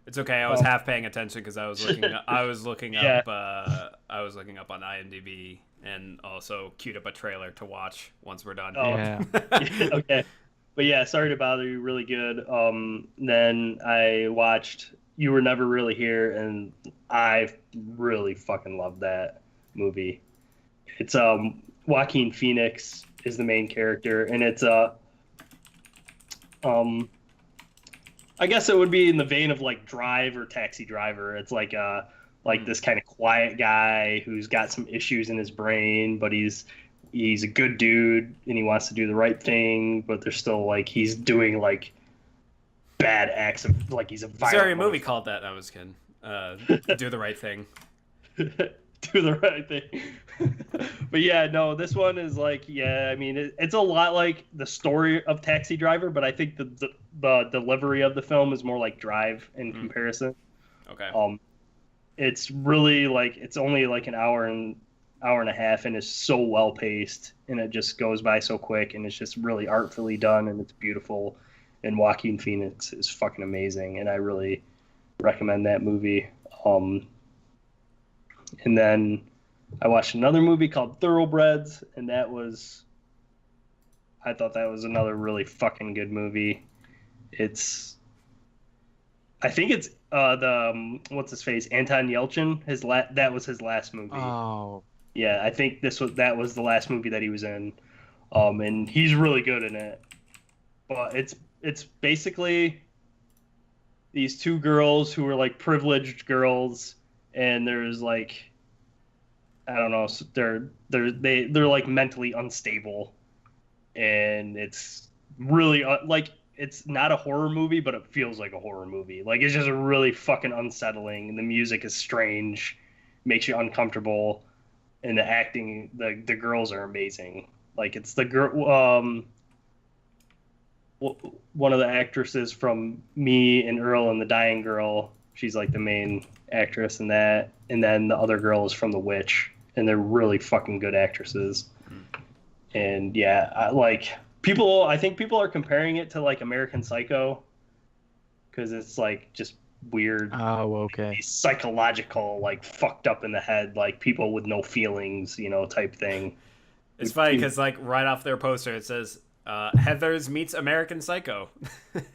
S3: It's okay. I was half paying attention because I was looking up on IMDb, and also queued up a trailer to watch once we're done.
S2: Oh.
S1: Yeah.
S2: Okay. But yeah, Sorry to Bother You, really good. Then I watched You Were Never Really Here, and I really fucking love that movie. It's Joaquin Phoenix is the main character, and it's I guess it would be in the vein of like Drive or Taxi Driver. It's like like this kind of quiet guy who's got some issues in his brain, but he's a good dude and he wants to do the right thing, but there's still like he's doing like bad acts of like he's a violent.
S3: Sorry, a movie called that. I was kidding. Do the right thing.
S2: Do the right thing. But yeah, no, this one is like, yeah, I mean, it's a lot like the story of Taxi Driver, but I think the delivery of the film is more like Drive in comparison.
S3: Okay.
S2: It's really like it's only like an hour and a half, and it's so well paced, and it just goes by so quick, and it's just really artfully done, and it's beautiful. And Joaquin Phoenix is fucking amazing, and I really recommend that movie. And then I watched another movie called Thoroughbreds, and I thought that was another really fucking good movie. I think it's what's his face, Anton Yelchin. That was his last movie.
S1: Oh.
S2: Yeah, I think that was the last movie that he was in, and he's really good in it. But it's basically these two girls who are like privileged girls, and there's like, I don't know, they're like mentally unstable, and it's really like it's not a horror movie, but it feels like a horror movie. Like it's just really fucking unsettling, and the music is strange, makes you uncomfortable, and the acting, the girls are amazing. Like it's the girl, one of the actresses from Me and Earl and the Dying Girl. She's like the main actress in that, and then the other girl is from The Witch, and they're really fucking good actresses. And yeah, I think people are comparing it to like American Psycho because it's like just weird.
S1: Oh, okay.
S2: Psychological, like fucked up in the head, like people with no feelings, type thing.
S3: It's funny because like right off their poster it says Heathers meets American Psycho.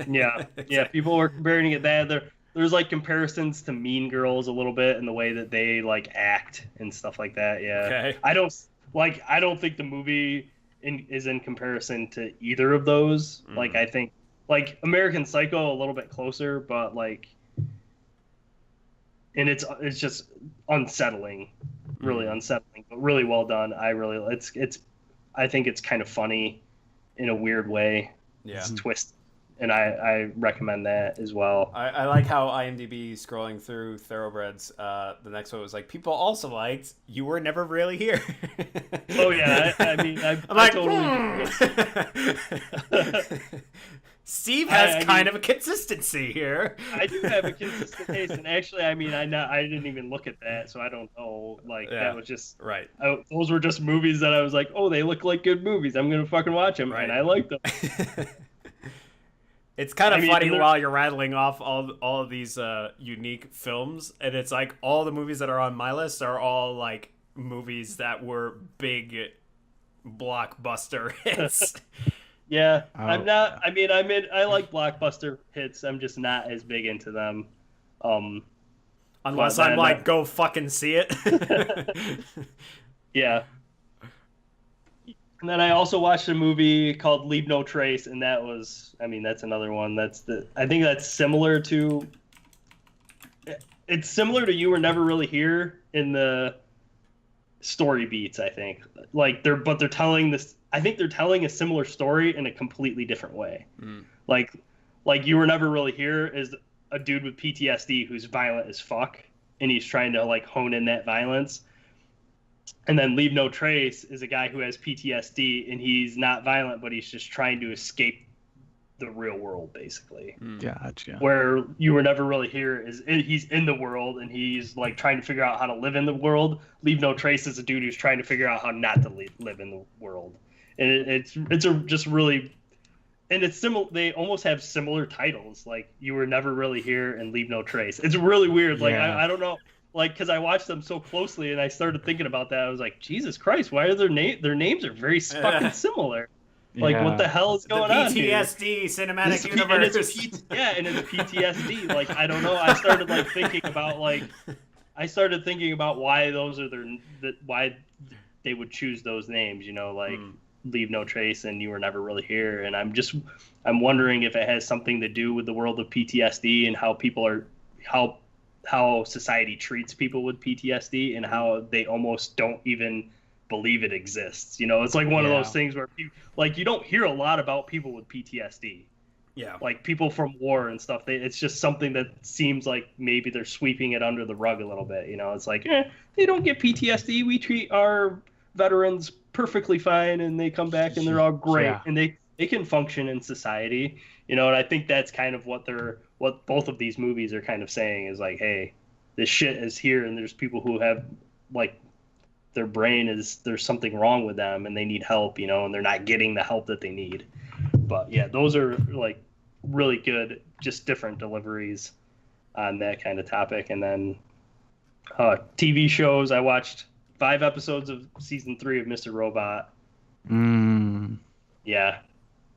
S2: Yeah, yeah. People were comparing it that. There's like comparisons to Mean Girls a little bit in the way that they like act and stuff like that. Yeah.
S3: Okay.
S2: I don't think the movie is in comparison to either of those. Like I think like American Psycho a little bit closer, but like, and it's just unsettling, really unsettling, but really well done. I think it's kind of funny in a weird way.
S3: Yeah.
S2: It's twisted. And I recommend that as well.
S3: I like how IMDb scrolling through Thoroughbreds. The next one was like, people also liked You Were Never Really Here.
S2: Oh yeah, I mean, I'm
S3: like,
S2: totally.
S3: Steve has kind of a consistency here.
S2: I do have a consistent taste, and actually, I mean, I didn't even look at that, so I don't know. Like that was just
S3: right.
S2: Those were just movies that I was like, oh, they look like good movies. I'm gonna fucking watch them, and I liked them.
S3: It's kind of funny while you're rattling off all of these unique films, and it's like all the movies that are on my list are all like movies that were big blockbuster hits.
S2: Yeah, I'm not. I mean, I like blockbuster hits. I'm just not as big into them.
S3: Unless I'm like, go fucking see it.
S2: Yeah. And then I also watched a movie called Leave No Trace, and that's another one. I think that's similar to. It's similar to You Were Never Really Here in the story beats. I think they're telling this. I think they're telling a similar story in a completely different way. Like You Were Never Really Here is a dude with PTSD who's violent as fuck, and he's trying to like hone in that violence. And then Leave No Trace is a guy who has PTSD, and he's not violent, but he's just trying to escape the real world, basically.
S1: Gotcha.
S2: Where You Were Never Really Here he's in the world, and he's like trying to figure out how to live in the world. Leave No Trace is a dude who's trying to figure out how not to live in the world. And it's just really, and it's similar. They almost have similar titles, like You Were Never Really Here and Leave No Trace. It's really weird. Like I don't know. Like, because I watched them so closely, and I started thinking about that. I was like, Jesus Christ, why are their names are very fucking similar? Like, what the hell is going on here?
S3: PTSD cinematic universe.
S2: And it's PTSD. Like, I don't know. I started thinking about why those are why they would choose those names. Leave No Trace and You Were Never Really Here. And I'm wondering if it has something to do with the world of PTSD and how how society treats people with PTSD and how they almost don't even believe it exists. You know, it's like one of those things where like you don't hear a lot about people with PTSD.
S3: Yeah.
S2: Like people from war and stuff. It's just something that seems like maybe they're sweeping it under the rug a little bit. You know, it's like they don't get PTSD. We treat our veterans perfectly fine, and they come back and they're all great, and they can function in society. You know, and I think that's kind of what both of these movies are kind of saying is like, hey, this shit is here, and there's people who have like their brain there's something wrong with them, and they need help. You know, and they're not getting the help that they need. But yeah, those are like really good, just different deliveries on that kind of topic. And then TV shows, I watched 5 episodes of season 3 of Mr. Robot. Yeah,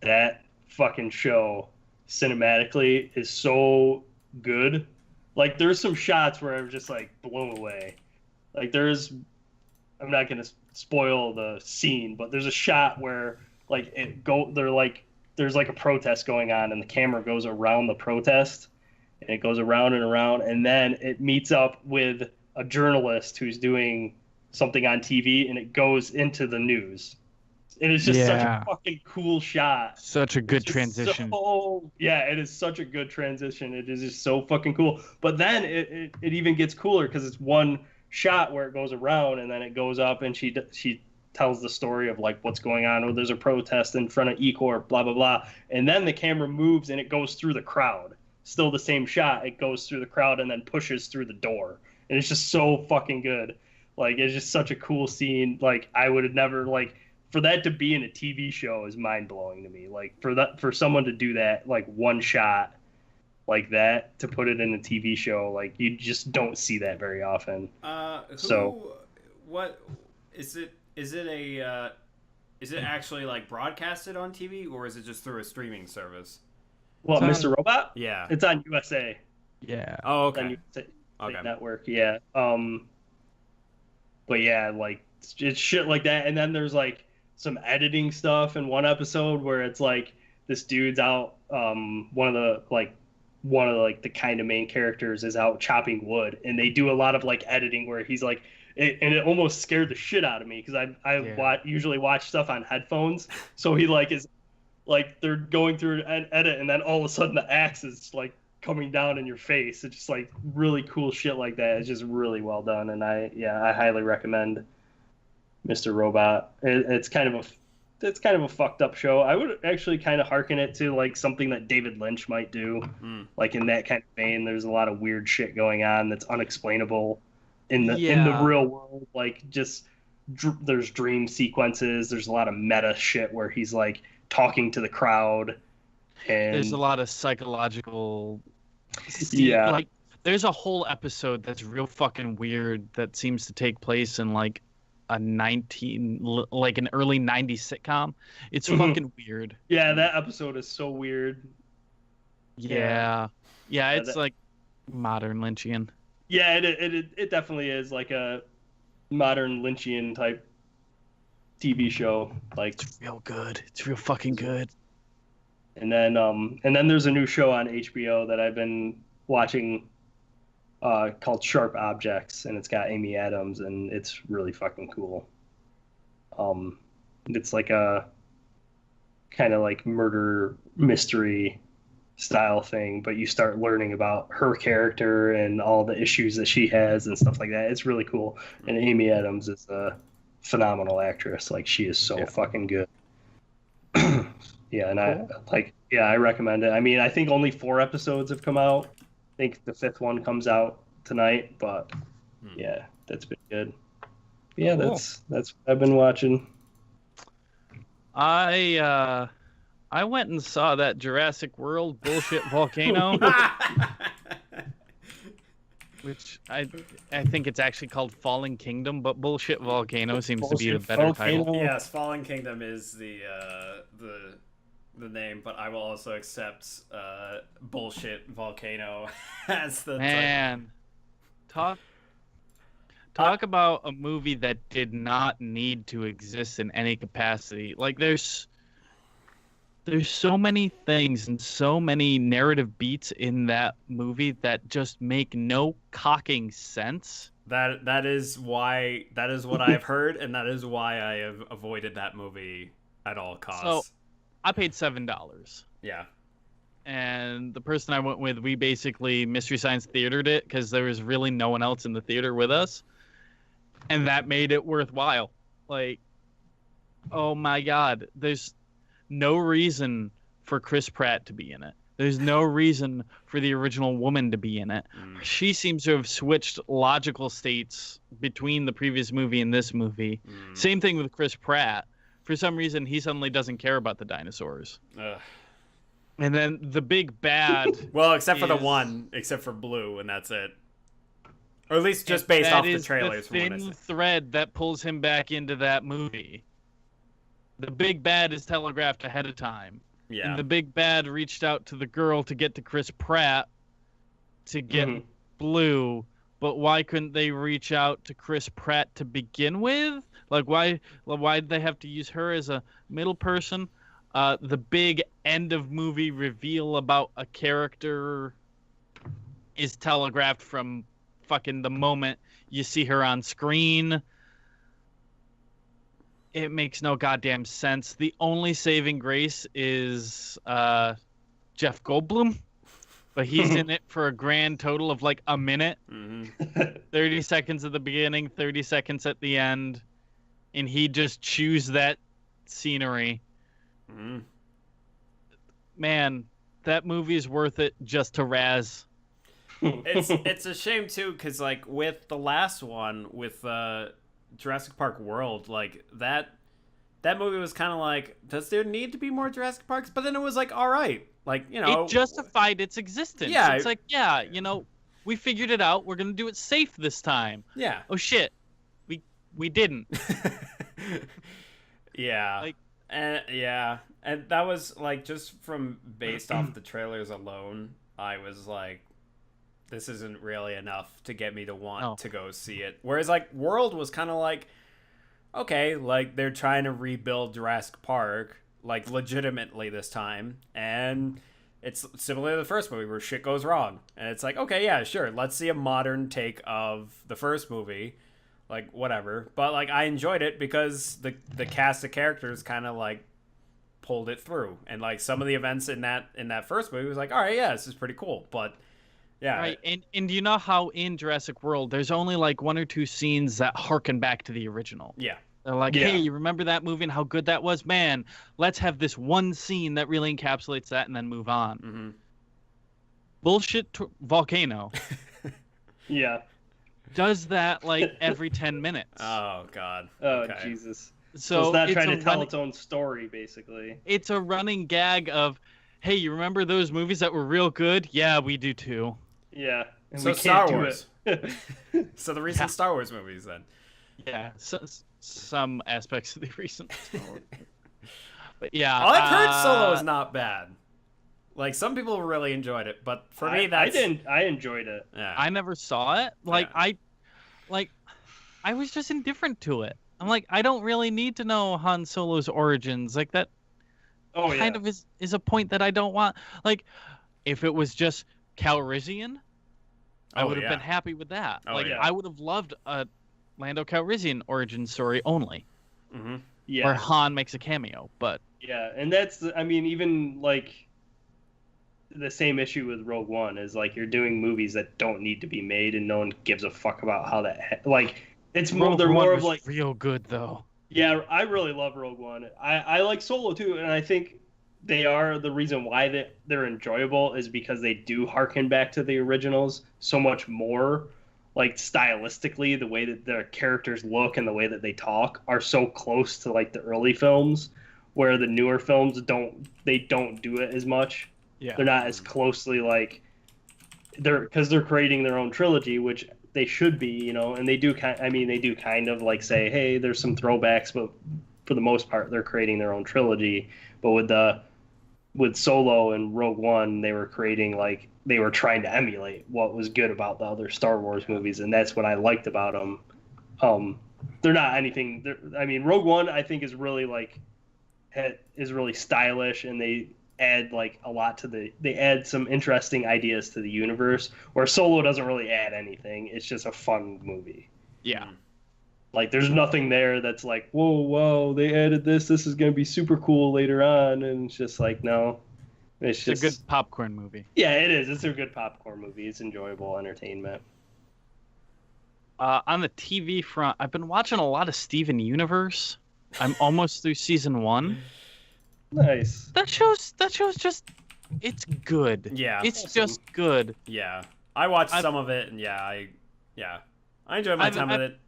S2: that fucking show cinematically is so good. Like there's some shots where I was just like blown away. Like I'm not gonna spoil the scene, but there's a shot where like there's like a protest going on, and the camera goes around the protest, and it goes around and around, and then it meets up with a journalist who's doing something on TV, and it goes into the news. It is just such a fucking cool shot.
S1: Such a good transition.
S2: It is such a good transition. It is just so fucking cool. But then it even gets cooler because it's one shot where it goes around, and then it goes up, and she tells the story of like what's going on. Oh, there's a protest in front of E-Corp, blah blah blah, and then the camera moves and it goes through the crowd. Still the same shot. It goes through the crowd and then pushes through the door, and it's just so fucking good. Like it's just such a cool scene. Like I would have never like for that to be in a TV show is mind blowing to me. Like for someone to do that like one shot like that to put it in a TV show, like you just don't see that very often.
S3: What is it? Is it actually like broadcasted on TV, or is it just through a streaming service?
S2: Well, Mr. Robot?
S3: Yeah.
S2: It's on USA.
S1: Yeah.
S3: Oh, okay.
S2: It's on USA Network, yeah. But yeah, like it's shit like that, and then there's like some editing stuff in one episode where it's like this dude's out one of the the kind of main characters is out chopping wood, and they do a lot of like editing where he's like and it almost scared the shit out of me because I usually watch stuff on headphones. So he like is like they're going through an edit, and then all of a sudden the axe is like coming down in your face. It's just like really cool shit like that. It's just really well done, and I highly recommend Mr. Robot. It's kind of a fucked up show. I would actually kind of hearken it to like something that David Lynch might do, like in that kind of vein. There's a lot of weird shit going on that's unexplainable in the real world. Like just there's dream sequences. There's a lot of meta shit where he's like talking to the crowd, and
S1: there's a lot of psychological. Like there's a whole episode that's real fucking weird that seems to take place in like an early 90s sitcom. It's fucking weird.
S2: Yeah, that episode is so weird.
S1: Yeah, it's like modern Lynchian.
S2: Yeah, it definitely is like a modern Lynchian type TV show. Like
S1: it's real good. It's real fucking good.
S2: And then there's a new show on HBO that I've been watching called Sharp Objects, and it's got Amy Adams, and it's really fucking cool. It's like a kind of like murder mystery style thing, but you start learning about her character and all the issues that she has and stuff like that. It's really cool. And Amy Adams is a phenomenal actress. Like she is so fucking good. Yeah, and cool. I recommend it. I mean, I think only 4 episodes have come out. I think the 5th one comes out tonight, but yeah, that's been good. Yeah, cool. That's what I've been watching.
S1: I went and saw that Jurassic World bullshit volcano, which I think it's actually called Fallen Kingdom, but bullshit volcano seems to be the better title.
S3: Yes, Fallen Kingdom is the name, but I will also accept bullshit volcano as the
S1: man. Talk about a movie that did not need to exist in any capacity. Like there's so many things and so many narrative beats in that movie that just make no cocking sense.
S3: That is what I've heard, and that is why I have avoided that movie at all
S1: So
S3: costs.
S1: I paid $7.
S3: Yeah.
S1: And the person I went with, we basically Mystery Science Theatered it because there was really no one else in the theater with us. And that made it worthwhile. Like, oh my God, there's no reason for Chris Pratt to be in it. There's no reason for the original woman to be in it. She seems to have switched logical states between the previous movie and this movie. Same thing with Chris Pratt. For some reason, he suddenly doesn't care about the dinosaurs.
S3: Ugh.
S1: And then the big bad.
S3: Well, except for the
S1: is-
S3: one, except for Blue, and that's it. Or at least just based off the trailers.
S1: The thin thread that pulls him back into that movie. The big bad is telegraphed ahead of time.
S3: Yeah.
S1: And the big bad reached out to the girl to get to Chris Pratt to get Blue, but why couldn't they reach out to Chris Pratt to begin with? Like, why did they have to use her as a middle person? The big end of movie reveal about a character is telegraphed from fucking the moment you see her on screen. It makes no goddamn sense. The only saving grace is Jeff Goldblum, but he's in it for a grand total of like a minute. 30 seconds at the beginning, 30 seconds at the end, and he just chews that scenery. Man, that movie is worth it just to razz.
S3: It's a shame too, because like with the last one with Jurassic Park World, like that movie was kind of like, does there need to be more Jurassic Parks? But then it was like, all right, like, you know,
S1: it justified its existence.
S3: Yeah,
S1: it's like, yeah, you know, we figured it out. We're gonna do it safe this time.
S3: Yeah.
S1: Oh shit, we didn't.
S3: Yeah.
S1: Like,
S3: and that was like just from based off the trailers alone, I was like, this isn't really enough to get me to want to go see it. Whereas like World was kind of like, okay, like they're trying to rebuild Jurassic Park like legitimately this time, and it's similar to the first movie where shit goes wrong, and it's like, okay, yeah, sure, let's see a modern take of the first movie, like whatever. But like I enjoyed it because the cast of characters kind of like pulled it through, and like some of the events in that first movie was like, all right, yeah, this is pretty cool. But yeah,
S1: right. And you know how in Jurassic World there's only like one or two scenes that harken back to the original.
S3: Yeah.
S1: They're like, hey, you remember that movie and how good that was? Man, let's have this one scene that really encapsulates that and then move on. Bullshit Volcano
S2: Yeah.
S1: does that like every 10 minutes.
S3: Oh god.
S2: Oh
S3: Okay.
S2: Jesus.
S1: So
S2: it's not trying to tell
S1: running,
S2: its own story, basically.
S1: It's a running gag of, hey, you remember those movies that were real good? Yeah, we do too.
S2: Yeah. And
S3: So
S2: we
S3: Star
S2: can't
S3: Wars.
S2: do it.
S3: So the recent Star Wars movies then.
S1: Yeah, some aspects of the recent Star Wars. But yeah,
S3: I've heard Solo is not bad. Like some people really enjoyed it, but for me, that's
S2: I enjoyed it.
S3: Yeah.
S1: I never saw it. Like I was just indifferent to it. I'm like, I don't really need to know Han Solo's origins. Like that kind of is a point that I don't want. Like, if it was just Calrissian, I would have been happy with that. I would have loved a Lando Calrissian origin story only.
S2: Yeah.
S1: Where Han makes a cameo, but
S2: yeah, and that's, I mean, even like the same issue with Rogue One is like you're doing movies that don't need to be made, and no one gives a fuck about how that like it's more.
S1: Rogue
S2: they're
S1: One
S2: more
S1: was
S2: of like
S1: real good though.
S2: Yeah, I really love Rogue One. I like Solo too, and I think they are the reason why they're enjoyable is because they do harken back to the originals so much more. Like stylistically, the way that their characters look and the way that they talk are so close to like the early films, where the newer films don't do it as much.
S1: Yeah,
S2: they're not as closely like because they're creating their own trilogy, which they should be, you know. And they do kind of like say, hey, there's some throwbacks, but for the most part, they're creating their own trilogy. But with Solo and Rogue One, they were creating like they were trying to emulate what was good about the other Star Wars movies, and that's what I liked about them. They're not anything. I mean, Rogue One I think is really like is really stylish, and they add like a lot to they add some interesting ideas to the universe, where Solo doesn't really add anything. It's just a fun movie.
S1: Yeah.
S2: Like there's nothing there that's like, whoa, they added this is going to be super cool later on, and it's just like, no. It's just
S1: a good popcorn movie.
S2: Yeah, it is. It's a good popcorn movie. It's enjoyable entertainment.
S1: On the TV front, I've been watching a lot of Steven Universe. I'm almost through season 1.
S2: Nice.
S1: That show's just, it's good.
S3: Yeah.
S1: It's
S2: Awesome.
S1: just good.
S3: Yeah. I watched some of it, and I enjoyed my time with it.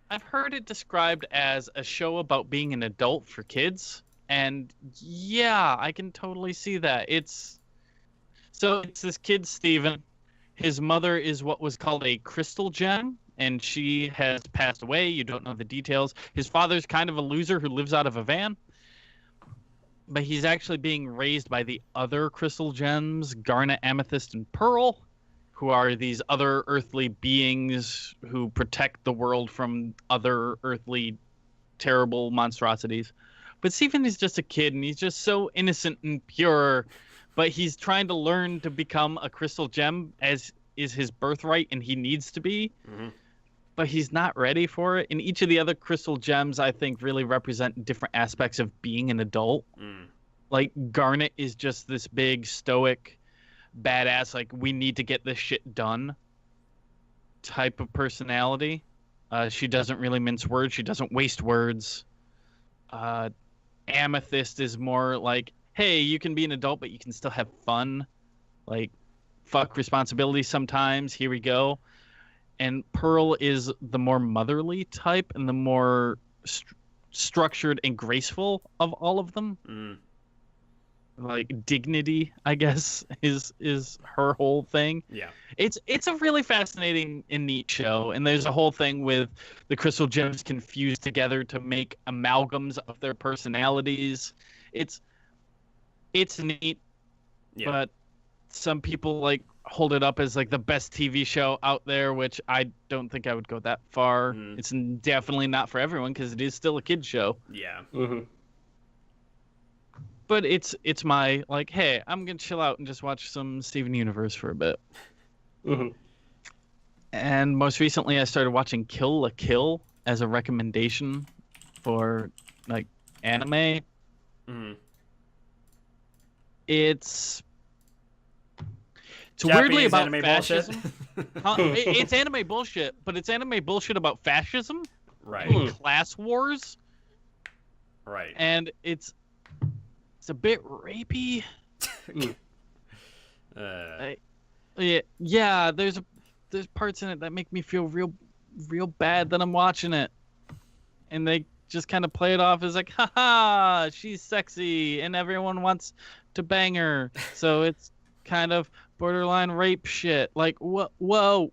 S1: I've heard it described as a show about being an adult for kids, and yeah, I can totally see that. It's this kid, Steven. His mother is what was called a crystal gem, and she has passed away. You don't know the details. His father's kind of a loser who lives out of a van, but he's actually being raised by the other crystal gems, Garnet, Amethyst, and Pearl, who are these other earthly beings who protect the world from other earthly terrible monstrosities. But Stephen is just a kid, and he's just so innocent and pure, but he's trying to learn to become a crystal gem, as is his birthright, and he needs to be.
S3: Mm-hmm.
S1: But he's not ready for it. And each of the other crystal gems, I think, really represent different aspects of being an adult. Like, Garnet is just this big, stoic, badass, like, we need to get this shit done type of personality. She doesn't really mince words. She doesn't waste words. Amethyst is more like, hey, you can be an adult, but you can still have fun. Like, fuck responsibility sometimes. Here we go. And Pearl is the more motherly type and the more structured and graceful of all of them. Like, dignity, I guess, is her whole thing.
S3: Yeah.
S1: It's a really fascinating and neat show, and there's a whole thing with the crystal gems confused together to make amalgams of their personalities. It's neat, but some people like hold it up as like the best TV show out there, which I don't think I would go that far. It's definitely not for everyone because it is still a kid show.
S3: Yeah.
S1: But it's my, like, hey, I'm gonna chill out and just watch some Steven Universe for a bit. And most recently, I started watching Kill la Kill as a recommendation for like anime. It's
S3: Japanese
S1: weirdly about
S3: anime
S1: fascism.
S3: bullshit.
S1: It's anime bullshit, but it's anime bullshit about fascism,
S3: Right.
S1: and class wars,
S3: Right.
S1: and it's a bit rapey. Yeah, there's parts in it that make me feel real bad that I'm watching it, and they just kind of play it off as like, haha, she's sexy and everyone wants to bang her, so it's kind of borderline rape shit. Like, whoa,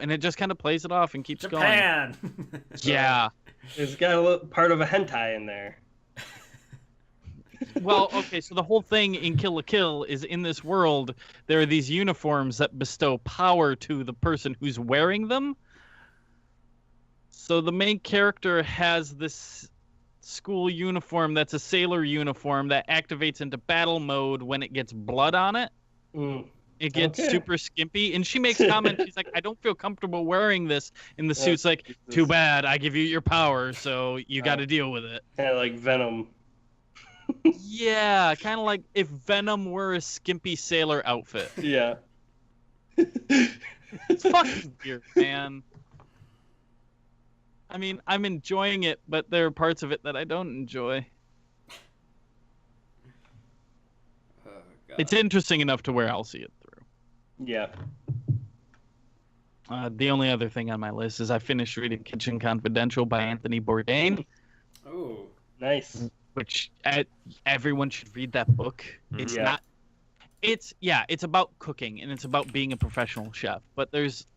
S1: and it just kind of plays it off and keeps
S3: Japan.
S1: going. Yeah.
S2: It's got a little part of a hentai in there.
S1: Well, okay, so the whole thing in Kill la Kill is, in this world, there are these uniforms that bestow power to the person who's wearing them. So the main character has this school uniform that's a sailor uniform that activates into battle mode when it gets blood on it. It gets super skimpy, and she makes comments. She's like, I don't feel comfortable wearing this. And the suit's like, too bad, I give you your power, so you got to deal with it.
S2: Kind of like Venom.
S1: Yeah, kind of like if Venom were a skimpy sailor outfit.
S2: Yeah.
S1: It's fucking weird, man. I mean, I'm enjoying it, but there are parts of it that I don't enjoy. It's interesting enough to where I'll see it through.
S2: Yeah.
S1: The only other thing on my list is I finished reading Kitchen Confidential by Anthony Bourdain.
S3: Oh,
S2: nice.
S1: Which everyone should read that book. It's not. It's about cooking and it's about being a professional chef. But there's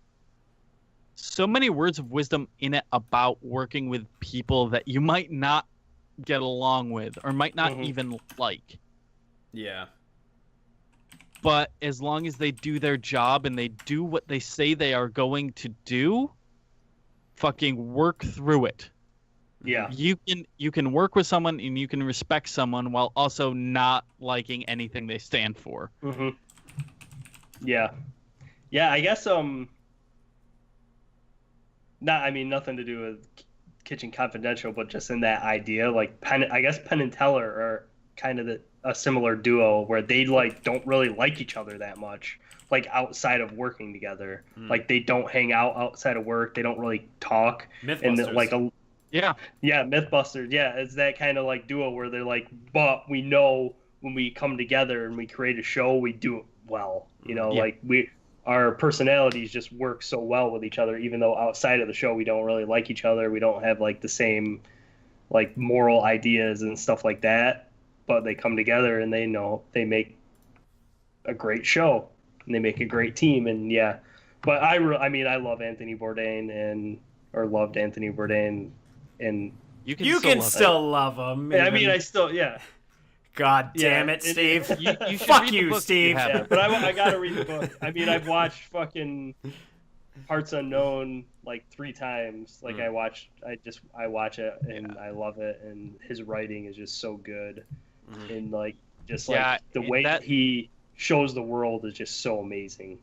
S1: so many words of wisdom in it about working with people that you might not get along with or might not even like.
S3: Yeah.
S1: But as long as they do their job and they do what they say they are going to do, fucking work through it.
S2: Yeah.
S1: You can work with someone and you can respect someone while also not liking anything they stand for.
S2: Hmm. Yeah. Yeah, I guess not I mean nothing to do with Kitchen Confidential, but just in that idea, like I guess Penn and Teller are kind of a similar duo where they like don't really like each other that much, like outside of working together. Like they don't hang out outside of work. They don't really talk. And
S3: Mythbusters.
S2: like
S1: Yeah.
S2: yeah, Mythbusters. Yeah, it's that kind of like duo where they're like, but we know when we come together and we create a show, we do it well. You know,
S1: Yeah.
S2: like our personalities just work so well with each other, even though outside of the show we don't really like each other. We don't have like the same like moral ideas and stuff like that. But they come together and they know they make a great show and they make a great team. And yeah, but I mean, I love Anthony Bourdain or loved Anthony Bourdain and
S1: You
S3: You
S1: still
S3: can
S1: love it.
S3: still love him.
S2: I mean, I still, yeah.
S3: God
S2: Yeah,
S3: damn it, Steve.
S1: You should
S3: Fuck
S1: read the
S3: you,
S1: book
S3: Steve.
S1: have.
S2: Yeah, but I gotta read the book. I mean, I've watched fucking Parts Unknown like 3 times. Like I watch it and I love it, and his writing is just so good, and like just like
S1: Yeah,
S2: the way
S1: that-
S2: he shows the world is just so amazing.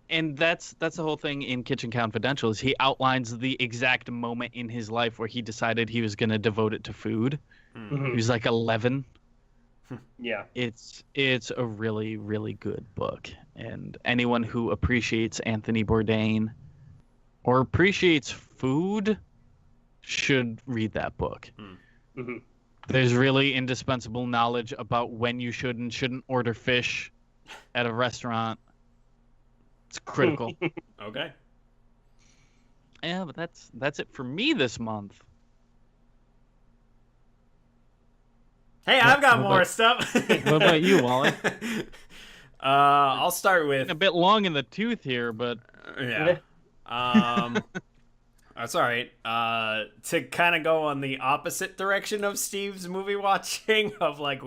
S1: And that's the whole thing in Kitchen Confidential is he outlines the exact moment in his life where he decided he was going to devote it to food. He
S2: Mhm.
S1: was like 11.
S2: Yeah,
S1: It's a really, really good book, and anyone who appreciates Anthony Bourdain or appreciates food should read that book.
S2: hmm
S1: There's really indispensable knowledge about when you should and shouldn't order fish at a restaurant. It's critical.
S3: Okay.
S1: Yeah, but that's it for me this month.
S3: Hey, I've got
S1: what
S3: more
S1: about-
S3: stuff.
S1: What about you, Wally?
S3: I'll start with
S1: A bit long in the tooth here, but
S3: yeah. That's all right. To kind of go on the opposite direction of Steve's movie watching of like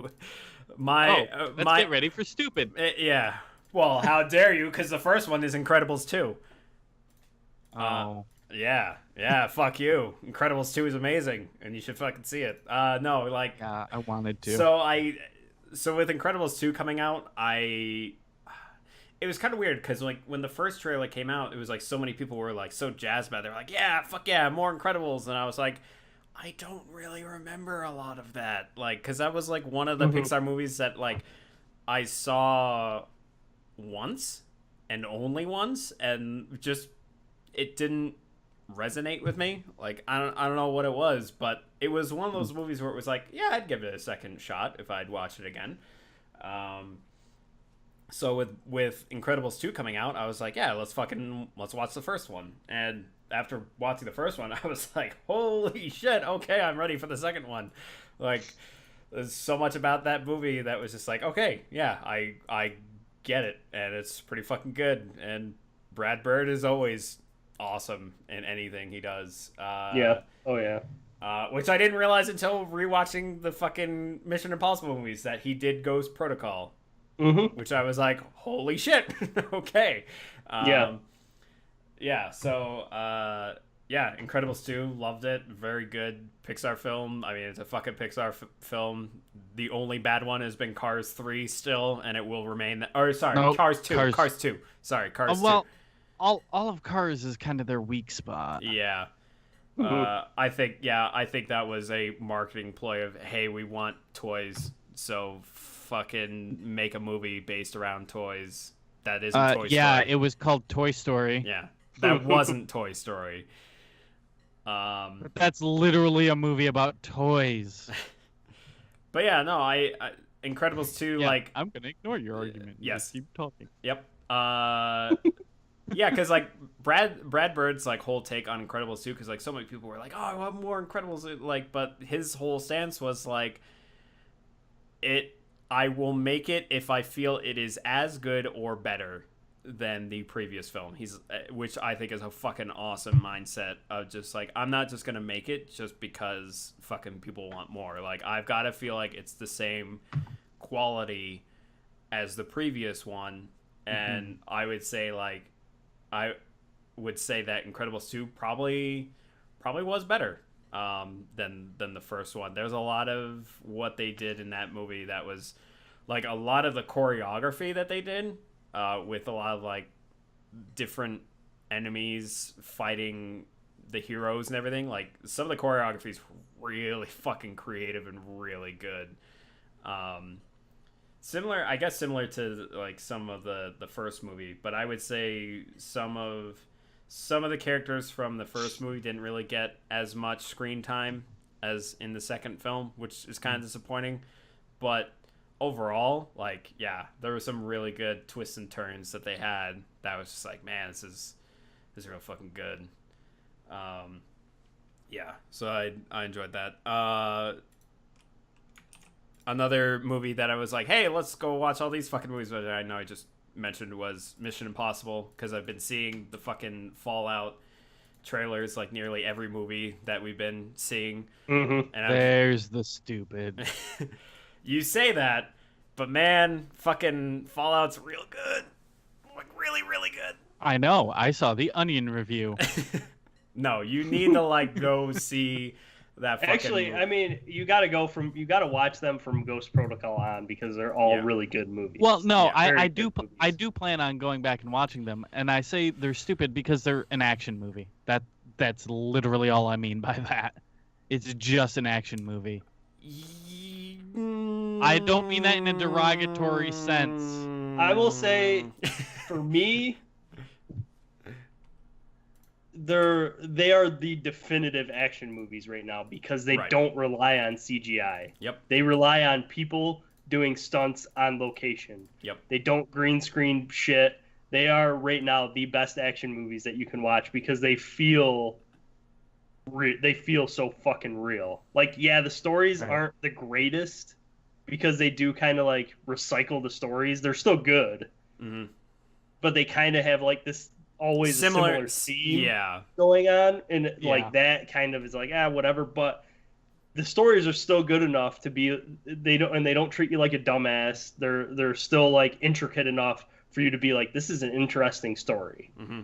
S3: my
S1: let's get ready for stupid.
S3: yeah. Well, how dare you? Because the first one is Incredibles 2.
S1: Oh,
S3: Yeah, fuck you. Incredibles 2 is amazing, and you should fucking see it. No, like,
S1: yeah, I wanted to.
S3: so with Incredibles 2 coming out, it was kind of weird, because, like, when the first trailer came out, it was, like, so many people were, like, so jazzed about it. They were like, yeah, fuck yeah, more Incredibles, and I was like, I don't really remember a lot of that, like, because that was, like, one of the Pixar movies that, like, I saw once, and only once, and just, it didn't resonate with me. Like I don't know what it was, but it was one of those movies where it was like, yeah, I'd give it a second shot if I'd watch it again. So with Incredibles 2 coming out, I was like, yeah, let's watch the first one. And after watching the first one, I was like, holy shit, okay, I'm ready for the second one. Like there's so much about that movie that was just like, okay, yeah, I get it, and it's pretty fucking good. And Brad Bird is always awesome in anything he does.
S2: yeah, oh yeah.
S3: Which I didn't realize until rewatching the fucking Mission Impossible movies that he did Ghost Protocol.
S2: Mm-hmm.
S3: Which I was like, holy shit, okay.
S2: Yeah.
S3: Yeah, so, yeah, Incredibles 2, loved it. Very good Pixar film. I mean, it's a fucking Pixar film. The only bad one has been Cars 3 still, and it will remain...
S1: Nope.
S3: Cars 2.
S1: Cars
S3: 2. Sorry, Cars 2.
S1: well, all of Cars is kind of their weak spot.
S3: Yeah.
S2: Mm-hmm.
S3: I think that was a marketing ploy of, hey, we want toys, so fucking make a movie based around toys that isn't Toy Story.
S1: Yeah, it was called Toy Story.
S3: Yeah, that wasn't Toy Story.
S1: That's literally a movie about toys.
S3: But yeah, no, I Incredibles 2,
S1: Yeah,
S3: like,
S1: I'm gonna ignore your argument. You
S3: yes.
S1: just keep talking.
S3: yep. Yeah, because like Brad Bird's like whole take on Incredibles 2, because like so many people were like, oh, I want more Incredibles, like, but his whole stance was like, I will make it if I feel it is as good or better than the previous film. Which I think is a fucking awesome mindset of just like, I'm not just gonna make it just because fucking people want more. Like, I've got to feel like it's the same quality as the previous one, and I would say that Incredibles 2 probably was better. than the first one. There's a lot of what they did in that movie that was like a lot of the choreography that they did with a lot of like different enemies fighting the heroes and everything. Like some of the choreography is really fucking creative and really good. Similar to like some of the first movie, but I would say some of the characters from the first movie didn't really get as much screen time as in the second film, which is kind of disappointing. But overall, like, yeah, there were some really good twists and turns that they had that was just like, man, this is real fucking good. Yeah, so I enjoyed that. Another movie that I was like, hey, let's go watch all these fucking movies that I know I just mentioned was Mission Impossible, because I've been seeing the fucking Fallout trailers like nearly every movie that we've been seeing.
S2: Mm-hmm.
S3: And
S1: There's the stupid.
S3: You say that, but man, fucking Fallout's real good. Like, really, really good.
S1: I know. I saw the Onion review.
S3: No, you need to like go see that fucking
S2: Actually,
S3: movie.
S2: I mean, you got to watch them from Ghost Protocol on, because they're all really good movies.
S1: Well, no,
S2: Yeah,
S1: I
S2: good movies.
S1: I do plan on going back and watching them, and I say they're stupid because they're an action movie. That's literally all I mean by that. It's just an action movie. I don't mean that in a derogatory sense.
S2: I will say, for me, they are the definitive action movies right now, because they don't rely on CGI.
S3: Yep.
S2: They rely on people doing stunts on location.
S3: Yep.
S2: They don't green screen shit. They are right now the best action movies that you can watch, because they feel so fucking real. Like, yeah, the stories aren't the greatest, because they do kind of like recycle the stories. They're still good.
S3: Mm-hmm.
S2: But they kind of have like this always similar theme going on, and like that kind of is like, whatever. But the stories are still good enough to be, they don't treat you like a dumbass. They're still like intricate enough for you to be like, this is an interesting story.
S3: Mm-hmm.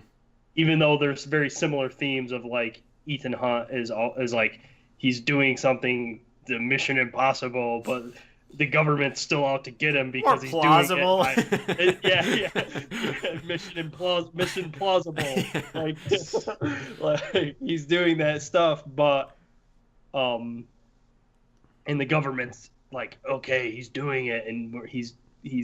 S2: Even though there's very similar themes of like Ethan Hunt is like, he's doing something, the Mission Impossible, but the government's still out to get him because he's
S3: plausible.
S2: doing it. Yeah. Mission plausible. Like he's doing that stuff, but and the government's like, okay, he's doing it, and he's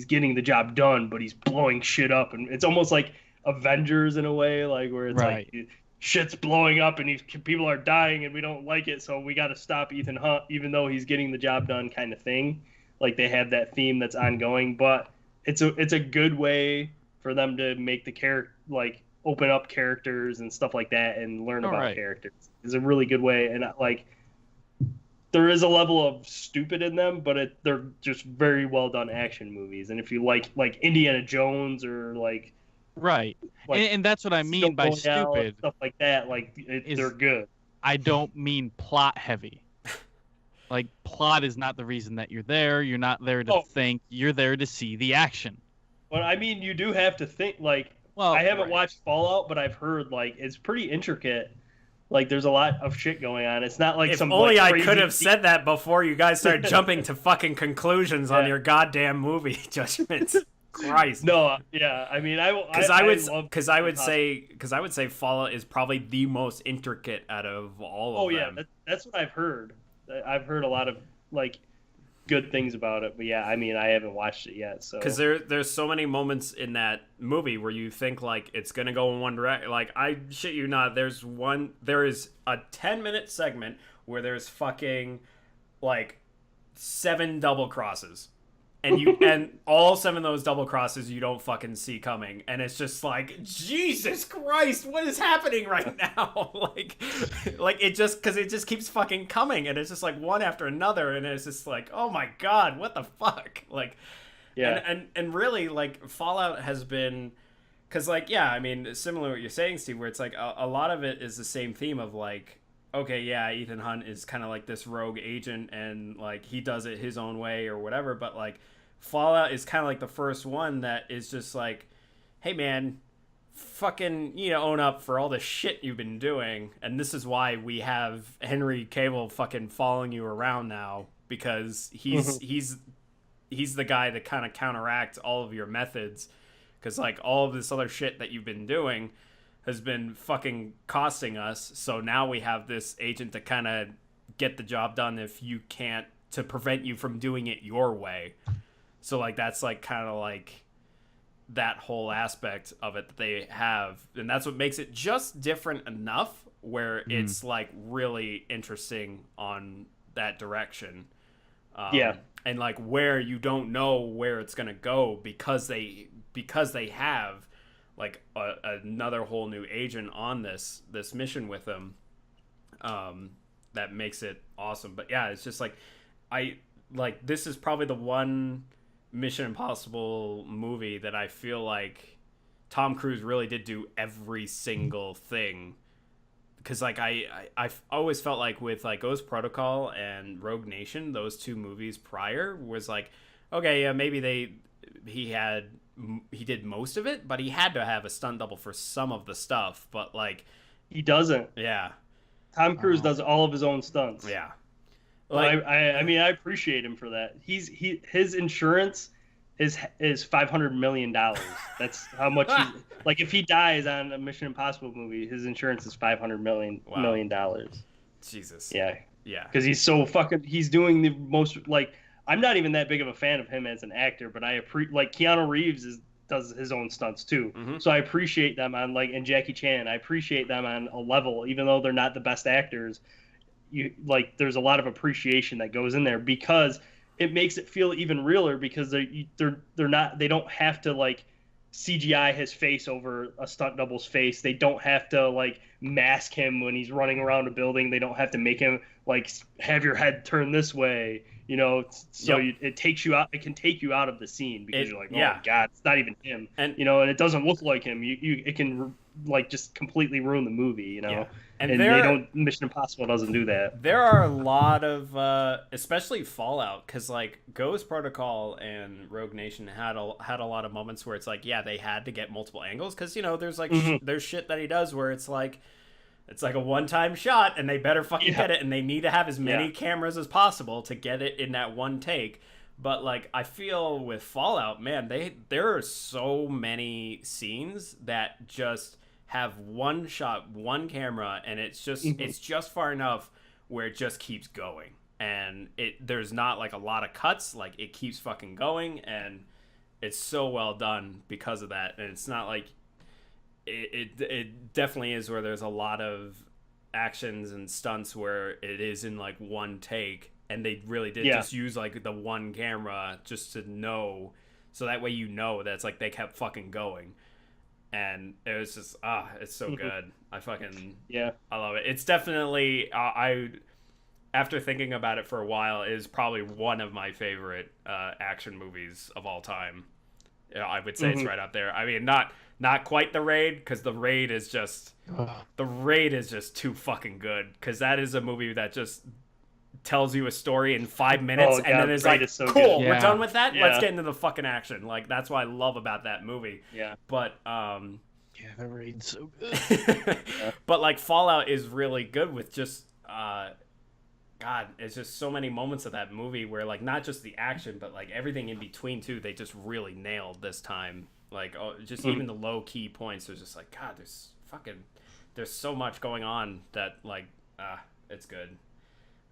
S2: getting the job done, but he's blowing shit up, and it's almost like Avengers in a way, like where it's like shit's blowing up and people are dying and we don't like it, so we got to stop Ethan Hunt even though he's getting the job done, kind of thing. Like they have that theme that's ongoing, but it's a good way for them to make the like open up characters and stuff like that and learn about characters. It's a really good way, and like there is a level of stupid in them, but they're just very well done action movies. And if you like Indiana Jones or like
S1: and that's what I mean by stupid,
S2: stuff like that, like they're good.
S1: I don't mean plot heavy. Like, plot is not the reason that you're there. You're not there to think. You're there to see the action.
S2: But I mean, you do have to think. Like, I haven't watched Fallout, but I've heard like it's pretty intricate. Like, there's a lot of shit going on. It's not like
S3: if
S2: some.
S3: Only
S2: like,
S3: I could have said that before you guys started jumping to fucking conclusions on your goddamn movie judgments. Christ.
S2: No, yeah. I mean, I would
S3: say Fallout is probably the most intricate out of all of them.
S2: Oh yeah, that's what I've heard. I've heard a lot of like good things about it, but yeah, I mean, I haven't watched it yet. So
S3: because there's so many moments in that movie where you think like it's gonna go in one direction. Like, I shit you not, there is a 10-minute segment where there's fucking like 7 double crosses. And all 7 of those double crosses you don't fucking see coming, and it's just like, Jesus Christ, what is happening right now? like it just keeps fucking coming, and it's just like one after another, and it's just like, oh my god, what the fuck? Like, and really, like, Fallout has been, because like, yeah, I mean, similar to what you're saying, Steve, where it's like a lot of it is the same theme of like, okay, yeah, Ethan Hunt is kind of like this rogue agent, and like he does it his own way or whatever, but like Fallout is kind of like the first one that is just like, hey man, fucking, own up for all the shit you've been doing. And this is why we have Henry Cavill fucking following you around now, because he's the guy that kind of counteracts all of your methods, because like all of this other shit that you've been doing has been fucking costing us. So now we have this agent to kind of get the job done if you can't, to prevent you from doing it your way. So like that's like kind of like that whole aspect of it that they have, and that's what makes it just different enough where it's like really interesting on that direction. And like where you don't know where it's gonna go, because they have like another whole new agent on this mission with them. That makes it awesome. But yeah, it's just like this is probably the one Mission Impossible movie that I feel like Tom Cruise really did do every single thing. Because like I've always felt like with like Ghost Protocol and Rogue Nation, those two movies prior, was like, okay, yeah, maybe he did most of it, but he had to have a stunt double for some of the stuff. But like
S2: he doesn't.
S3: Yeah.
S2: Tom Cruise does all of his own stunts.
S3: Yeah.
S2: Like, I mean, I appreciate him for that. His insurance is $500 million. That's how much like if he dies on a Mission Impossible movie, his insurance is $500 million.
S3: Jesus.
S2: Yeah.
S3: Yeah.
S2: Because he's doing the most, like, I'm not even that big of a fan of him as an actor, but like Keanu Reeves does his own stunts too. So I appreciate them on and Jackie Chan. I appreciate them on a level, even though they're not the best actors. There's a lot of appreciation that goes in there, because it makes it feel even realer, because they don't have to like CGI his face over a stunt double's face. They don't have to like mask him when he's running around a building. They don't have to make him like have your head turn this way, it takes you out. It can take you out of the scene, because you're like, oh my God, it's not even him, and it doesn't look like him. It can like just completely ruin the movie,
S3: Yeah.
S2: And Mission Impossible doesn't do that.
S3: There are a lot of, especially Fallout, because like Ghost Protocol and Rogue Nation had a lot of moments where it's like, yeah, they had to get multiple angles, because there's like there's shit that he does where it's like a one-time shot, and they better fucking get it, and they need to have as many cameras as possible to get it in that one take. But like I feel with Fallout, man, there are so many scenes that just have one shot, one camera, and it's just far enough where it just keeps going, and there's not like a lot of cuts, like it keeps fucking going, and it's so well done because of that. And it's not like it definitely is where there's a lot of actions and stunts where it is in like one take, and they really did just use like the one camera just to know, so that way that's like they kept fucking going. And it was just it's so good. I love it. It's definitely after thinking about it for a while, is probably one of my favorite action movies of all time. I would say it's right up there. I mean, not quite The Raid, because The Raid is just too fucking good, because that is a movie that just tells you a story in 5 minutes, and then it's like, so cool, we're done with that. Let's get into the fucking action. Like that's what I love about that movie.
S2: Yeah.
S3: But
S1: The Raid's so good.
S3: But like Fallout is really good with just God, it's just so many moments of that movie where like not just the action, but like everything in between too, they just really nailed this time. Like even the low key points, there's just like, God, there's so much going on that like it's good.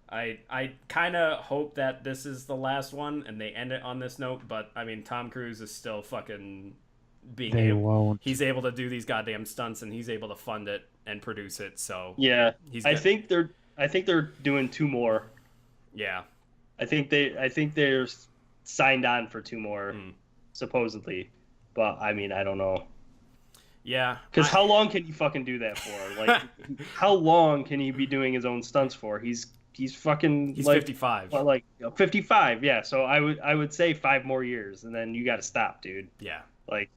S3: I kind of hope that this is the last one and they end it on this note, but I mean, Tom Cruise is still fucking he's able to do these goddamn stunts, and he's able to fund it and produce it. So
S2: yeah, I think they're doing 2 more.
S3: Yeah,
S2: I think they're signed on for 2 more, supposedly, but I mean, I don't know.
S3: Yeah,
S2: because how long can you fucking do that for? Like, how long can he be doing his own stunts for? He's fucking like
S3: 55.
S2: Well, like 55, yeah. So I would say 5 more years, and then you got to stop, dude.
S3: Yeah,
S2: like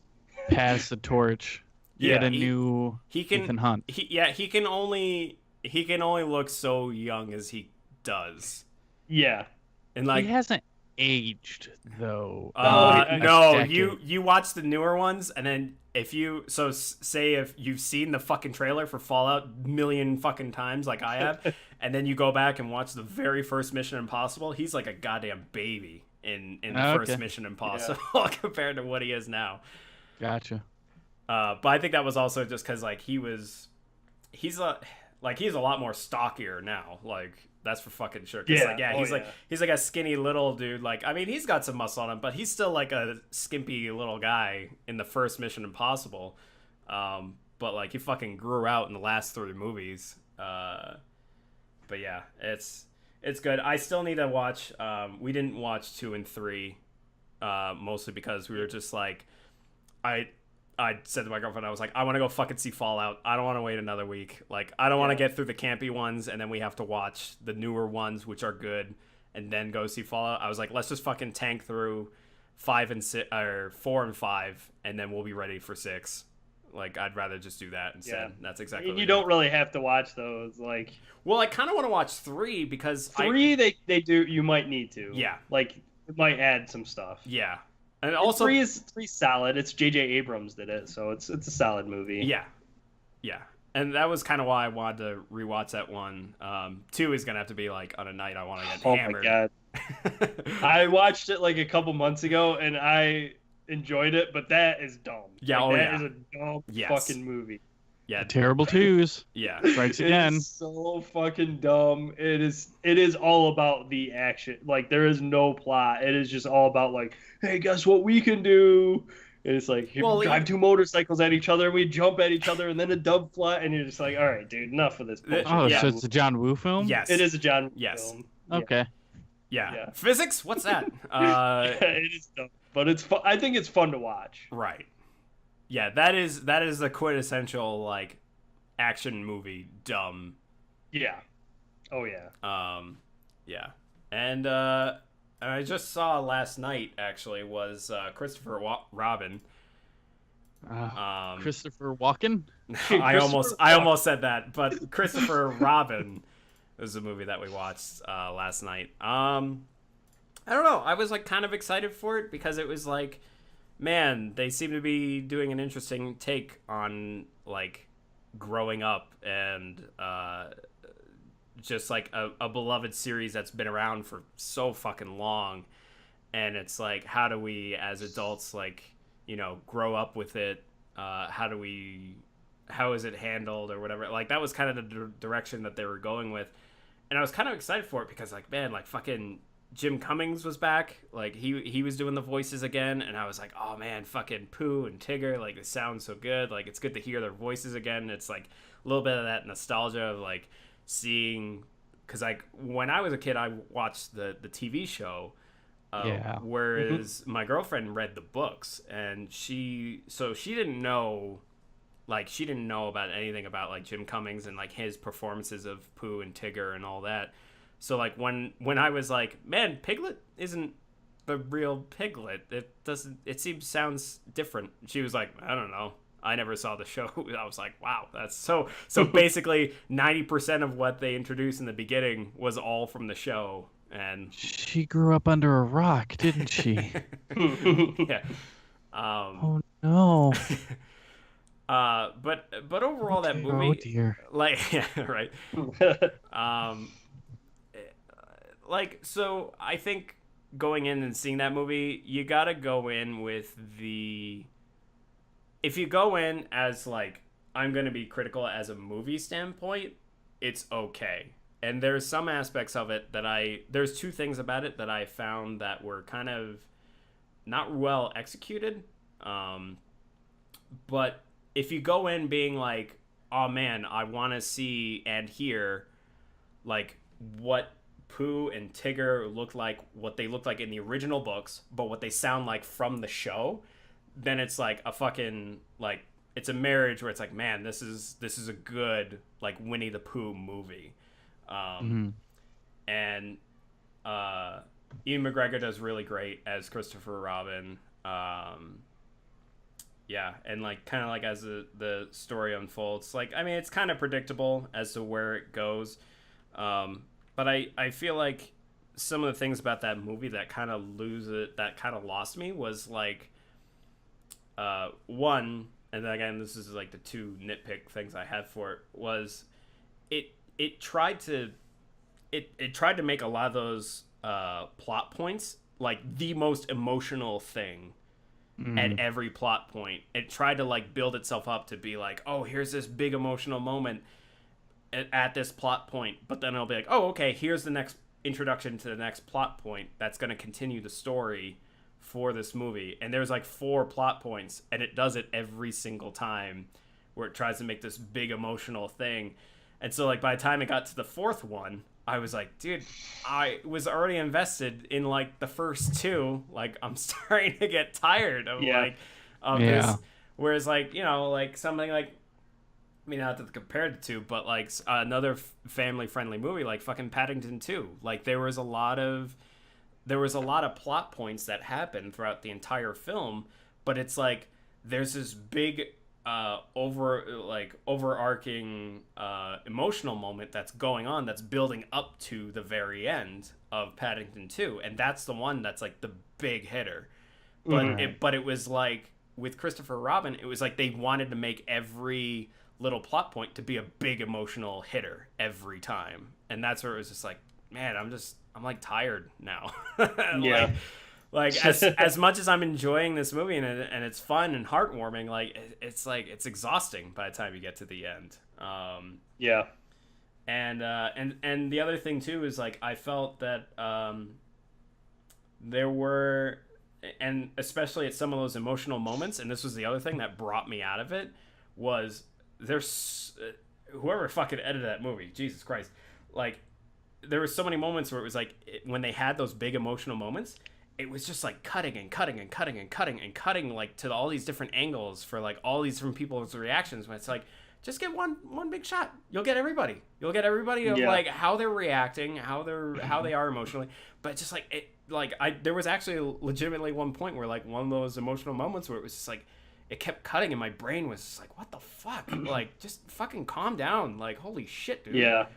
S1: pass the torch. Get a new Ethan Hunt.
S3: He can only look so young as he does.
S2: Yeah,
S1: and like he hasn't aged though.
S2: yeah.
S1: A
S3: No,
S1: decade.
S3: you watch the newer ones, and then say if you've seen the fucking trailer for Fallout million fucking times like I have, and then you go back and watch the very first Mission Impossible, he's like a goddamn baby in the first
S1: Okay.
S3: Mission Impossible compared to what he is now.
S1: Gotcha.
S3: But I think that was also just because like he's a lot more stockier now. Like that's for fucking sure. 'Cause,
S2: Yeah.
S3: like, yeah,
S2: Oh,
S3: he's
S2: yeah.
S3: like he's like a skinny little dude. Like I mean, he's got some muscle on him, but he's still like a skimpy little guy in the first Mission Impossible. But like he fucking grew out in the last 3 movies. But yeah, it's good. I still need to watch. We didn't watch 2 and 3, mostly because we were just like, I said to my girlfriend, I was like, I want to go fucking see Fallout. I don't want to wait another week. Like, I don't want to get through the campy ones, and then we have to watch the newer ones, which are good, and then go see Fallout. I was like, let's just fucking tank through 5 and 6, or 4 and 5, and then we'll be ready for 6. Like, I'd rather just do that instead.
S2: Yeah.
S3: That's exactly.
S2: You don't really have to watch those. Like
S3: Well, I kind of want to watch 3 because
S2: 3, they do. You might need to.
S3: Yeah.
S2: Like it might add some stuff.
S3: Yeah, and also
S2: 3 is solid. It's J.J. Abrams did it, so it's a solid movie.
S3: Yeah, and that was kind of why I wanted to rewatch that one. 2 is gonna have to be like on a night I want to get hammered.
S2: Oh my god. I watched it like a couple months ago and I enjoyed it, but that is dumb.
S3: Yeah,
S2: like,
S3: oh,
S2: that
S3: yeah.
S2: is a dumb
S3: Yes.
S2: fucking movie.
S3: Yeah,
S1: Terrible twos.
S3: yeah,
S1: Strikes
S2: It
S1: again.
S2: is so fucking dumb. It is all about the action. Like there is no plot. It is just all about like, hey, guess what we can do? And it's like
S3: Well,
S2: we drive 2 motorcycles at each other and we jump at each other and then a dub fly and you're just like, all right, dude, enough of this bullshit.
S1: Oh,
S3: Yeah.
S1: so it's a John Woo film?
S3: yes,
S2: It is a John Woo
S3: Yes.
S2: film.
S1: Okay.
S3: Yeah.
S2: Yeah.
S3: Physics? What's that?
S2: It is dumb, but it's fun. I think it's fun to watch.
S3: Right. Yeah, that is the quintessential like action movie dumb.
S2: Yeah. Oh yeah.
S3: Yeah. And I just saw last night actually was Christopher Robin.
S1: Christopher Walken?
S3: I
S2: Christopher
S3: almost said that, but Christopher Robin was a movie that we watched last night. I don't know. I was like kind of excited for it because it was like, man, they seem to be doing an interesting take on like growing up and just like a beloved series that's been around for so fucking long. And it's like, how do we as adults like, you know, grow up with it? How is it handled or whatever? Like that was kind of the direction that they were going with. And I was kind of excited for it because like, man, like fucking Jim Cummings was back. Like he was doing the voices again. And I was like, oh man, fucking Pooh and Tigger. Like it sounds so good. Like it's good to hear their voices again. It's like a little bit of that nostalgia of like seeing, cause like when I was a kid, I watched the TV show. Whereas my girlfriend read the books and she didn't know about anything about like Jim Cummings and like his performances of Pooh and Tigger and all that. So like when I was like, man, Piglet isn't the real Piglet. It sounds different. She was like, I don't know. I never saw the show. I was like, wow, that's so basically 90% of what they introduced in the beginning was all from the show. And
S1: she grew up under a rock, didn't she?
S3: yeah.
S1: Oh no.
S3: But overall, that movie,
S1: Oh dear.
S3: like, yeah, right. Like, so I think going in and seeing that movie, you gotta go in with if you go in as like, I'm gonna be critical as a movie standpoint, it's okay. And there's some aspects of it there's 2 things about it that I found that were kind of not well executed. But if you go in being like, oh man, I want to see and hear like what Pooh and Tigger look like, what they look like in the original books, but what they sound like from the show, then it's like a fucking like it's a marriage where it's like, man, this is a good like Winnie the Pooh movie. And Ian McGregor does really great as Christopher Robin. Yeah, and like kind of like as the story unfolds, like I mean it's kind of predictable as to where it goes, but I feel like some of the things about that movie that kind of lost me was like, one, and again, this is like the two nitpick things I had for it, was it tried to make a lot of those plot points like the most emotional thing at every plot point. It tried to like build itself up to be like, oh, here's this big emotional moment at this plot point, but then it'll be like, oh, okay, here's the next introduction to the next plot point that's going to continue the story for this movie. And there's like 4 plot points, and it does it every single time, where it tries to make this big emotional thing. And so like by the time it got to the 4th one, I was like, dude, I was already invested in like the first 2. Like, I'm starting to get tired of this. Whereas like, you know, like something like, I mean, not to compare the two, but like another family-friendly movie like fucking Paddington 2. Like there was a lot of plot points that happened throughout the entire film, but it's like there's this big overarching emotional moment that's going on, that's building up to the very end of Paddington 2, and that's the one that's like the big hitter. But it was like with Christopher Robin, it was like they wanted to make every little plot point to be a big emotional hitter every time, and that's where it was just like, man, I'm like tired now. Like as much as I'm enjoying this movie and it's fun and heartwarming, like it's exhausting by the time you get to the end. And the other thing too is like I felt that there were, and especially at some of those emotional moments, and this was the other thing that brought me out of it, was there's whoever fucking edited that movie, Jesus Christ, like there were so many moments where it was like when they had those big emotional moments, it was just like cutting like to all these different angles for like all these different people's reactions. When it's like, just get one big shot, you'll get everybody of like how they're reacting, how they are emotionally. But just like it, like there was actually legitimately one point where like one of those emotional moments where it was just like it kept cutting and my brain was just like, what the fuck? Like, just fucking calm down. Like, holy shit, dude.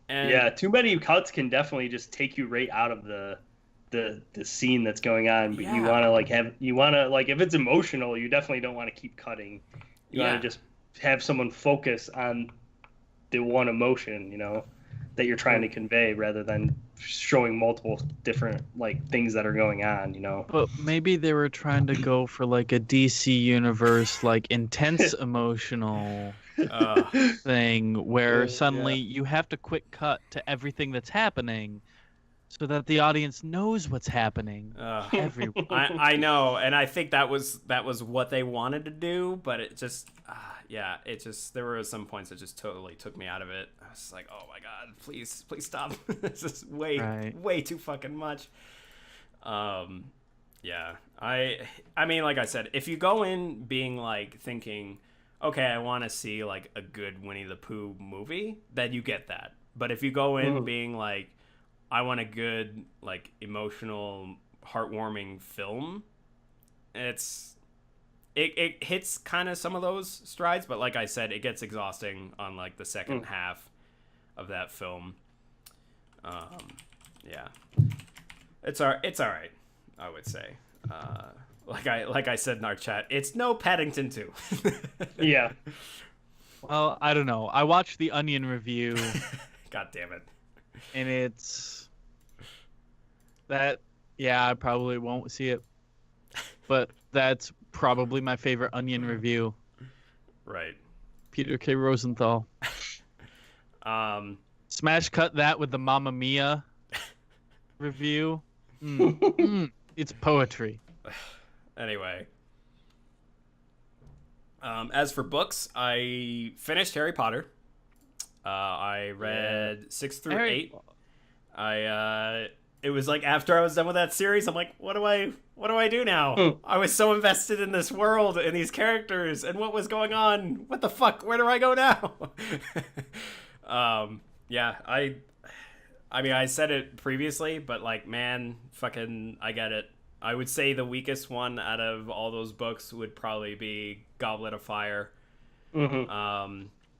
S2: And too many cuts can definitely just take you right out of the scene that's going on. But you want to like if it's emotional, you definitely don't want to keep cutting. You want to just have someone focus on the one emotion, you know, that you're trying to convey, rather than showing multiple different like things that are going on, you know.
S1: But maybe they were trying to go for like a DC universe, like intense emotional thing where suddenly you have to quick cut to everything that's happening so that the audience knows what's happening everywhere.
S3: I know, and I think that was what they wanted to do, but it just there were some points that just totally took me out of it. I was like, oh my god, please stop. This is way too fucking much. I mean, like I said, if you go in being like thinking, okay, I want to see like a good Winnie the Pooh movie, then you get that. But if you go in being like, I want a good like emotional, heartwarming film, it hits kind of some of those strides, but like I said, it gets exhausting on like the second half of that film. It's all right, I would say. Like I said in our chat, it's no Paddington 2.
S2: Yeah.
S1: Well, I don't know. I watched the Onion review.
S3: God damn it.
S1: And it's that, I probably won't see it, but that's probably my favorite Onion review.
S3: Right.
S1: Peter K. Rosenthal. Smash cut that with the Mamma Mia review. It's poetry.
S3: Anyway. As for books, I finished Harry Potter. I read 6 through 8. It was like after I was done with that series, I'm like, what do I do now? I was so invested in this world and these characters and what was going on. What the fuck? Where do I go now? I mean, I said it previously, but like, man, fucking, I get it. I would say the weakest one out of all those books would probably be Goblet of Fire.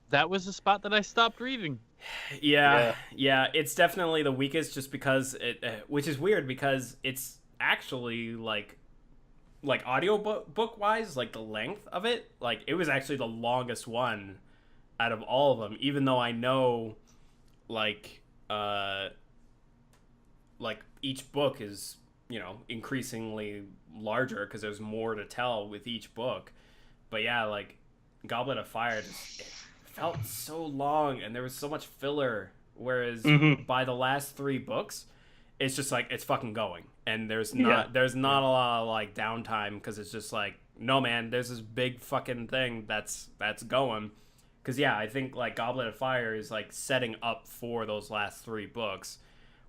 S1: That was the spot that I stopped reading.
S3: Yeah, it's definitely the weakest just because it, which is weird because it's actually like audio book wise, like the length of it, like it was actually the longest one out of all of them, even though I know like uh like each book is, you know, increasingly larger because there's more to tell with each book. But yeah, like Goblet of Fire just it felt so long and there was so much filler, whereas
S2: Mm-hmm.
S3: by the last three books it's just like it's fucking going and
S2: Yeah.
S3: there's not a lot of like downtime because it's just like no man, there's this big fucking thing that's going. Because yeah, I think like Goblet of Fire is like setting up for those last three books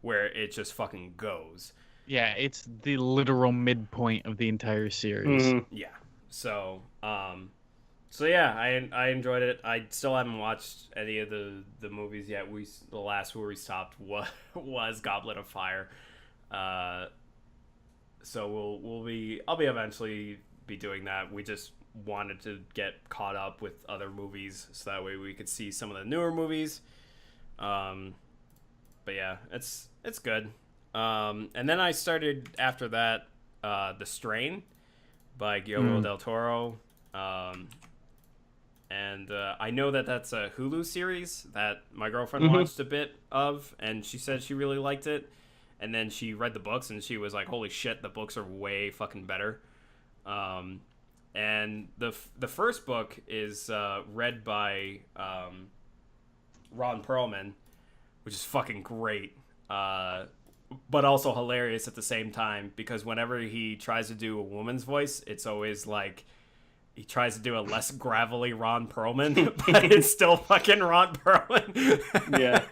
S3: where it just fucking goes.
S1: Yeah, it's the literal midpoint of the entire series.
S2: Mm-hmm.
S3: Yeah. So, so yeah, I enjoyed it. I still haven't watched any of the movies yet. The last where we stopped was Goblet of Fire. So I'll be eventually be doing that. We just wanted to get caught up with other movies so that way we could see some of the newer movies. But yeah, it's good. And then I started after that, The Strain by Guillermo del Toro. And I know that that's a Hulu series that my girlfriend watched a bit of, and she said she really liked it. And then she read the books, and she was like, "Holy shit, the books are way fucking better." And the first book is read by Ron Perlman, which is fucking great, but also hilarious at the same time because whenever he tries to do a woman's voice, it's always like he tries to do a less gravelly Ron Perlman, but it's still fucking Ron Perlman.
S1: Yeah.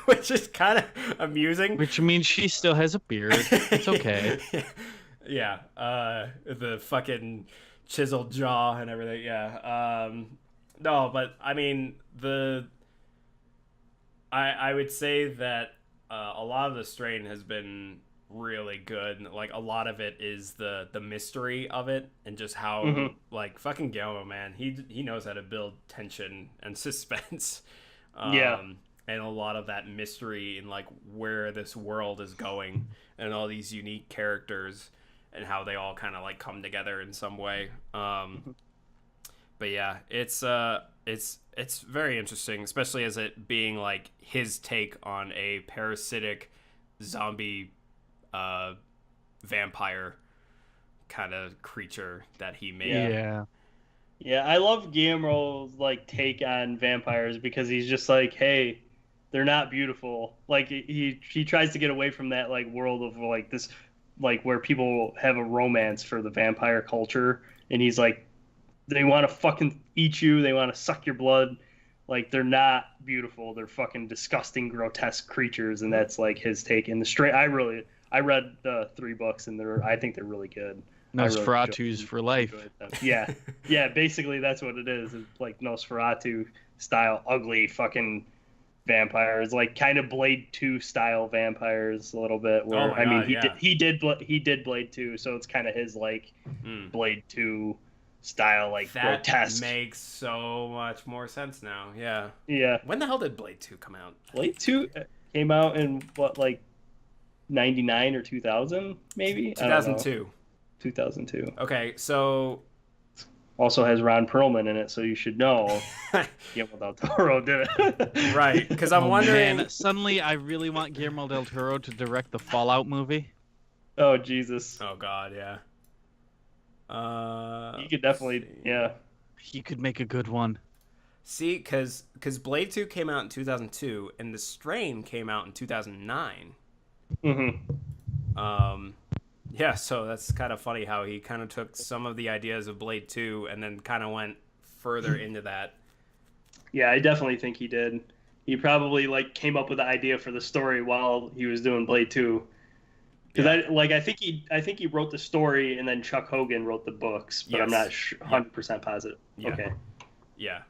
S3: which is kind of amusing.
S1: Which means she still has a beard. It's okay.
S3: Yeah, the fucking chiseled jaw and everything. Yeah. No, but I mean I would say that a lot of the Strain has been really good. Like a lot of it is the mystery of it and just how like fucking Guillermo, man, he knows how to build tension and suspense. And a lot of that mystery in like where this world is going and all these unique characters and how they all kind of like come together in some way. But yeah, it's very interesting, especially as it being like his take on a parasitic zombie vampire kind of creature that he made.
S2: Yeah, I love Guillermo's like take on vampires because he's just like, hey, they're not beautiful. Like he tries to get away from that like world of like this like where people have a romance for the vampire culture, and he's like, they want to fucking eat you, they want to suck your blood. Like they're not beautiful. They're fucking disgusting, grotesque creatures, and that's like his take. In the Strain, I read the 3 books, and I think they're really good.
S1: Nosferatu's for life.
S2: Yeah, basically that's what it is. It's like Nosferatu style, ugly fucking vampires, like kind of Blade 2 style vampires a little bit. Where
S3: I mean,
S2: he did Blade 2, so it's kind of his like Blade 2 style, like
S3: that
S2: grotesque.
S3: Makes so much more sense now. Yeah.
S2: Yeah.
S3: When the hell did Blade 2 come out?
S2: Blade 2 came out in what, like 99 or 2000 maybe?
S3: 2002.
S2: 2002.
S3: Okay, so
S2: also has Ron Perlman in it, so you should know. Guillermo del Toro did it.
S3: Right, because I'm wondering.
S1: Man, suddenly, I really want Guillermo del Toro to direct the Fallout movie.
S2: Oh Jesus.
S3: Oh God, yeah.
S2: He could definitely, yeah.
S1: He could make a good one.
S3: See, because Blade 2 came out in 2002, and The Strain came out in 2009. Yeah, so that's kind of funny how he kind of took some of the ideas of Blade 2 and then kind of went further into that.
S2: Yeah, I definitely think he did. He probably like came up with the idea for the story while he was doing Blade 2. Because I think he wrote the story and then Chuck Hogan wrote the books, but yes. I'm not 100% positive.
S3: Yeah.
S2: Okay.
S3: Yeah.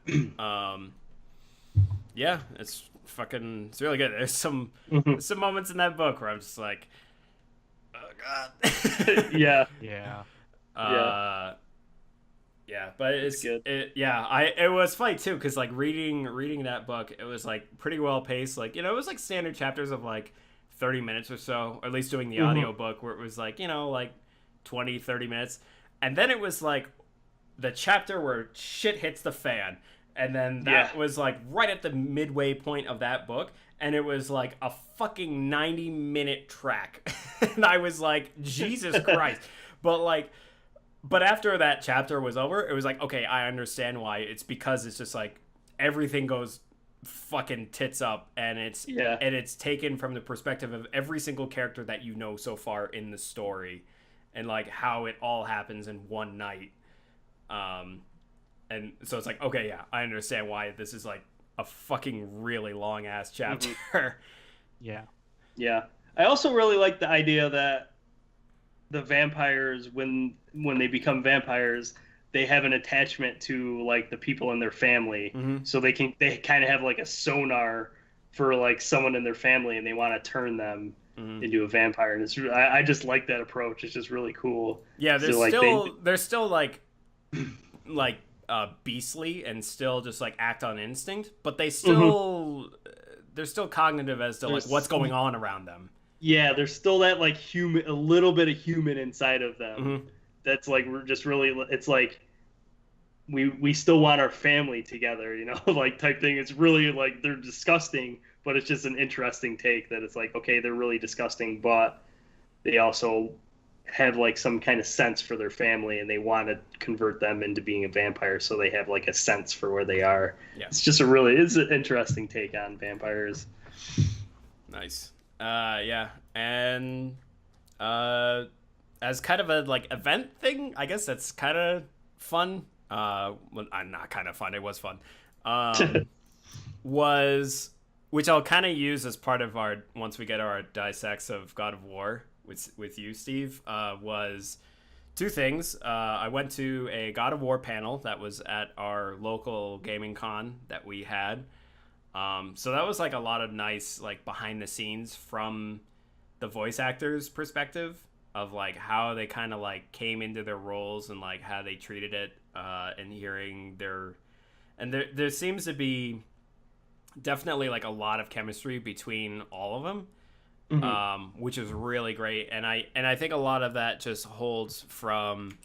S3: Yeah, it's really good. There's some moments in that book where I'm just like, oh God.
S2: Yeah.
S1: Yeah.
S3: Yeah, but
S2: good.
S3: it was funny too because like reading that book, it was like pretty well paced. Like it was like standard chapters of like 30 minutes or so, or at least doing the audio book where it was like like 20-30 minutes, and then it was like the chapter where shit hits the fan, and then that was like right at the midway point of that book, and it was like a fucking 90-minute track, and I was like, Jesus Christ, but after that chapter was over, it was like, okay, I understand why. It's because it's just like everything goes fucking tits up, and it's taken from the perspective of every single character that you know so far in the story, and like how it all happens in one night. And so it's like, okay, yeah, I understand why this is like a fucking really long ass chapter.
S2: Yeah. I also really like the idea that the vampires, when they become vampires, they have an attachment to like the people in their family, so they kind of have like a sonar for like someone in their family, and they want to turn them into a vampire. And I just like that approach. It's just really cool.
S3: Yeah,
S2: they're
S3: still like like beastly and still just like act on instinct, but they're still cognitive as to like what's going on around them.
S2: Yeah, there's still that like a little bit of human inside of them. That's like just really, it's like we still want our family together, like type thing. It's really like they're disgusting, but it's just an interesting take that it's like, okay, they're really disgusting, but they also have like some kind of sense for their family, and they want to convert them into being a vampire, so they have like a sense for where they are.
S3: Yeah.
S2: It's an interesting take on vampires.
S3: Nice. Yeah, and as kind of a like event thing, I guess that's kind of fun. Well, not kind of fun. It was fun. Which I'll kind of use as part of our once we get our dissects of God of War with you, Steve. Was two things. I went to a God of War panel that was at our local gaming con that we had. So that was like a lot of nice like behind the scenes from the voice actors' perspective of like how they kind of like came into their roles and like how they treated it, and hearing there seems to be definitely like a lot of chemistry between all of them, which is really great, and I think a lot of that just holds from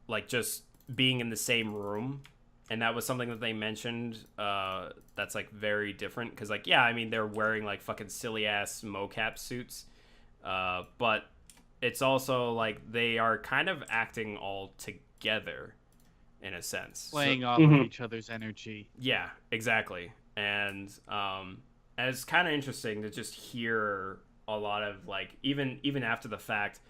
S3: like just being in the same room. And that was something that they mentioned that's, like, very different. Because, like, yeah, I mean, they're wearing, like, fucking silly-ass mocap suits. But it's also, like, they are kind of acting all together, in a sense.
S1: Playing off of each other's energy.
S3: Yeah, exactly. And it's kind of interesting to just hear a lot of, like, even after the fact,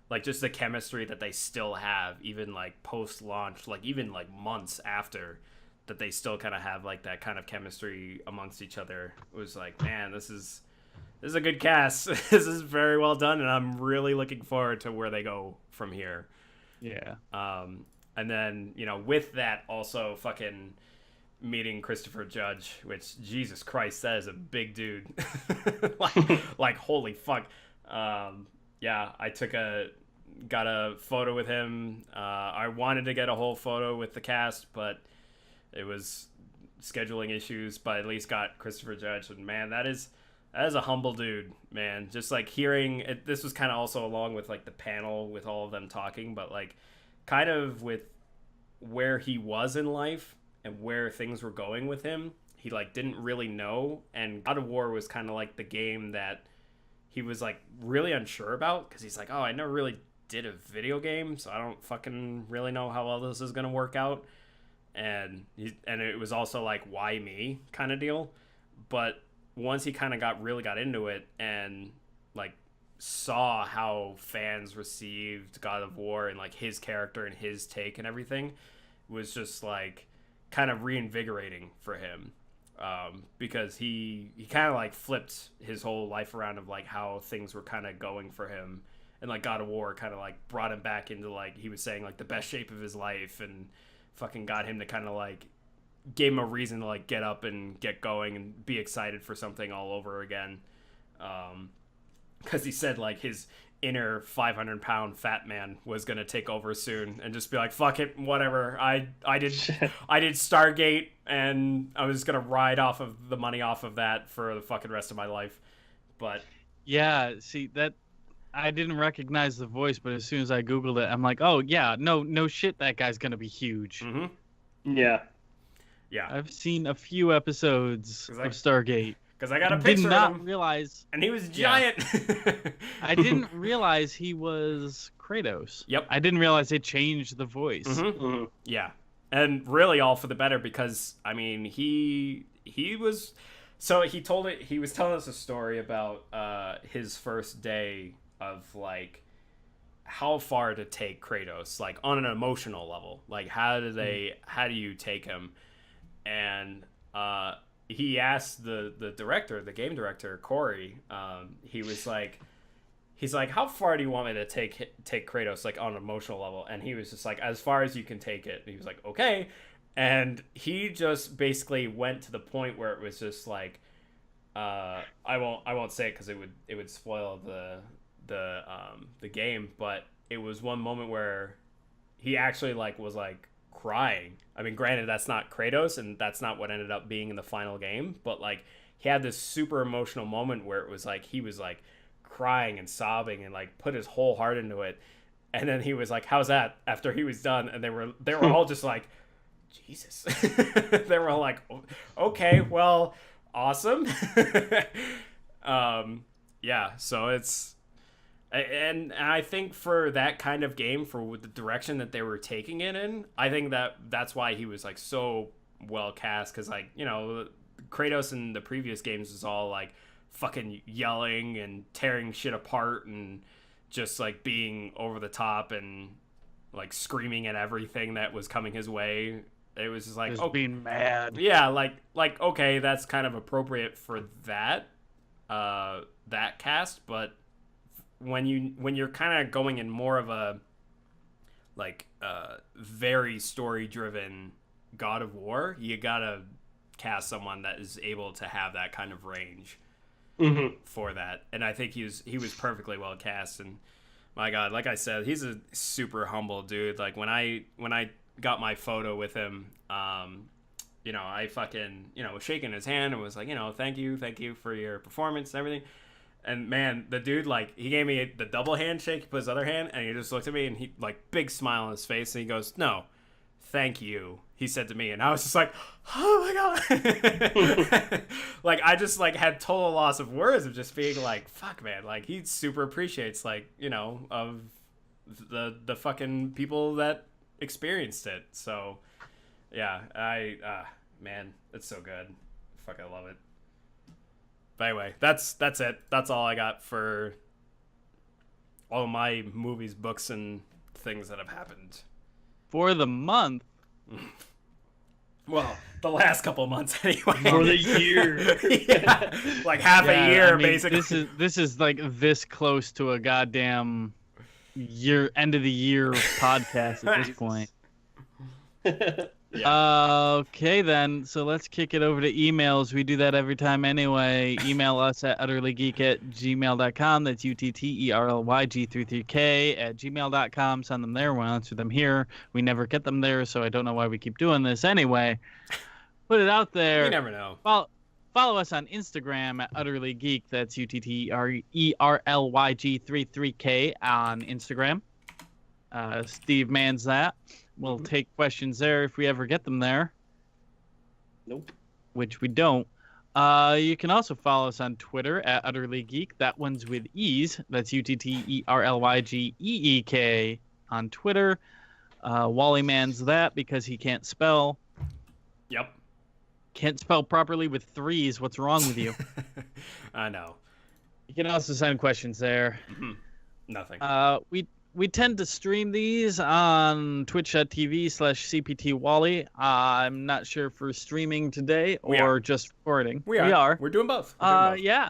S3: like just the chemistry that they still have, even like post-launch, like even like months after, that they still kind of have like that kind of chemistry amongst each other. It was like, man, this is a good cast. This is very well done, and I'm really looking forward to where they go from here.
S1: Yeah.
S3: And then with that also fucking meeting Christopher Judge, which Jesus Christ, that is a big dude. like holy fuck. Yeah, I got a photo with him. I wanted to get a whole photo with the cast, but it was scheduling issues. But at least got Christopher Judge, and man, that is a humble dude, man. Just like hearing it, this was kind of also along with like the panel with all of them talking, but like kind of with where he was in life and where things were going with him. He like didn't really know, and God of War was kind of like the game that he was like really unsure about, because he's like, oh, I never really did a video game, so I don't fucking really know how well this is gonna work out. And it was also like, why me kind of deal. But once he kind of got into it and like saw how fans received God of War and like his character and his take and everything, was just like kind of reinvigorating for him. Because he kind of like flipped his whole life around of like how things were kind of going for him, and like God of War kind of like brought him back into like, he was saying like the best shape of his life, and fucking got him to kind of like gave him a reason to like get up and get going and be excited for something all over again. Because he said like his inner 500-pound fat man was gonna take over soon and just be like, fuck it, whatever. I did Stargate, and I was gonna ride off of the money off of that for the fucking rest of my life. But
S1: Yeah, see that I didn't recognize the voice, but as soon as I Googled it, I'm like, oh yeah, no shit, that guy's gonna be huge.
S2: Yeah.
S1: I've seen a few episodes of Stargate.
S3: Because I got a
S1: Did
S3: picture of
S1: not
S3: him,
S1: realize,
S3: and he was giant.
S1: I didn't realize he was Kratos.
S3: Yep.
S1: I didn't realize they changed the voice.
S3: Yeah, and really all for the better, because I mean he was, so he was telling us a story about his first day of like how far to take Kratos, like on an emotional level, like how do you take him, and he asked the director, the game director, Corey, he's like, how far do you want me to take Kratos, like on an emotional level? And he was just like, as far as you can take it. And he was like, okay. And he just basically went to the point where it was just like, I won't say it because it would spoil the game, but it was one moment where he actually like was like crying. I mean, granted, that's not Kratos, and that's not what ended up being in the final game, but like he had this super emotional moment where it was like he was like crying and sobbing and like put his whole heart into it, and then he was like, how's that, after he was done, and they were all just like, Jesus. They were all like, okay, well, awesome. Yeah, so it's, and I think for that kind of game, for the direction that they were taking it in, I think that's why he was like so well cast, because like, you know, Kratos in the previous games was all like fucking yelling and tearing shit apart and just like being over the top and like screaming at everything that was coming his way. It was just like,
S1: being mad.
S3: Yeah, like okay, that's kind of appropriate for that cast, but when you're kind of going in more of a like very story driven God of War, you gotta cast someone that is able to have that kind of range for that. And I think he was perfectly well cast. And my God, like I said, he's a super humble dude. Like when I got my photo with him, you know, I fucking, you know, was shaking his hand and was like, you know, thank you for your performance and everything. And man, the dude, like, he gave me the double handshake, he put his other hand, and he just looked at me, and he, like, big smile on his face, and he goes, no, thank you, he said to me. And I was just like, oh my God. Like, I just, like, had total loss of words of just being like, fuck, man. Like, he super appreciates, like, you know, of the fucking people that experienced it. So, yeah, man, it's so good. Fucking love it. But anyway, that's it. That's all I got for all my movies, books, and things that have happened.
S1: For the month?
S3: Well, the last couple months anyway.
S2: For the year.
S3: Yeah, like half a year,
S1: I mean,
S3: basically.
S1: This is like this close to a goddamn end of the year podcast at this point.
S3: Yeah.
S1: Okay then, so let's kick it over to emails. We do that every time anyway. Email us at utterlygeek@gmail.com. That's utterlyg33k@gmail.com. Send them there. We'll answer them here. We never get them there, so I don't know why we keep doing this anyway. Put it out there.
S3: You never know.
S1: Follow us on Instagram at utterlygeek. That's utterlyg33k on Instagram. Steve mans that. We'll take questions there if we ever get them there.
S2: Nope.
S1: Which we don't. You can also follow us on Twitter at utterlygeek. That one's with E's. That's utterlygeek on Twitter. Wally mans that because he can't spell.
S3: Yep.
S1: Can't spell properly with threes. What's wrong with you?
S3: I know.
S1: You can also send questions there.
S3: Nothing.
S1: We tend to stream these on twitch.tv/cptwally. I'm not sure if we're streaming today or just recording.
S3: We are. We're doing both.
S1: Yeah.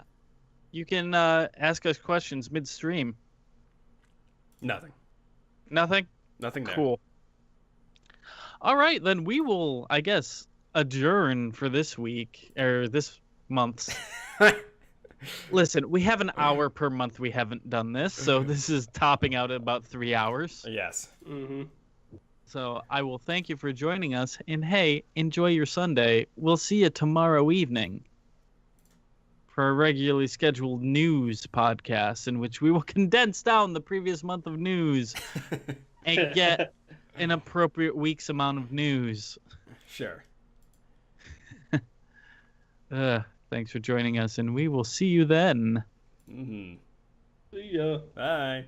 S1: You can ask us questions midstream.
S3: Nothing.
S1: Nothing?
S3: Nothing there.
S1: Cool. All right, then we will, I guess, adjourn for this week, or this month's. Listen, we have an hour per month we haven't done this, so this is topping out at about 3 hours.
S3: Yes.
S2: Mm-hmm.
S1: So I will thank you for joining us, and hey, enjoy your Sunday. We'll see you tomorrow evening for a regularly scheduled news podcast in which we will condense down the previous month of news and get an appropriate week's amount of news.
S3: Sure.
S1: Thanks for joining us, and we will see you then.
S3: Mm-hmm.
S2: See ya.
S3: Bye.